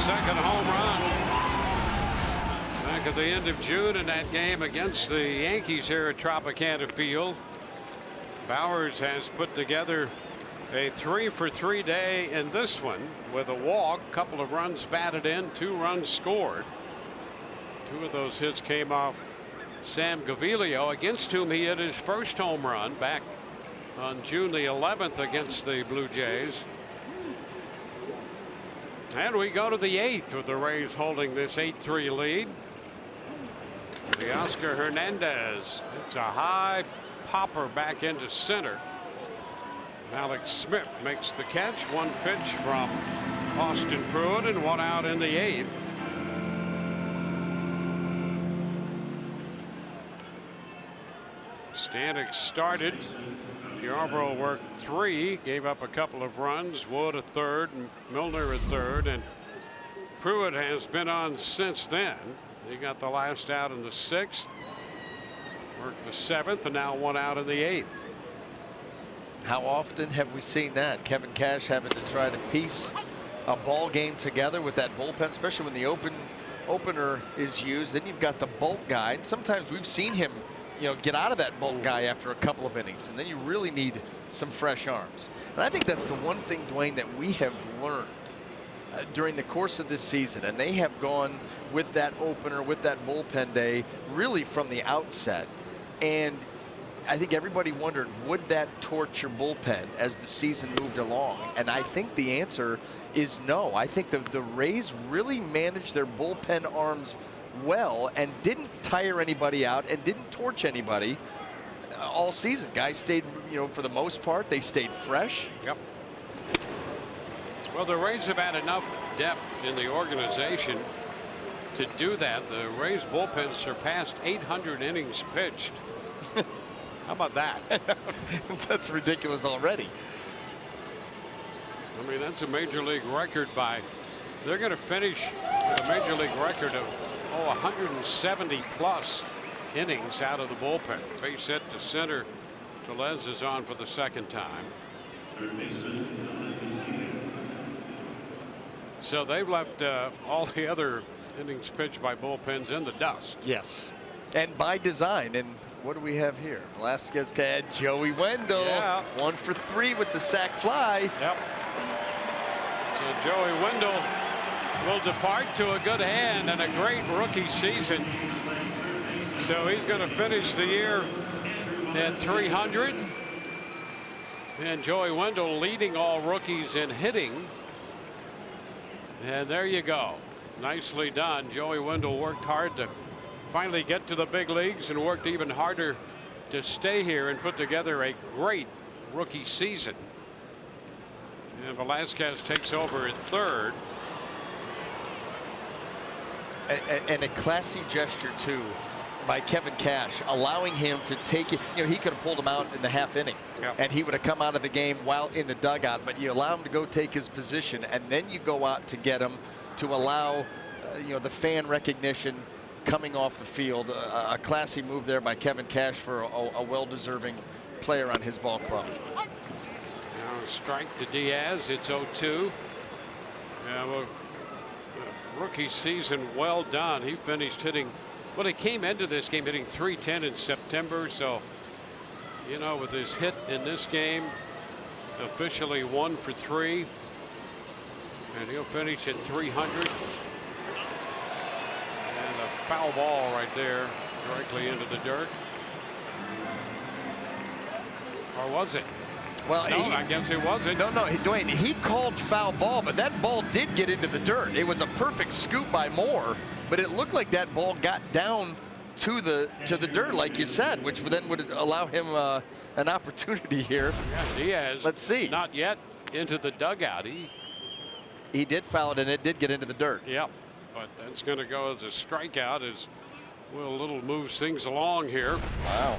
second home run back at the end of June in that game against the Yankees here at Tropicana Field. Bowers has put together a 3-for-3 day in this one with a walk, couple of runs batted in, 2 runs scored. 2 of those hits came off Sam Gaviglio, against whom he hit his first home run back on June the 11th against the Blue Jays. And we go to the 8th with the Rays holding this 8-3 lead. The Oscar Hernandez, it's a high popper back into center. Alex Smith makes the catch. 1 pitch from Austin Pruitt and 1 out in the 8th. Stanek started. Yarbrough worked 3, gave up a couple of runs. Wood a third, and Milner a third, and Pruitt has been on since then. He got the last out in the 6th, worked the 7th, and now 1 out in the 8th. How often have we seen that? Kevin Cash having to try to piece a ball game together with that bullpen, especially when the opener is used. Then you've got the bulk guy, and sometimes we've seen him, get out of that bulk guy after a couple of innings, and then you really need some fresh arms. And I think that's the one thing, Dwayne, that we have learned during the course of this season, and they have gone with that opener, with that bullpen day, really from the outset. And I think everybody wondered, would that torch your bullpen as the season moved along? And I think the answer is no. I think the Rays really managed their bullpen arms well and didn't tire anybody out and didn't torch anybody all season. Guys stayed, for the most part, they stayed fresh. Yep. Well, the Rays have had enough depth in the organization to do that. The Rays bullpen surpassed 800 innings pitched. How about that? That's ridiculous already. I mean, that's a major league record by, they're going to finish with a major league record of 170 plus innings out of the bullpen. Base hit to center. Tellez is on for the 2nd time. So they've left all the other innings pitched by bullpens in the dust. Yes, and by design. And what do we have here? Velasquez had Joey Wendell. Yeah. 1 for 3 with the sac fly. Yep. So Joey Wendell will depart to a good hand and a great rookie season. So he's going to finish the year at 300. And Joey Wendell leading all rookies in hitting. And there you go. Nicely done. Joey Wendell worked hard to finally get to the big leagues and worked even harder to stay here and put together a great rookie season. And Velasquez takes over at 3rd. And a classy gesture, too, by Kevin Cash, allowing him to take it. He could have pulled him out in the 1/2 inning, and he would have come out of the game while in the dugout. But you allow him to go take his position, and then you go out to get him to allow, the fan recognition coming off the field. A classy move there by Kevin Cash for a well-deserving player on his ball club. Now a strike to Diaz. It's 0-2. Well, rookie season well done. He finished hitting, well, he came into this game hitting .310 in September. So, with his hit in this game, officially 1 for 3. And he'll finish at 300. And a foul ball right there, directly into the dirt. Or was it? Well, no, I guess it wasn't. No, Dwayne, he called foul ball, but that ball did get into the dirt. It was a perfect scoop by Moore, but it looked like that ball got down to the dirt, like you said, which then would allow him an opportunity here. Yeah, Diaz. Let's see. Not yet into the dugout. He did foul it, and it did get into the dirt. Yep, but that's going to go as a strikeout as Will Little moves things along here. Wow.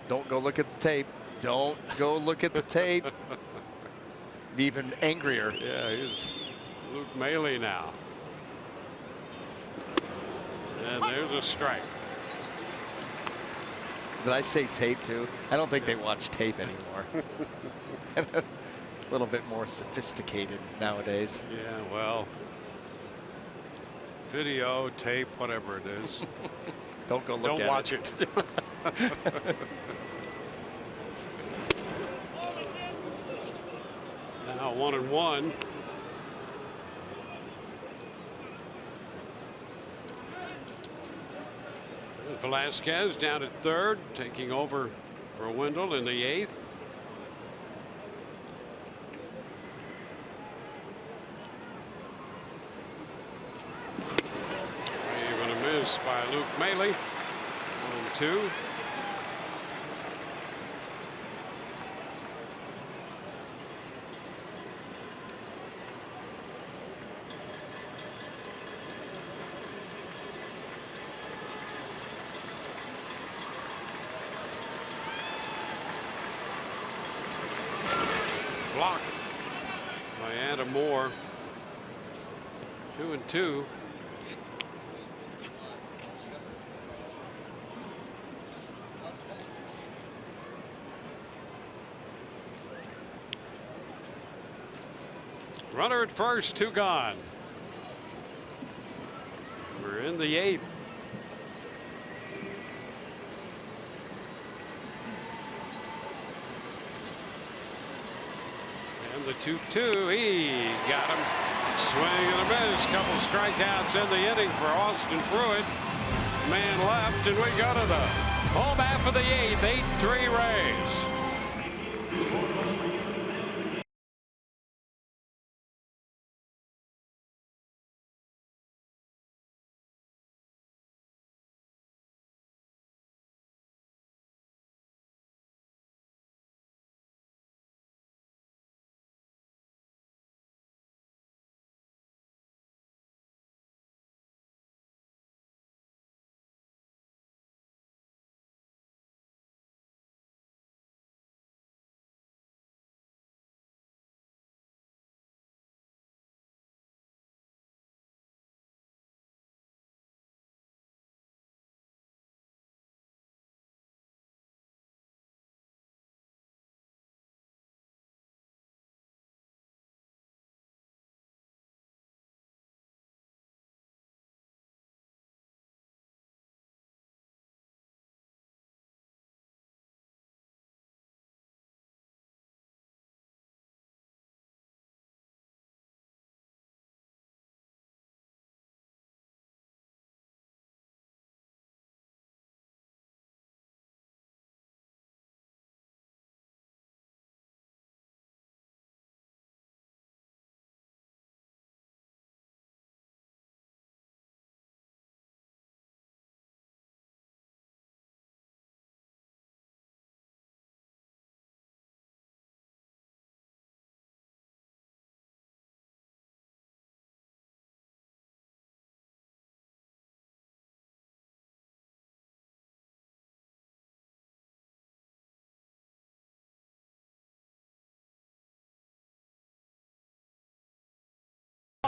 Don't go look at the tape. Don't go look at the tape. Be even angrier. Yeah, he's Luke Maile now. And there's a strike. Did I say tape too? I don't think they watch tape anymore. A little bit more sophisticated nowadays. Yeah, well, video, tape, whatever it is. Don't go look at it. Don't watch it. Now 1-1. Velasquez down at third, taking over for Wendell in the 8th. Even a miss by Luke Maley. 1-2. Blocked by Adam Moore. 2-2. Runner at first, 2 gone. We're in the 8th. The 2-2, he got him. Swing and a miss. Couple strikeouts in the inning for Austin Pruitt. Man left, and we go to the home half of the 8th. 8-3 Rays.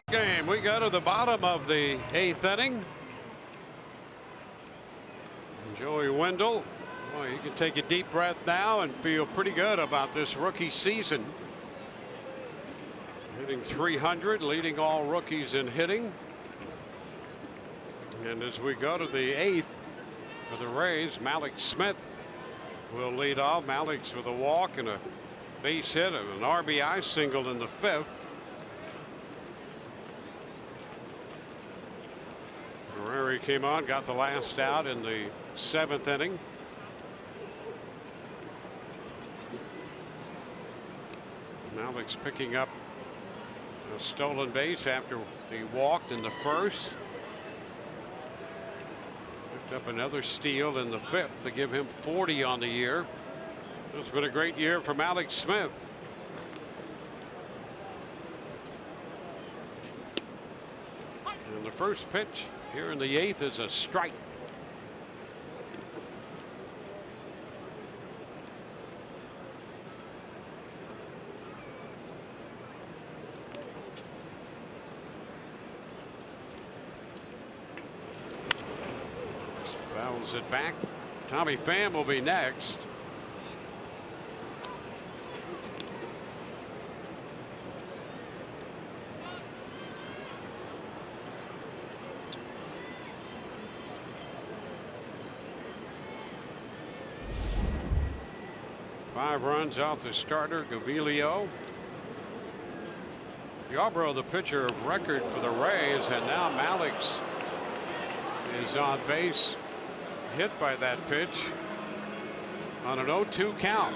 Game. We go to the bottom of the 8th inning. Joey Wendell, boy, you can take a deep breath now and feel pretty good about this rookie season. Hitting .300, leading all rookies in hitting. And as we go to the 8th for the Rays, Malik Smith will lead off. Malik's with a walk and a base hit, an RBI single in the 5th. Guerrero came on, got the last out in the 7th inning. Malik's picking up a stolen base after he walked in the 1st. Picked up another steal in the 5th to give him 40 on the year. It's been a great year for Malik Smith. And the first pitch here in the 8th is a strike. Fouls it back. Tommy Pham will be next. 5 runs out the starter, Gavilio. Yarbrough, the pitcher of record for the Rays, and now Malix is on base, hit by that pitch on an 0-2 count.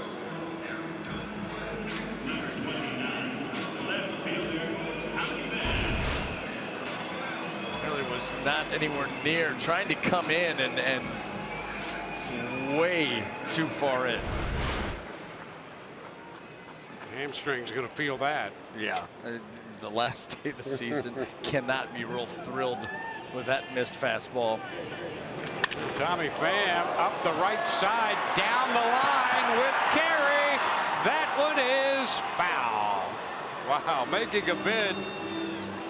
Really was not anywhere near, trying to come in and way too far in. Hamstring's going to feel that. Yeah, the last day of the season. Cannot be real thrilled with that missed fastball. Tommy Pham up the right side, down the line with carry. That one is foul. Wow, making a bid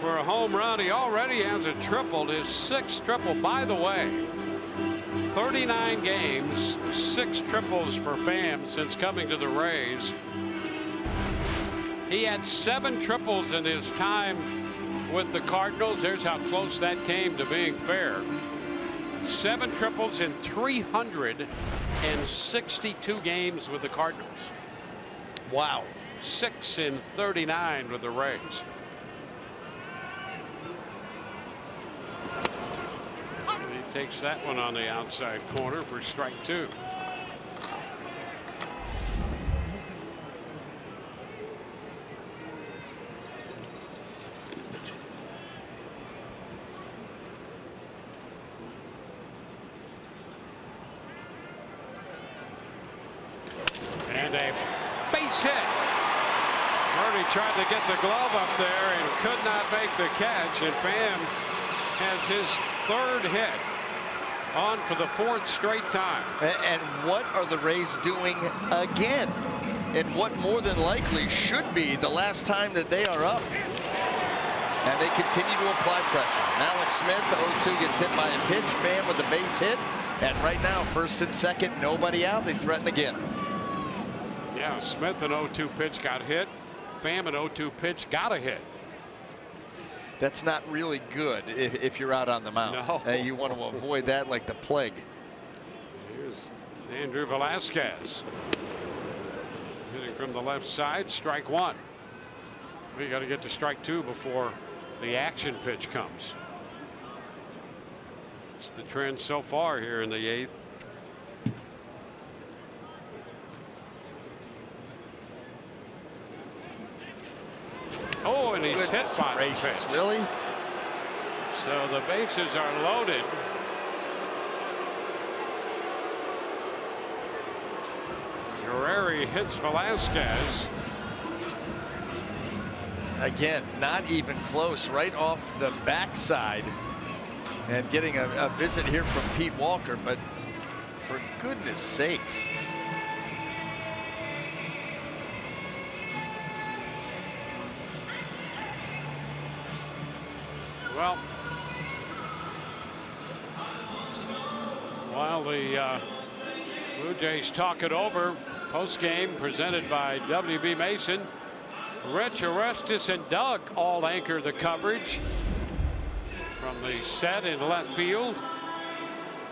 for a home run. He already has a triple, his 6th triple. By the way, 39 games, 6 triples for Pham since coming to the Rays. He had 7 triples in his time with the Cardinals. There's how close that came to being fair. 7 triples in 362 games with the Cardinals. Wow. 6 in 39 with the Rays. And he takes that one on the outside corner for strike 2. And a base hit. Murray tried to get the glove up there and could not make the catch. And Pham has his 3rd hit on for the 4th straight time. And what are the Rays doing again? And what more than likely should be the last time that they are up. And they continue to apply pressure. Alex Smith, 0-2, gets hit by a pitch. Pham with the base hit. And right now, 1st and 2nd, nobody out. They threaten again. Yeah, Smith, an 0-2 pitch, got hit. Pham, an 0-2 pitch, got a hit. That's not really good if you're out on the mound. No. You want to avoid that like the plague. Here's Andrew Velasquez. Hitting from the left side, strike 1. We got to get to strike 2 before the action pitch comes. It's the trend so far here in the 8th. Oh, and he's hit by the pitch. Really? So the bases are loaded. Guerrero hits Velasquez. Again, not even close, right off the backside. And getting a visit here from Pete Walker, but for goodness sakes. Well, while the Blue Jays talk it over, post-game presented by W.B. Mason, Rich Orestes and Doug all anchor the coverage from the set in left field.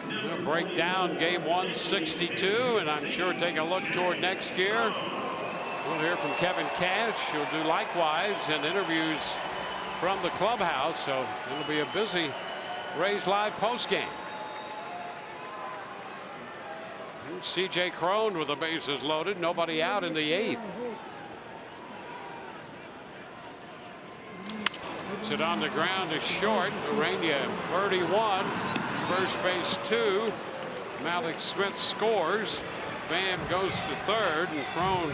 We'll break down game 162, and I'm sure take a look toward next year. We'll hear from Kevin Cash. He'll do likewise, and interviews from the clubhouse, so it'll be a busy Rays Live postgame. C.J. Cron with the bases loaded, nobody out in the 8th. Puts it on the ground to short. Urania birdie 1, first base 2. Malik Smith scores. Pham goes to 3rd, and Cron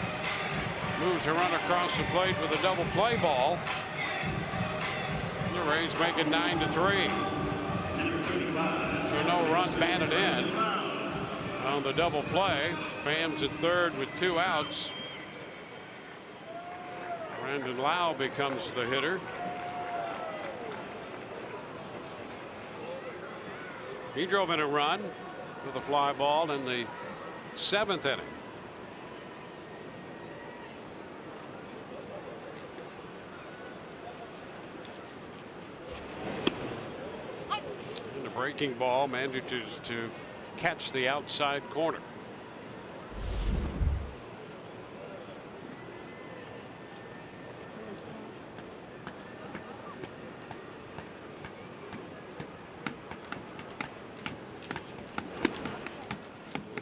moves a run across the plate with a double play ball. The Rays make it 9-3. So no run batted in on the double play. Pham's at 3rd with 2 outs. Brandon Lau becomes the hitter. He drove in a run with a fly ball in the 7th inning. And the breaking ball manages to catch the outside corner.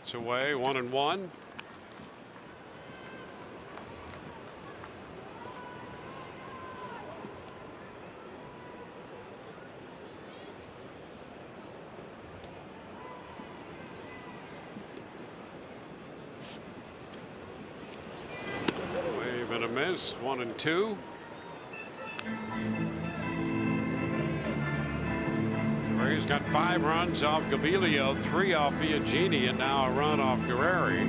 Gets away 1-1. Wave and a miss. 1-2. He's got 5 runs off Gaviglio, 3 off Biagini, and now a run off Guerreri.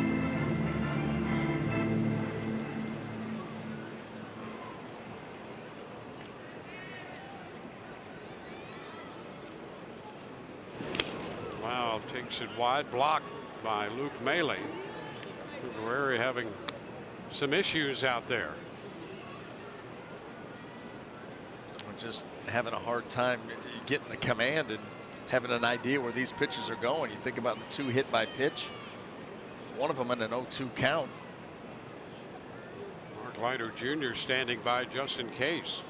Wow, takes it wide, blocked by Luke Maley. Guerreri having some issues out there. Just having a hard time getting the command and having an idea where these pitches are going. You think about the 2 hit by pitch, one of them in an 0-2 count. Mark Leiter Jr. standing by just in case.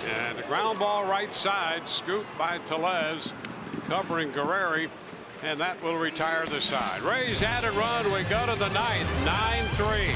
And a ground ball right side, scooped by Tellez, covering Guerreri, and that will retire the side. Rays added run. We go to the 9th, 9-3.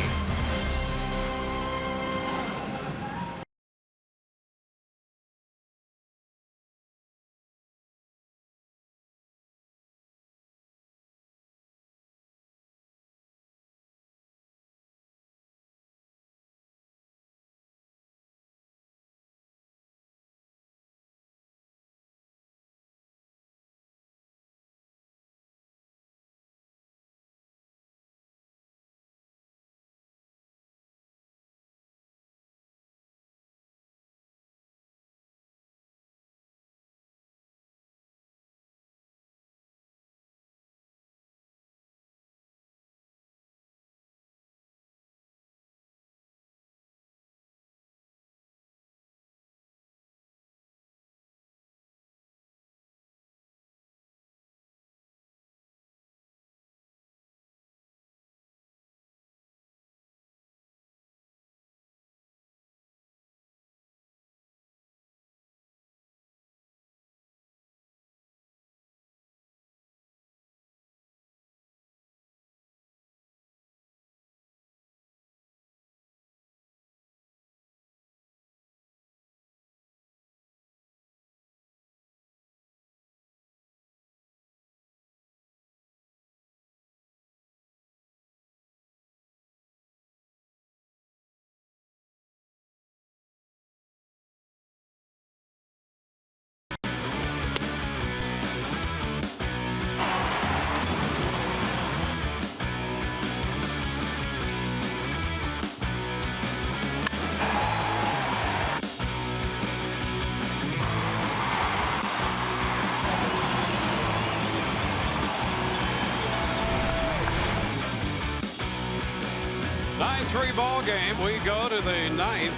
Three ball game. We go to the 9th.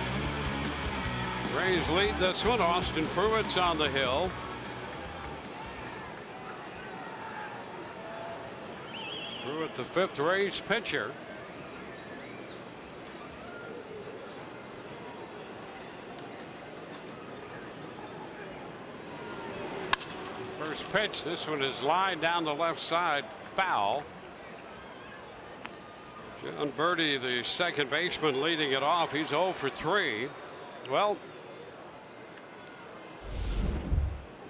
Rays lead this one. Austin Pruitt's on the hill. Pruitt, the 5th Rays pitcher. First pitch. This one is lined down the left side. Foul. John Birdie, the second baseman, leading it off. He's 0 for 3. Well,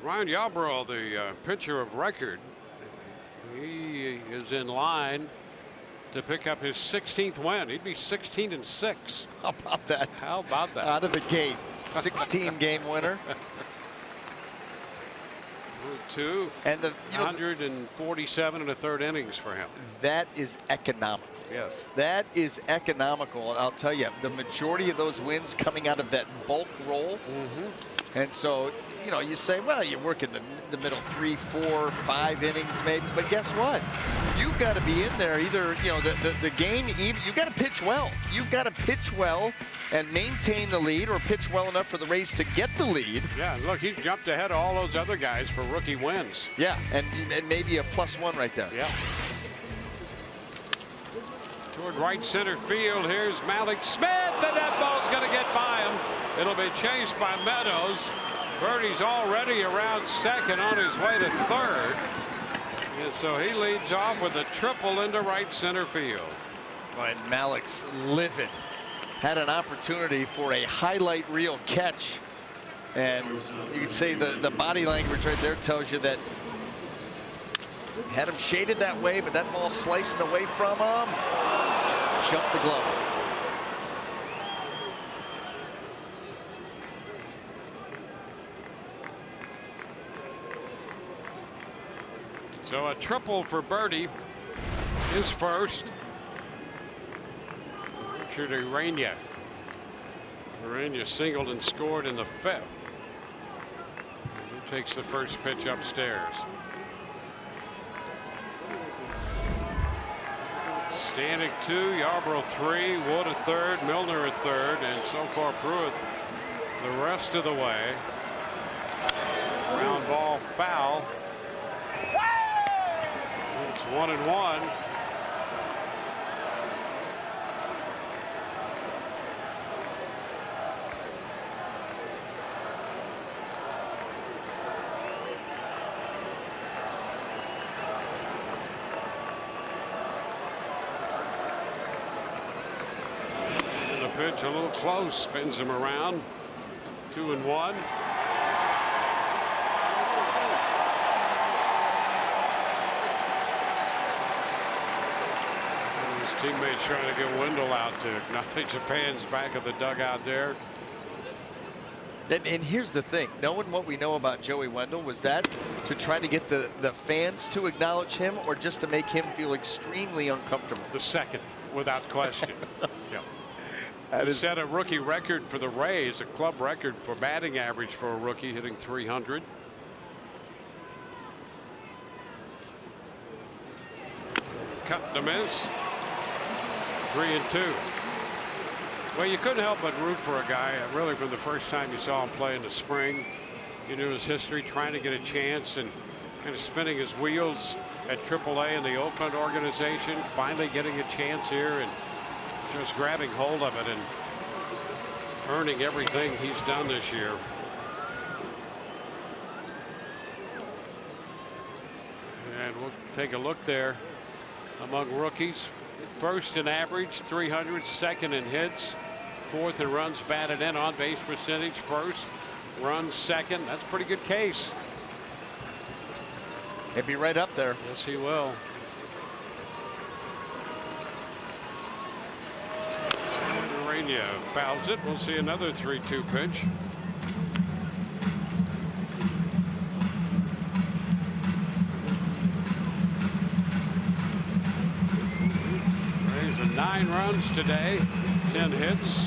Ryan Yarbrough, the pitcher of record, he is in line to pick up his 16th win. He'd be 16-6. How about that? How about that? Out of the gate, 16 game winner. 2 and the 147 1/3 innings for him. That is economical. Yes. That is economical. And I'll tell you, the majority of those wins coming out of that bulk roll. And so, you say, well, you work in the middle 3, 4, 5 innings maybe. But guess what? You've got to be in there either, the game, you've got to pitch well. You've got to pitch well and maintain the lead or pitch well enough for the Rays to get the lead. Yeah, look, he's jumped ahead of all those other guys for rookie wins. Yeah, and maybe a +1 right there. Yeah. Toward right center field, here's Malik Smith. The net ball's going to get by him. It'll be chased by Meadows. Birdie's already around second on his way to third. And so he leads off with a triple into right center field. And Malik's livid. Had an opportunity for a highlight reel catch. And you can say the body language right there tells you that had him shaded that way, but that ball slicing away from him. Just jumped the glove. So a triple for Birdie, his first. Richard Urania. Urania singled and scored in the fifth. He takes the first pitch upstairs. Stanek 2, Yarbrough 3, Wood at third, Milner at third, and so far Pruitt the rest of the way. Ground ball foul. It's 1-1. And the pitch a little close, spins him around. 2-1. Teammates trying to get Wendell out to acknowledge the fans back at the dugout there. And here's the thing, knowing what we know about Joey Wendell, was that to try to get the fans to acknowledge him or just to make him feel extremely uncomfortable? The second, without question. Yep. That He is set a rookie record for the Rays, a club record for batting average for a rookie, hitting 300. Cut to miss. 3-2. Well, you couldn't help but root for a guy, really, from the first time you saw him play in the spring. You knew his history, trying to get a chance and kind of spinning his wheels at AAA in the Oakland organization, finally getting a chance here and just grabbing hold of it and earning everything he's done this year. And we'll take a look there among rookies. First in average, 300, second in hits, fourth in runs batted in, on base percentage, first, runs second. That's a pretty good case. He'll be right up there. Yes, he will. Urania fouls it. We'll see another 3-2 pitch. Rays are 9 runs today, 10 hits.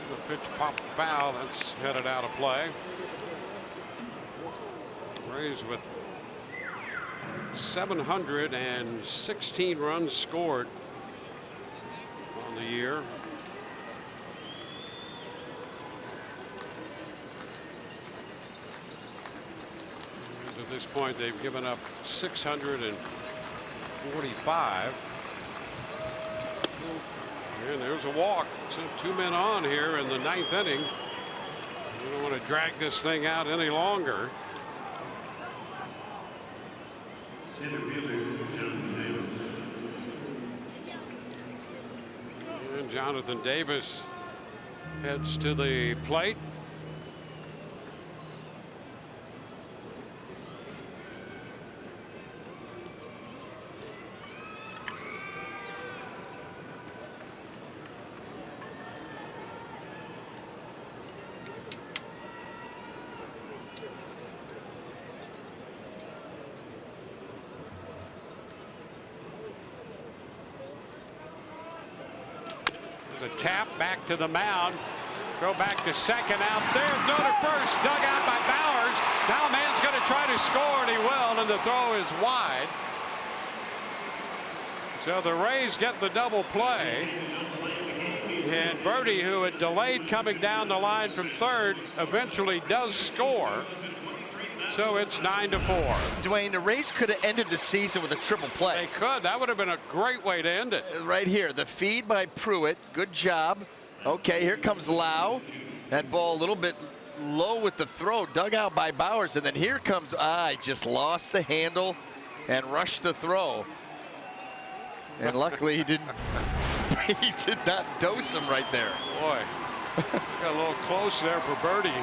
The pitch pop foul. That's headed out of play. Rays with 716 runs scored on the year. And at this point, they've given up 645. And there's a walk. So 2 men on here in the 9th inning. We don't want to drag this thing out any longer. Center fielder, Jonathan Davis. And Jonathan Davis heads to the plate. A tap back to the mound. Throw back to second, out there. Throw to first. Dug out by Bowers. Now man's going to try to score, and he will, and the throw is wide. So the Rays get the double play. And Birdie, who had delayed coming down the line from third, eventually does score. So it's 9-4. Dwayne, the Rays could have ended the season with a triple play. They could. That would have been a great way to end it. Right here, the feed by Pruitt. Good job. Okay, here comes Lau. That ball a little bit low with the throw, dug out by Bowers, and then here comes, I just lost the handle and rushed the throw. And luckily he did not dose him right there. Boy, got a little close there for birdie.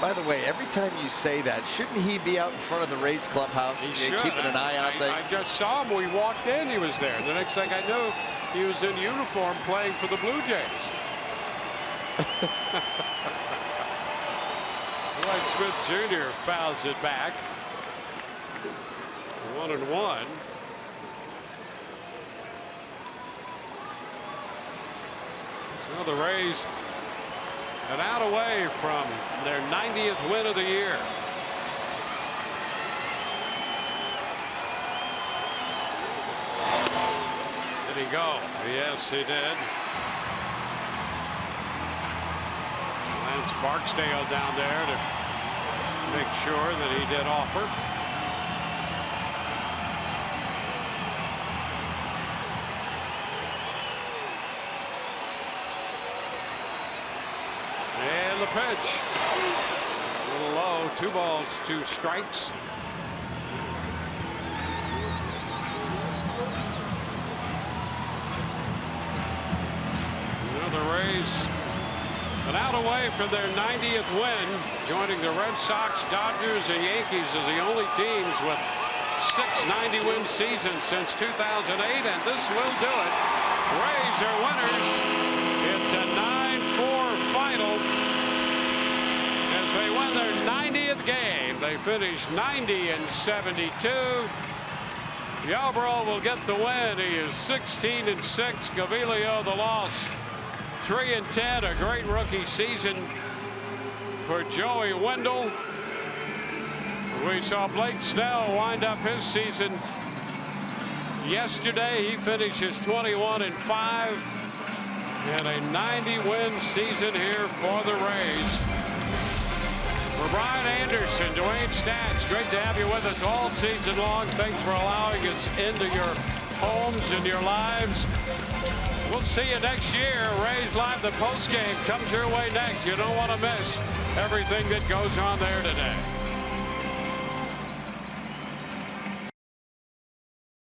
By the way, every time you say that, shouldn't he be out in front of the Rays clubhouse, keeping an eye on things? I just saw him. We walked in, he was there. The next thing I knew, he was in uniform playing for the Blue Jays. Dwight Smith Jr. fouls it back. 1-1. So the Rays an out away from their 90th win of the year. Did he go? Yes, he did. Lance Barksdale down there to make sure that he did offer. And the pitch. A little low. 2 balls, 2 strikes. The Rays an out away from their 90th win, joining the Red Sox, Dodgers, and Yankees as the only teams with 6 90-win seasons since 2008, and this will do it. Rays are winners. It's a 9-4 final as they win their 90th game. They finish 90-72. Yarbrough will get the win. He is 16-6. Gaviglio the loss. 3-10, a great rookie season for Joey Wendell. We saw Blake Snell wind up his season yesterday. He finishes 21-5 and a 90-win season here for the Rays. For Brian Anderson, Dwayne Stats, great to have you with us all season long. Thanks for allowing us into your homes and your lives. We'll see you next year. Rays Live, the postgame comes your way next. You don't want to miss everything that goes on there today.